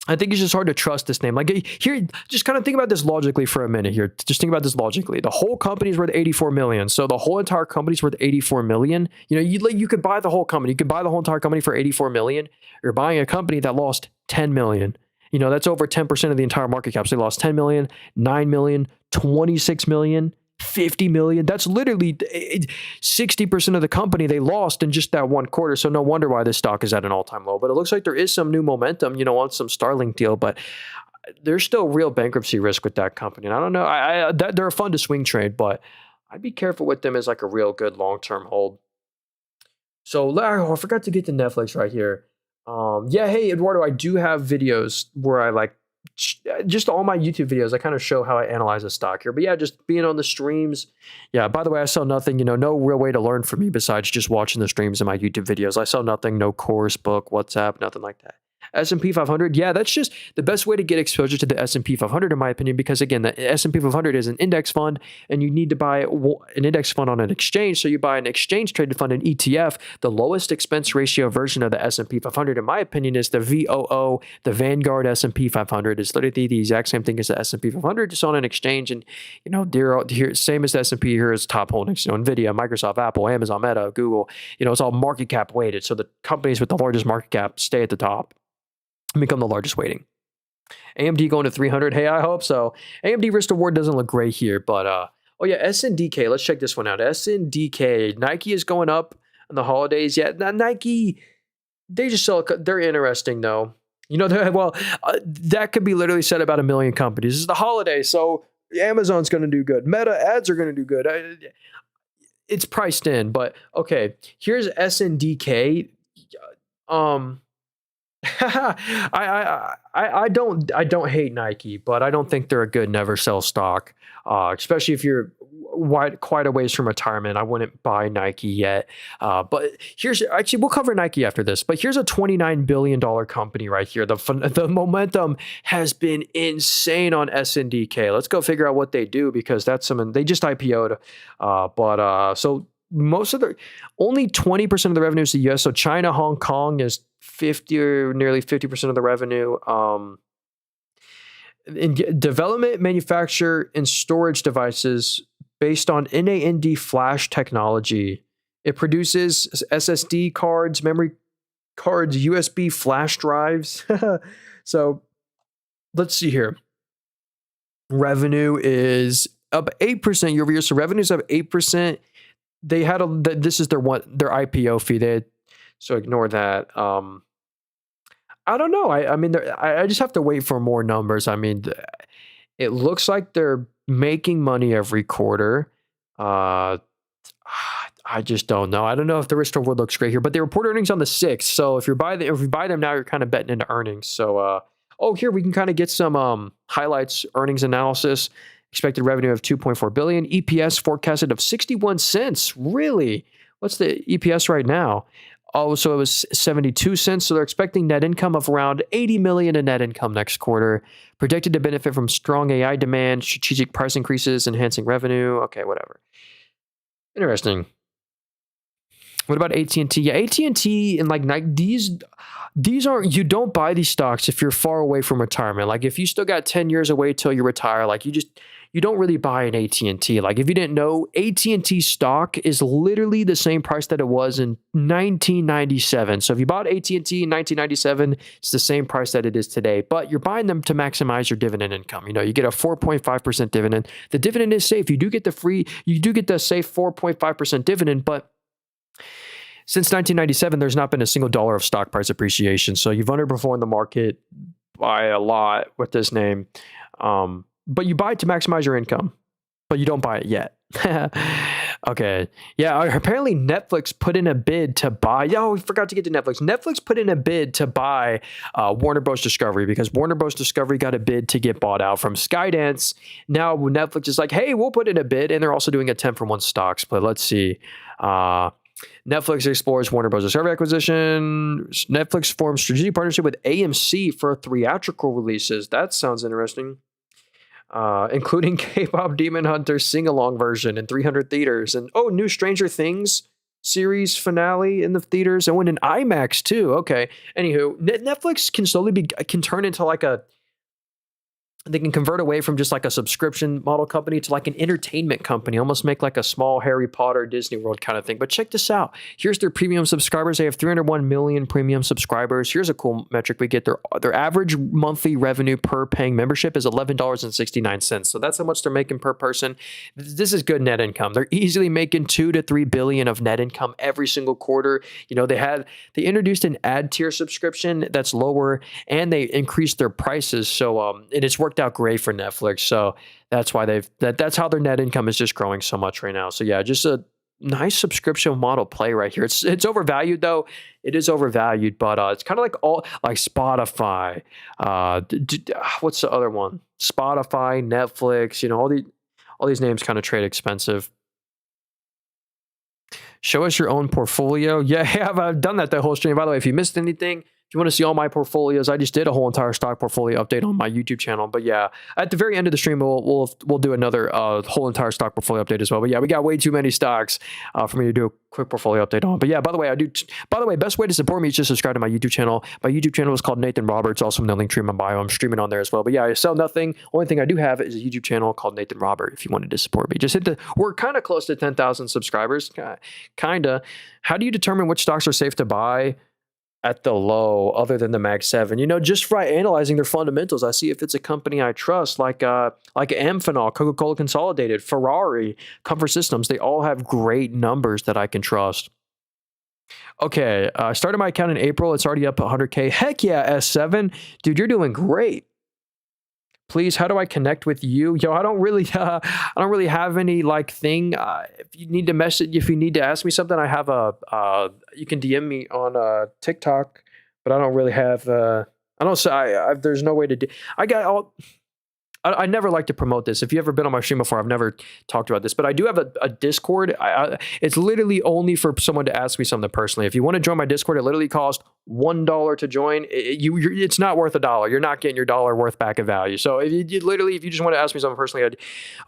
I think it's just hard to trust this name. Like here, just kind of think about this logically for a minute here. Just think about this logically. The whole company is worth 84 million. So the whole entire company is worth 84 million. You could buy the whole company. You could buy the whole entire company for 84 million. You're buying a company that lost 10 million. That's over 10% of the entire market cap. So they lost 10 million, 9 million, 26 million, 50 million. That's literally 60% of the company they lost in just that one quarter. So no wonder why this stock is at an all-time low. But it looks like there is some new momentum, on some Starlink deal. But there's still real bankruptcy risk with that company. And I don't know. They're fun to swing trade, but I'd be careful with them as like a real good long-term hold. So I forgot to get to Netflix right here. Yeah, hey, Eduardo, I do have videos where I just all my YouTube videos, I kind of show how I analyze a stock here. But yeah, just being on the streams. Yeah, by the way, I sell nothing, no real way to learn from me besides just watching the streams and my YouTube videos. I sell nothing, no course, book, WhatsApp, nothing like that. S&P 500, yeah, that's just the best way to get exposure to the S&P 500 in my opinion, because again, the S&P 500 is an index fund and you need to buy an index fund on an exchange. So you buy an exchange traded fund, an ETF. The lowest expense ratio version of the S&P 500 in my opinion is the VOO, the Vanguard S&P 500. It's literally the exact same thing as the S&P 500, just on an exchange. And they're here, same as the S&P here is top holdings, Nvidia, Microsoft, Apple, Amazon, Meta, Google, it's all market cap weighted. So the companies with the largest market cap stay at the top, become the largest weighting. AMD going to 300. Hey, I hope so. AMD risk reward doesn't look great here, but oh yeah, SNDK. Let's check this one out. SNDK. Nike is going up on the holidays. Yeah, Nike. They just sell. They're interesting though. That could be literally said about a million companies. This is the holiday, so Amazon's going to do good. Meta ads are going to do good. It's priced in, but okay. Here's SNDK. I don't hate Nike, but I don't think they're a good never sell stock. Especially if you're quite a ways from retirement. I wouldn't buy Nike yet. But we'll cover Nike after this. But here's a $29 billion company right here. The momentum has been insane on SNDK. Let's go figure out what they do, because they just IPO'd. So most of only 20% of the revenue is the US. So China, Hong Kong is 50 or nearly 50% of the revenue. in development, manufacture, and storage devices based on NAND flash technology. It produces SSD cards, memory cards, USB flash drives. So let's see here. Revenue is up 8% year over year. So revenue's up 8%. They had this is their IPO fee. So ignore that. I don't know. I mean, I just have to wait for more numbers. I mean, it looks like they're making money every quarter. I just don't know. I don't know if the risk reward looks great here, but they report earnings on the 6th. So if you buy them now, you're kind of betting into earnings. So, here we can kind of get some highlights, earnings analysis. Expected revenue of $2.4 billion. EPS forecasted of 61 cents. Really? What's the EPS right now? Oh, so it was 72 cents. So they're expecting net income of around 80 million in net income next quarter. Predicted to benefit from strong AI demand, strategic price increases, enhancing revenue. Okay, whatever. Interesting. What about AT&T? Yeah, AT&T and like Nike, these aren't, you don't buy these stocks if you're far away from retirement. Like if you still got 10 years away till you retire, like you don't really buy an AT&T. Like if you didn't know, AT&T stock is literally the same price that it was in 1997. So if you bought AT&T in 1997, it's the same price that it is today, but you're buying them to maximize your dividend income. You know, you get a 4.5% dividend. The dividend is safe. You do get the safe 4.5% dividend, but since 1997, there's not been a single dollar of stock price appreciation. So you've underperformed the market by a lot with this name. But you buy it to maximize your income, but you don't buy it yet. Okay. Yeah. Apparently Netflix put in a bid to buy. Oh, we forgot to get to Netflix. Netflix put in a bid to buy Warner Bros. Discovery because Warner Bros. Discovery got a bid to get bought out from Skydance. Now Netflix is like, hey, we'll put in a bid. And they're also doing a 10-for-1 stock split. Let's see. Netflix explores Warner Bros. Discovery acquisition. Netflix forms strategic partnership with AMC for theatrical releases. That sounds interesting. Including K-pop Demon Hunter sing-along version in 300 theaters. And new Stranger Things series finale in the theaters. And went in IMAX too. Okay. Anywho, Netflix can turn into like they can convert away from just like a subscription model company to like an entertainment company, almost make like a small Harry Potter Disney World kind of thing. But check this out. Here's their premium subscribers. They have 301 million premium subscribers. Here's a cool metric we get. Their average monthly revenue per paying membership is $11.69. So that's how much they're making per person. This is good net income. They're easily making 2 to 3 billion of net income every single quarter. You know, they introduced an ad tier subscription that's lower and they increased their prices. So, and it's worked out great for Netflix. So that's why that's how their net income is just growing so much right now. So yeah, just a nice subscription model play right here. It's overvalued though. It is overvalued, but it's kind of like Spotify. What's the other one? Spotify, Netflix, all these names kind of trade expensive. Show us your own portfolio. Yeah, I've done that the whole stream. By the way, if you missed anything, if you want to see all my portfolios, I just did a whole entire stock portfolio update on my YouTube channel. But yeah, at the very end of the stream, we'll do another whole entire stock portfolio update as well. But yeah, we got way too many stocks for me to do a quick portfolio update on. But yeah, by the way, best way to support me is just subscribe to my YouTube channel. My YouTube channel is called Nathan Roberts, also in the link tree in my bio. I'm streaming on there as well. But yeah, I sell nothing. Only thing I do have is a YouTube channel called Nathan Robert. If you wanted to support me, just we're kind of close to 10,000 subscribers. Kinda. How do you determine which stocks are safe to buy at the low other than the Mag 7? Just by analyzing their fundamentals, I see if it's a company I trust, like Amphenol, Coca-Cola Consolidated, Ferrari, Comfort Systems. They all have great numbers that I can trust. Okay, I started my account in April. It's already up 100K. Heck yeah, S7. Dude, you're doing great. Please, how do I connect with you? I don't really have any thing. If you need to ask me something, I have you can DM me on TikTok, but I don't really have, there's no way to do, I never like to promote this. If you've ever been on my stream before, I've never talked about this, but I do have a Discord. It's literally only for someone to ask me something personally. If you want to join my Discord, it literally costs $1 to join. It's not worth $1. You're not getting your dollar worth back in value. So if you just want to ask me something personally,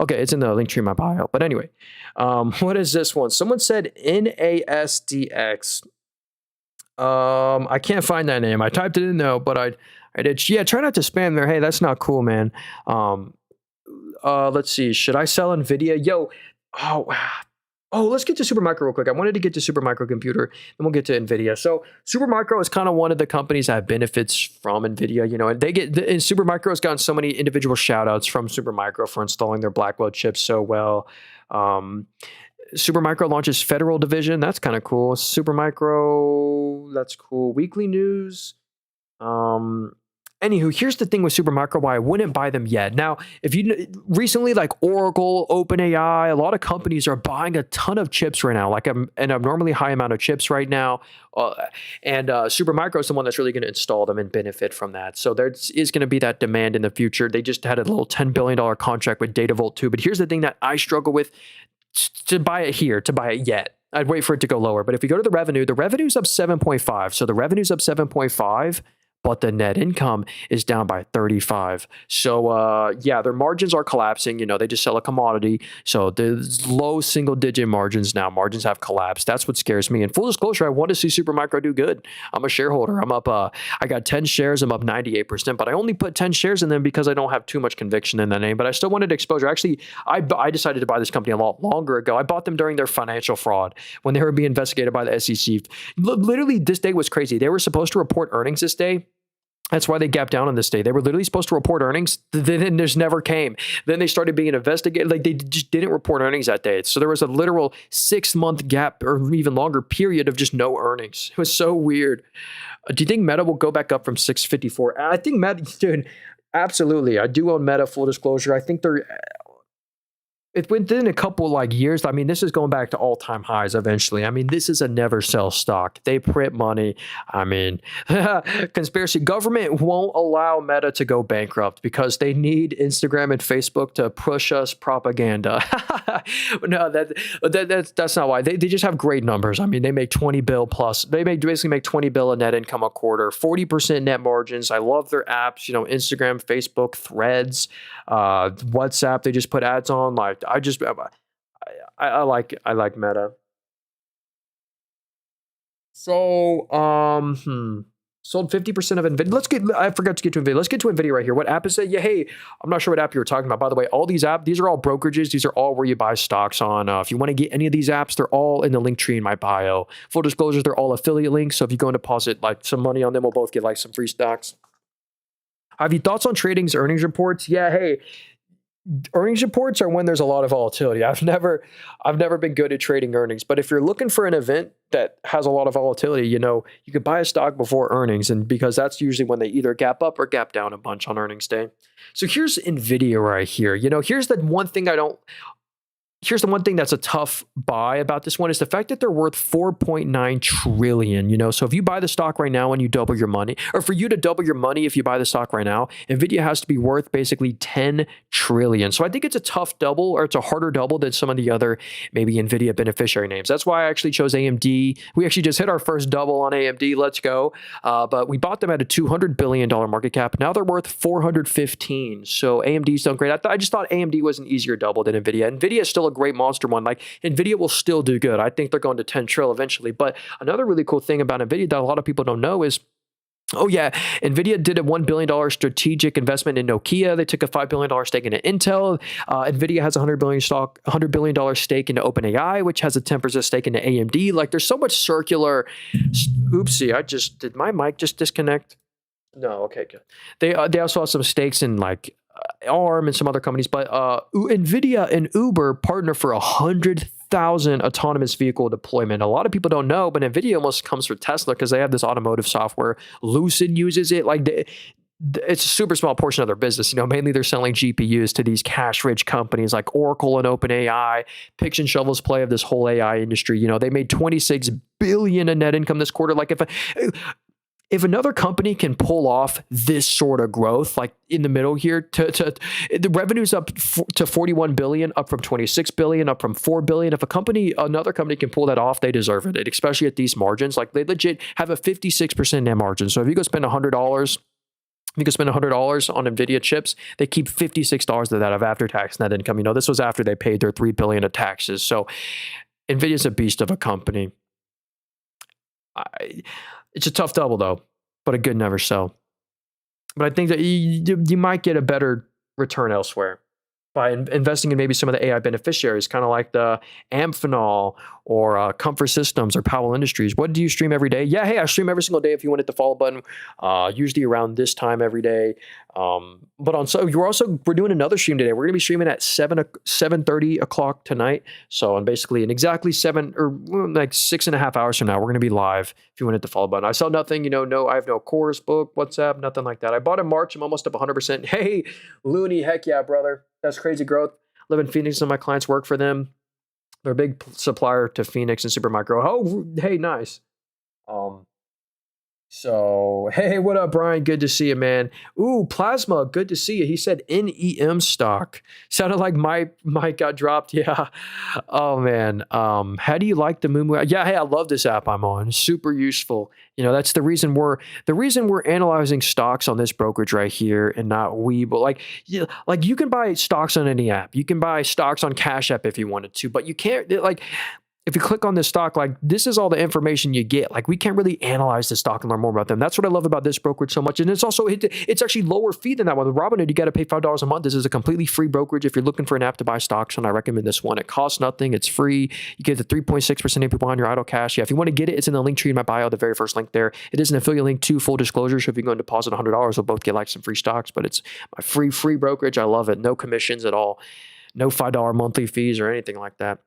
okay, it's in the link tree in my bio. But anyway, what is this one? Someone said NASDX. I can't find that name. I typed it in though, but I Right, it's, yeah, try not to spam there. Hey, that's not cool, man. Um, let's see. Should I sell Nvidia? Yo, oh, let's get to Supermicro real quick. I wanted to get to Supermicro Computer, then we'll get to Nvidia. So Supermicro is kind of one of the companies that benefits from Nvidia, and and Supermicro has gotten so many individual shout outs from Supermicro for installing their Blackwell chips so well. Um, Supermicro launches Federal Division. That's kind of cool. Supermicro, that's cool. Weekly news. Um, Anywho, here's the thing with Supermicro why I wouldn't buy them yet. Now, if you recently, like Oracle, OpenAI, a lot of companies are buying a ton of chips right now, like an abnormally high amount of chips right now. And Supermicro is the one that's really going to install them and benefit from that. So there is going to be that demand in the future. They just had a little $10 billion contract with Datavolt too. But here's the thing that I struggle with to buy it yet. I'd wait for it to go lower. But if you go to the revenue's up 7.5. So the revenue's up 7.5. But the net income is down by 35. So yeah, their margins are collapsing. They just sell a commodity. So there's low single digit margins now. Margins have collapsed. That's what scares me. And full disclosure, I want to see Supermicro do good. I'm a shareholder. I'm up, I got 10 shares. I'm up 98%, but I only put 10 shares in them because I don't have too much conviction in that name, but I still wanted exposure. Actually, I decided to buy this company a lot longer ago. I bought them during their financial fraud when they were being investigated by the SEC. Literally, this day was crazy. They were supposed to report earnings this day. That's why they gapped down on this day. They were literally supposed to report earnings. Then just never came. Then they started being investigated. Like they just didn't report earnings that day. So there was a literal 6-month gap or even longer period of just no earnings. It was so weird. Do you think Meta will go back up from 654? I think Meta, dude, absolutely. I do own Meta, full disclosure. I think it's within a couple years. I mean, this is going back to all-time highs eventually. I mean, this is a never sell stock. They print money. I mean, conspiracy. Government won't allow Meta to go bankrupt because they need Instagram and Facebook to push us propaganda. No, that's not why. They just have great numbers. I mean, they make 20 bill plus. They basically make 20 bill in net income a quarter, 40% net margins. I love their apps, Instagram, Facebook, Threads, WhatsApp. They just put ads on. I like Meta. So, sold 50% of Nvidia. I forgot to get to Nvidia. Let's get to Nvidia right here. What app is it? Yeah, hey, I'm not sure what app you were talking about. By the way, all these apps, these are all brokerages. These are all where you buy stocks on. If you want to get any of these apps, they're all in the link tree in my bio. Full disclosure, they're all affiliate links. So if you go and deposit some money on them, we'll both get some free stocks. Have you thoughts on trading's earnings reports? Yeah, hey, earnings reports are when there's a lot of volatility. I've never been good at trading earnings, but if you're looking for an event that has a lot of volatility, you could buy a stock before earnings, and because that's usually when they either gap up or gap down a bunch on earnings day. So here's Nvidia right here. Here's the one thing that's a tough buy about this one is the fact that they're worth 4.9 trillion, so if you buy the stock right now and you double your money, or for you to double your money if you buy the stock right now, Nvidia has to be worth basically 10 trillion. So I think it's a tough double, or it's a harder double than some of the other maybe Nvidia beneficiary names. That's why I actually chose AMD. We actually just hit our first double on AMD. Let's go. But we bought them at a $200 billion market cap. Now they're worth 415. So AMD's done great. I just thought AMD was an easier double than Nvidia. Nvidia is still a great monster one. Nvidia will still do good. I think they're going to 10 trill eventually. But another really cool thing about Nvidia that a lot of people don't know is, oh yeah, Nvidia did a $1 billion strategic investment in Nokia. They took a $5 billion stake into Intel. Nvidia has a $100 billion stake into OpenAI, which has a 10% stake into AMD. There's so much circular. Oopsie, did my mic just disconnect? No, okay, good. They also have some stakes in ARM and some other companies, but Nvidia and Uber partner for 100,000 autonomous vehicle deployment. A lot of people don't know, but Nvidia almost comes for Tesla because they have this automotive software. Lucid uses it. It's a super small portion of their business. Mainly they're selling GPUs to these cash-rich companies like Oracle and OpenAI. Picks and shovels play of this whole AI industry. They made $26 billion in net income this quarter. If another company can pull off this sort of growth, in the middle here, the revenue's up to 41 billion, up from 26 billion, up from 4 billion. If another company can pull that off, they deserve it. Especially at these margins, they legit have a 56% net margin. So if you go spend $100, you can spend $100 on Nvidia chips. They keep $56 of that of after-tax net income. This was after they paid their $3 billion of taxes. So Nvidia's a beast of a company. It's a tough double though, but a good never sell. But I think that you might get a better return elsewhere by investing in maybe some of the AI beneficiaries, kind of like the Amphenol or Comfort Systems or Powell Industries. What do you stream every day? Yeah, hey, I stream every single day. If you want to hit the follow button, usually around this time every day. But we're doing another stream today. We're going to be streaming at 7:30 o'clock tonight. So, and basically in exactly 6.5 hours from now, we're going to be live. If you want to hit the follow button, I sell nothing. I have no course, book, WhatsApp, nothing like that. I bought in March. I'm almost up 100%. Hey, Looney, heck yeah, brother. That's crazy growth. Live in Phoenix and my clients work for them. They're a big supplier to Phoenix and Supermicro. Oh, hey, nice. So, hey, what up, Brian? Good to see you, man. Ooh, Plasma, good to see you. He said NEM stock. Sounded like my mic got dropped. Yeah. Oh, man. How do you like the Moomoo? Yeah, hey, I love this app I'm on. Super useful. That's the reason we're analyzing stocks on this brokerage right here and not Webull. Like you can buy stocks on any app. You can buy stocks on Cash App if you wanted to, but you can't if you click on this stock, this is all the information you get. We can't really analyze the stock and learn more about them. That's what I love about this brokerage so much. And it's also, it's actually lower fee than that one. With Robinhood, you got to pay $5 a month. This is a completely free brokerage. If you're looking for an app to buy stocks on, I recommend this one. It costs nothing. It's free. You get the 3.6% APY on your idle cash. Yeah, if you want to get it, it's in the link tree in my bio, the very first link there. It is an affiliate link to full disclosure. So if you go and deposit $100, we'll both get some free stocks, but it's my free brokerage. I love it. No commissions at all. No $5 monthly fees or anything like that.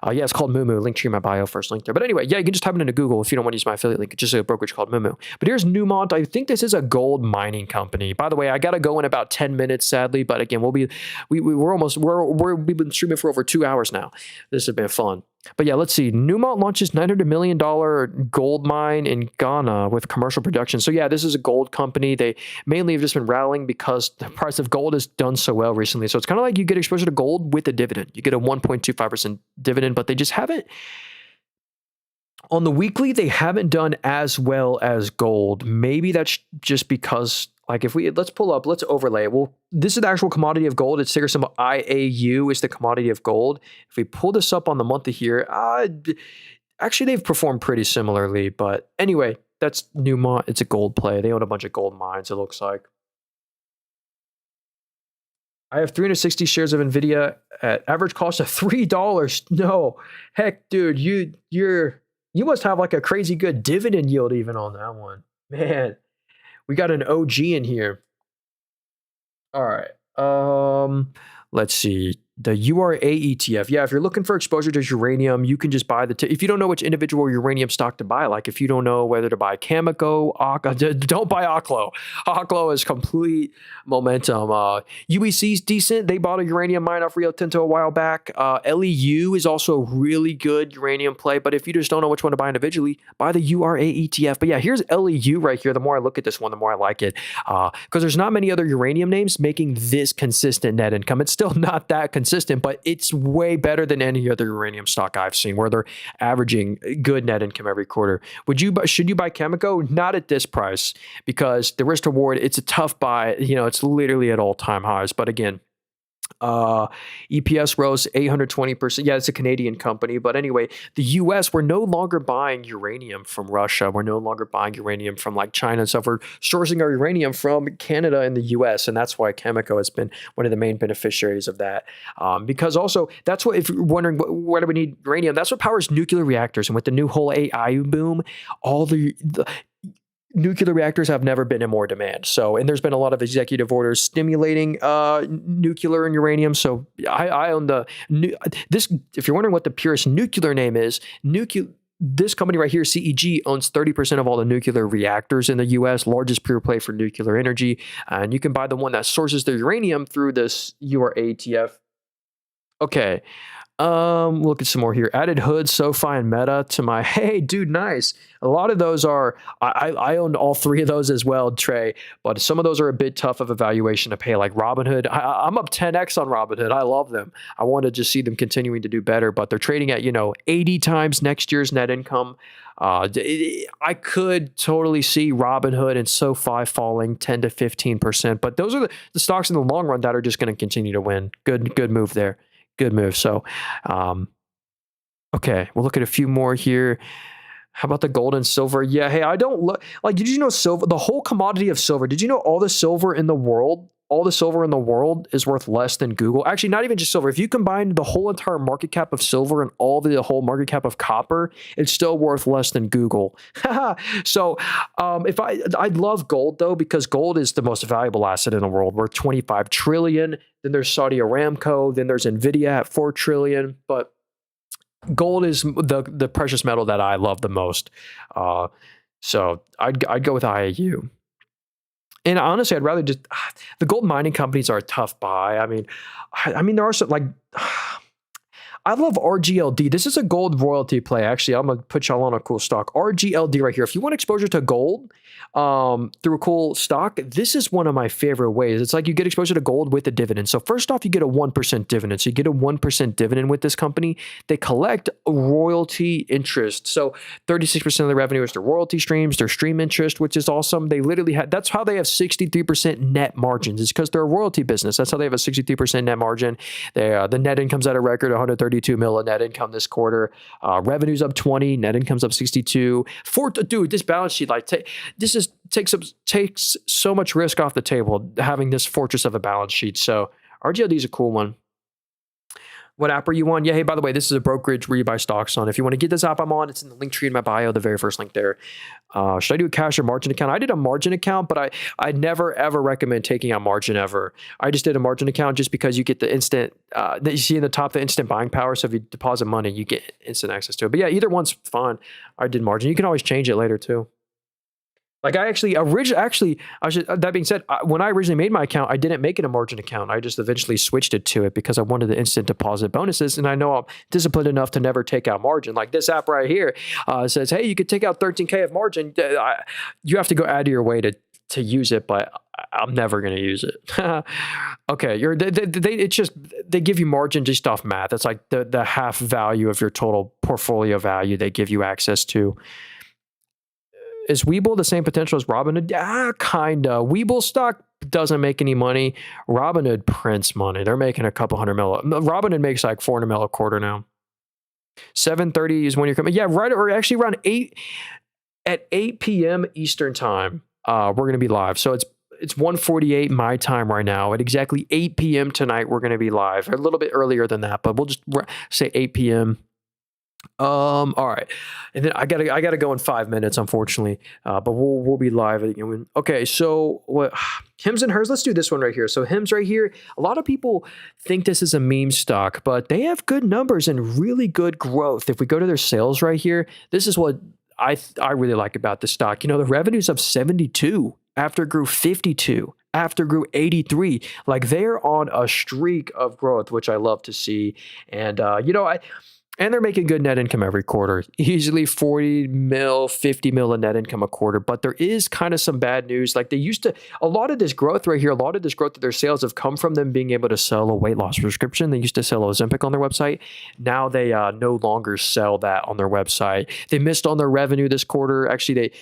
Yeah, it's called Moomoo. Link tree in my bio, first link there. But anyway, yeah, you can just type it into Google if you don't want to use my affiliate link. It's just a brokerage called Moomoo. But here's Newmont. I think this is a gold mining company. By the way, I got to go in about 10 minutes, sadly. But again, we've been streaming for over 2 hours now. This has been fun. But yeah, let's see. Newmont launches $900 million gold mine in Ghana with commercial production. So yeah, this is a gold company. They mainly have just been rallying because the price of gold has done so well recently. So it's kind of like you get exposure to gold with a dividend. You get a 1.25% dividend, but they just haven't. On the weekly, they haven't done as well as gold. Maybe that's just because, let's overlay. Well, this is the actual commodity of gold. Its ticker symbol IAU is the commodity of gold. If we pull this up on the monthly here, actually they've performed pretty similarly. But anyway, that's Newmont. It's a gold play. They own a bunch of gold mines, it looks like. I have 360 shares of Nvidia at average cost of $3. No, heck, dude, you must have a crazy good dividend yield even on that one, man. We got an OG in here. All right. Let's see. The URA ETF. Yeah, if you're looking for exposure to uranium, you can just buy if you don't know which individual uranium stock to buy, if you don't know whether to buy Cameco, don't buy Oklo. Oklo is complete momentum. UEC's decent. They bought a uranium mine off Rio Tinto a while back. LEU is also a really good uranium play, but if you just don't know which one to buy individually, buy the URA ETF. But yeah, here's LEU right here. The more I look at this one, the more I like it, because there's not many other uranium names making this consistent net income. It's still not that consistent, but it's way better than any other uranium stock I've seen where they're averaging good net income every quarter. Should you buy Cameco? Not at this price, because the risk reward, it's a tough buy. It's literally at all-time highs. But again, EPS rose 820%. Yeah, it's a Canadian company. But anyway, the US, we're no longer buying uranium from Russia. We're no longer buying uranium from China and stuff. We're sourcing our uranium from Canada and the US. And that's why Cameco has been one of the main beneficiaries of that. Because also, that's what, if you're wondering, why do we need uranium? That's what powers nuclear reactors. And with the new whole AI boom, all the nuclear reactors have never been in more demand. So, and there's been a lot of executive orders stimulating nuclear and uranium. So I own this. If you're wondering what the purest nuclear name is, this company right here, CEG, owns 30% of all the nuclear reactors in the U.S., largest pure play for nuclear energy. And you can buy the one that sources the uranium through this URA ETF. Okay. Look at some more here. Added Hood, SoFi, and Meta to my, hey, dude, nice. A lot of those are, I own all three of those as well, Trey, but some of those are a bit tough of a valuation to pay, like Robinhood. I'm up 10x on Robinhood. I love them. I want to just see them continuing to do better, but they're trading at, 80 times next year's net income. I could totally see Robinhood and SoFi falling 10 to 15%, but those are the stocks in the long run that are just going to continue to win. Good move there. Good move. So, okay, we'll look at a few more here. How about the gold and silver? Yeah, hey, I don't look like, did you know silver, the whole commodity of silver, did you know all the silver in the world is worth less than Google? Actually, not even just silver. If you combine the whole entire market cap of silver and the whole market cap of copper, it's still worth less than Google. So if I'd love gold though, because gold is the most valuable asset in the world, worth 25 trillion. Then there's Saudi Aramco, then there's Nvidia at 4 trillion. But gold is the precious metal that I love the most. So I'd go with IAU. And honestly, I'd rather just the gold mining companies are a tough buy. I mean, there are some like I love RGLD. This is a gold royalty play. Actually, I'm gonna put y'all on a cool stock. RGLD right here. If you want exposure to gold through a cool stock, this is one of my favorite ways. It's like you get exposure to gold with a dividend. So first off, you get a 1% dividend. So you get a 1% dividend with this company. They collect royalty interest. So 36% of the revenue is their royalty streams, their stream interest, which is awesome. They literally that's how they have 63% net margins. It's because they're a royalty business. That's how they have a 63% net margin. The net income's at a record 132 mil of net income this quarter. Revenue's up 20, net income's up 62. Dude, this balance sheet, like takes so much risk off the table having this fortress of a balance sheet. So RGLD is a cool one. What app are you on? Yeah, hey, by the way, this is a brokerage where you buy stocks on. If you want to get this app I'm on, it's in the link tree in my bio, the very first link there. Should I do a cash or margin account? I did a margin account, but I never, ever recommend taking out margin ever. I just did a margin account just because you get the instant, that you see in the top, the instant buying power. So if you deposit money, you get instant access to it. But yeah, either one's fine. I did margin. You can always change it later too. Like I actually, that being said, when I originally made my account, I didn't make it a margin account. I just eventually switched it to it because I wanted the instant deposit bonuses. And I know I'm disciplined enough to never take out margin. Like this app right here says, hey, you could take out 13K of margin. You have to go out of your way to use it, but I'm never going to use it. Okay. They give you margin just off math. It's like the half value of your total portfolio value they give you access to. Is Webull the same potential as Robinhood? Kinda. Webull stock doesn't make any money. Robinhood prints money. They're making a couple $100 million. Robinhood makes like $400 million a quarter now. 7:30 is when you're coming. Yeah, right. Or actually around 8 p.m. Eastern time. We're gonna be live. So it's 1:48 my time right now. At exactly 8 p.m. tonight, we're gonna be live. A little bit earlier than that, but we'll just say 8 p.m. All right, and then I gotta go in 5 minutes, unfortunately. But we'll be live. Okay, so what? Hims and Hers. Let's do this one right here. So Hims right here. A lot of people think this is a meme stock, but they have good numbers and really good growth. If we go to their sales right here, this is what I really like about the stock. The revenue's up 72 after it grew 52. After grew 83. Like they're on a streak of growth, which I love to see. And and they're making good net income every quarter, easily 40 mil, 50 mil of net income a quarter. But there is kind of some bad news. Like a lot of this growth right here, a lot of this growth of their sales have come from them being able to sell a weight loss prescription. They used to sell Ozempic on their website. Now they no longer sell that on their website. They missed on their revenue this quarter. Actually,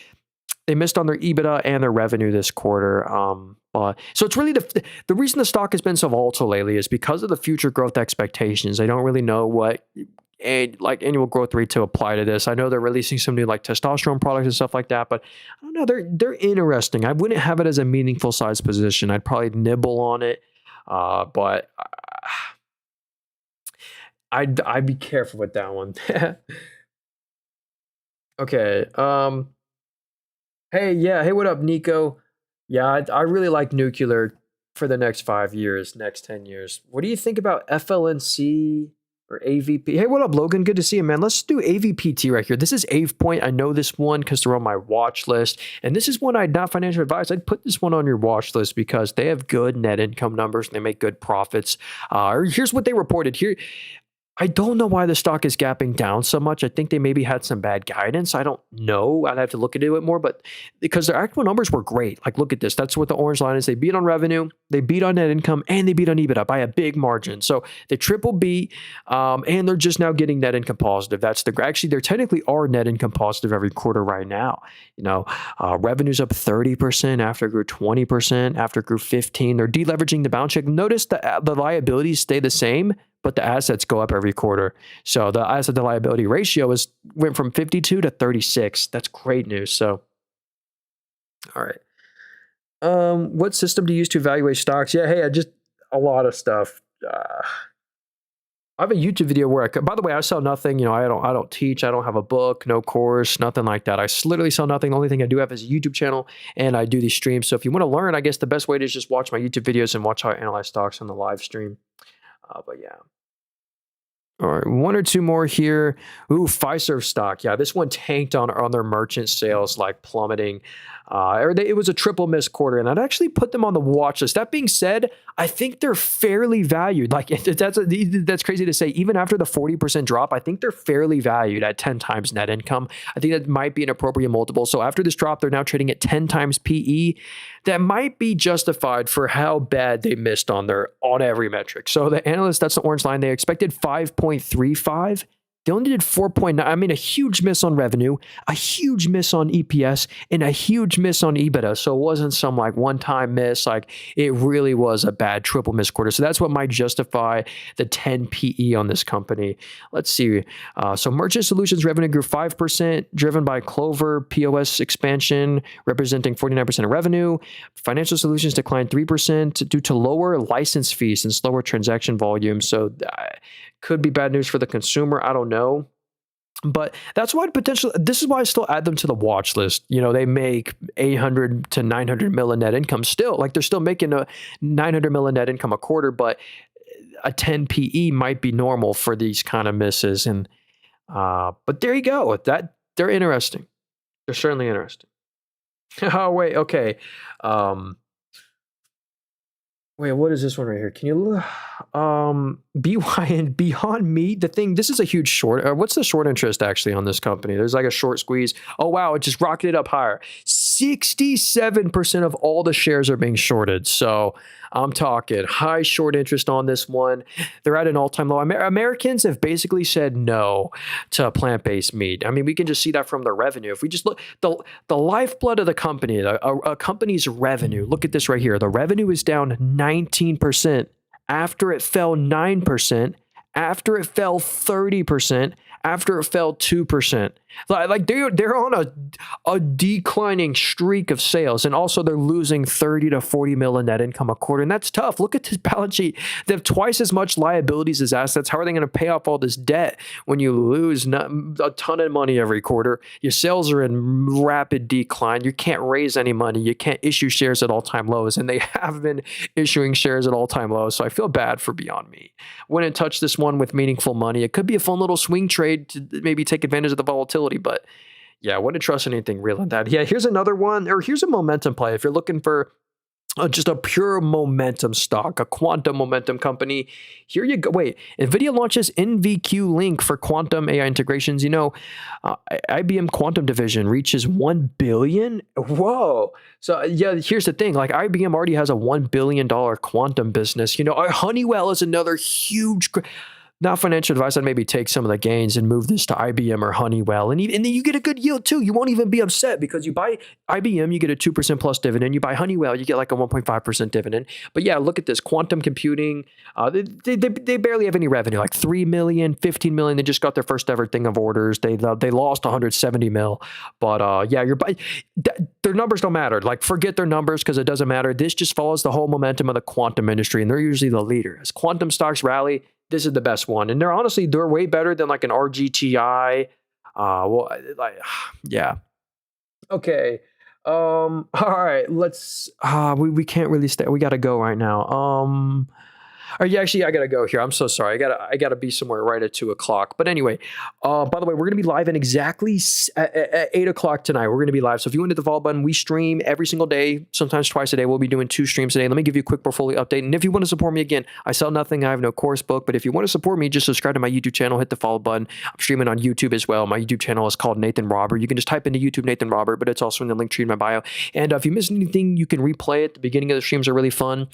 they missed on their EBITDA and their revenue this quarter. So it's really the reason the stock has been so volatile lately is because of the future growth expectations. They don't really know what annual growth rate to apply to this. I know they're releasing some new like testosterone products and stuff like that, but I don't know. They're interesting. I wouldn't have it as a meaningful size position. I'd probably nibble on it, but I'd be careful with that one. Okay. Hey, what up, Nico? Yeah, I really like nuclear for the next 5 years, next 10 years. What do you think about FLNC or AVP? Hey, what up, Logan? Good to see you, man. Let's do AVPT right here. This is AvePoint. I know this one because they're on my watch list. And this is one I'd not financial advice. I'd put this one on your watch list because they have good net income numbers and they make good profits. Here's what they reported here. I don't know why the stock is gapping down so much. I think they maybe had some bad guidance. I don't know. I'd have to look into it more, but because their actual numbers were great. Like, look at this. That's what the orange line is. They beat on revenue, they beat on net income, and they beat on EBITDA by a big margin. So they triple beat, and they're just now getting net income positive. Actually, they technically are net income positive every quarter right now. Revenue's up 30% after it grew 20%, after it grew 15%. They're deleveraging the balance sheet. Notice the liabilities stay the same, but the assets go up every quarter. So the asset to liability ratio went from 52 to 36. That's great news. So, all right. What system do you use to evaluate stocks? Yeah, hey, I just a lot of stuff. I have a YouTube video where by the way, I sell nothing. I don't teach. I don't have a book, no course, nothing like that. I literally sell nothing. The only thing I do have is a YouTube channel, and I do these streams. So if you want to learn, I guess the best way to is just watch my YouTube videos and watch how I analyze stocks on the live stream. But yeah. All right, one or two more here. Ooh, Fiserv stock. Yeah, this one tanked on their merchant sales, like plummeting. It was a triple miss quarter, and I'd actually put them on the watch list. That being said, I think they're fairly valued. Like that's crazy to say. Even after the 40% drop, I think they're fairly valued at 10 times net income. I think that might be an appropriate multiple. So after this drop, they're now trading at 10 times PE. That might be justified for how bad they missed on every metric. So the analyst, that's the orange line, they expected 5.35. They only did 4.9. I mean, a huge miss on revenue, a huge miss on EPS, and a huge miss on EBITDA. So it wasn't some like one-time miss. Like it really was a bad triple miss quarter. So that's what might justify the 10 PE on this company. Let's see. So Merchant Solutions revenue grew 5%, driven by Clover POS expansion, representing 49% of revenue. Financial Solutions declined 3% due to lower license fees and slower transaction volume. So could be bad news for the consumer. I don't know. But that's why this is why I still add them to the watch list. They make 800 to 900 mil in net income still. Like they're still making a 900 mil in net income a quarter, but a 10 PE might be normal for these kind of misses. And but there you go. They're interesting. They're certainly interesting. Oh, wait. Okay. Wait, what is this one right here? Can you look? BYN Beyond Meat. This is a huge short. What's the short interest actually on this company? There's like a short squeeze. Oh, wow. It just rocketed up higher. 67% of all the shares are being shorted. So I'm talking high short interest on this one. They're at an all-time low. Americans have basically said no to plant-based meat. I mean, we can just see that from their revenue. If we just look, the lifeblood of the company, a company's revenue, look at this right here. The revenue is down 19% after it fell 9%, after it fell 30%, after it fell 2%. Like they're on a declining streak of sales, and also they're losing 30 to 40 mil in net income a quarter, and that's tough. Look at this balance sheet. They have twice as much liabilities as assets. How are they going to pay off all this debt when you lose a ton of money every quarter? Your sales are in rapid decline. You can't raise any money. You can't issue shares at all-time lows, and they have been issuing shares at all-time lows, so I feel bad for Beyond Meat. Wouldn't touch this one with meaningful money. It could be a fun little swing trade to maybe take advantage of the volatility, but yeah, I wouldn't trust anything real in that. Yeah, here's another one, or here's a momentum play. If you're looking for just a pure momentum stock, a quantum momentum company, here you go. Wait, Nvidia launches NVQ Link for quantum AI integrations. IBM quantum division reaches 1 billion. Whoa. So yeah, here's the thing. Like IBM already has a $1 billion quantum business. Honeywell is another huge. Not financial advice. I'd maybe take some of the gains and move this to IBM or Honeywell. And then you get a good yield too. You won't even be upset because you buy IBM, you get a 2% plus dividend. You buy Honeywell, you get like a 1.5% dividend. But yeah, look at this. Quantum computing, they barely have any revenue, like 3 million, 15 million. They just got their first ever thing of orders. They lost 170 mil. But yeah, their numbers don't matter. Like forget their numbers because it doesn't matter. This just follows the whole momentum of the quantum industry, and they're usually the leader. As quantum stocks rally, this is the best one. And they're way better than like an RGTI. Yeah. Okay. All right. Let's, we can't really stay. We got to go right now. Actually, I gotta go here. I'm so sorry. I gotta be somewhere right at 2:00. But anyway, by the way, we're gonna be live in exactly at 8:00 tonight. We're gonna be live. So if you want to hit the follow button, we stream every single day, sometimes twice a day. We'll be doing 2 streams a day. Let me give you a quick portfolio update. And if you want to support me again, I sell nothing. I have no course book. But if you want to support me, just subscribe to my YouTube channel. Hit the follow button. I'm streaming on YouTube as well. My YouTube channel is called Nathan Robert. You can just type into YouTube Nathan Robert, but it's also in the link tree in my bio. And if you missed anything, you can replay it. The beginning of the streams are really fun.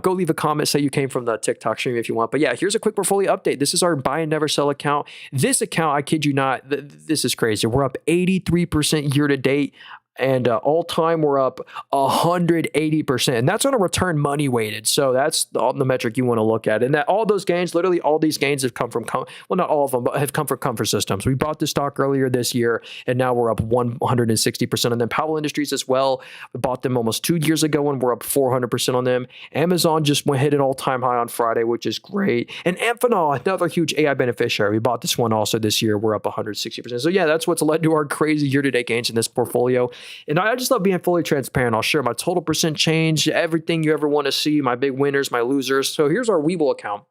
Go leave a comment. Say you came from the TikTok stream if you want. But yeah, here's a quick portfolio update. This is our buy and never sell account. This account, I kid you not, this is crazy. We're up 83% year to date. And all time we're up 180%. And that's on a return money weighted. So that's the metric you want to look at. And that all those gains, literally all these gains have come from, well, not all of them, but have come from Comfort Systems. We bought the stock earlier this year, and now we're up 160%. And then Powell Industries as well. We bought them almost 2 years ago, and we're up 400% on them. Amazon just hit an all-time high on Friday, which is great. And Amphenol, another huge AI beneficiary. We bought this one also this year. We're up 160%. So yeah, that's what's led to our crazy year-to-date gains in this portfolio. And I just love being fully transparent. I'll share my total percent change, everything you ever want to see, my big winners, my losers. So here's our Webull account.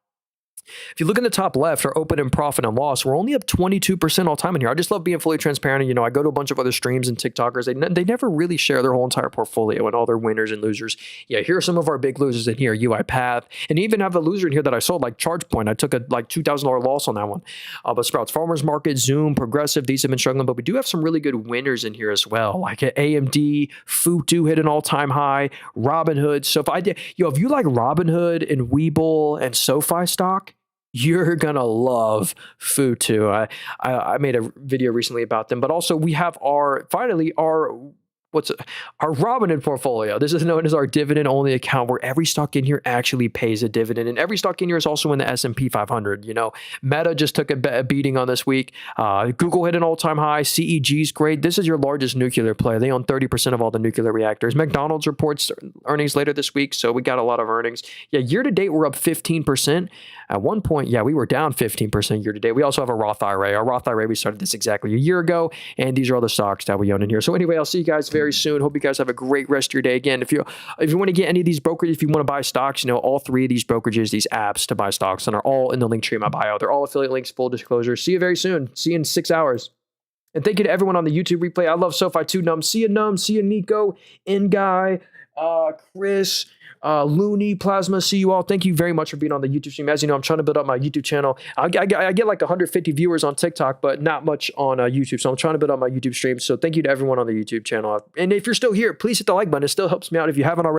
If you look in the top left, our open and profit and loss, we're only up 22% all time in here. I just love being fully transparent. And, I go to a bunch of other streams and TikTokers. They never really share their whole entire portfolio and all their winners and losers. Yeah, here are some of our big losers in here, UiPath, and even have a loser in here that I sold, like ChargePoint. I took a $2,000 loss on that one. But Sprouts Farmers Market, Zoom, Progressive, these have been struggling, but we do have some really good winners in here as well, like AMD, Futu hit an all-time high, Robinhood. So if you like Robinhood and Webull and SoFi stock, you're going to love Futu. I made a video recently about them, but also we have our Robinhood portfolio. This is known as our dividend-only account, where every stock in here actually pays a dividend, and every stock in here is also in the S&P 500. Meta just took a beating on this week. Google hit an all-time high. CEG is great. This is your largest nuclear player. They own 30% of all the nuclear reactors. McDonald's reports earnings later this week, so we got a lot of earnings. Yeah, year-to-date, we're up 15%. At one point, yeah, we were down 15% year-to-date. We also have a Roth IRA. Our Roth IRA, we started this exactly a year ago, and these are all the stocks that we own in here. So anyway, I'll see you guys very soon. Hope you guys have a great rest of your day. Again, if you want to get any of these brokerages, if you want to buy stocks, all three of these brokerages, these apps to buy stocks, and are all in the link tree in my bio. They're all affiliate links, full disclosure. See you very soon. See you in 6 hours. And thank you to everyone on the YouTube replay. I love SoFi too, Num. See you, Num. See you, Nico, Nguy, Chris, Looney, Plasma. See you all. Thank you very much for being on the YouTube stream. As you know, I'm trying to build up my YouTube channel. I get like 150 viewers on TikTok, but not much on YouTube. So I'm trying to build up my YouTube stream. So thank you to everyone on the YouTube channel. And if you're still here, please hit the like button. It still helps me out if you haven't already.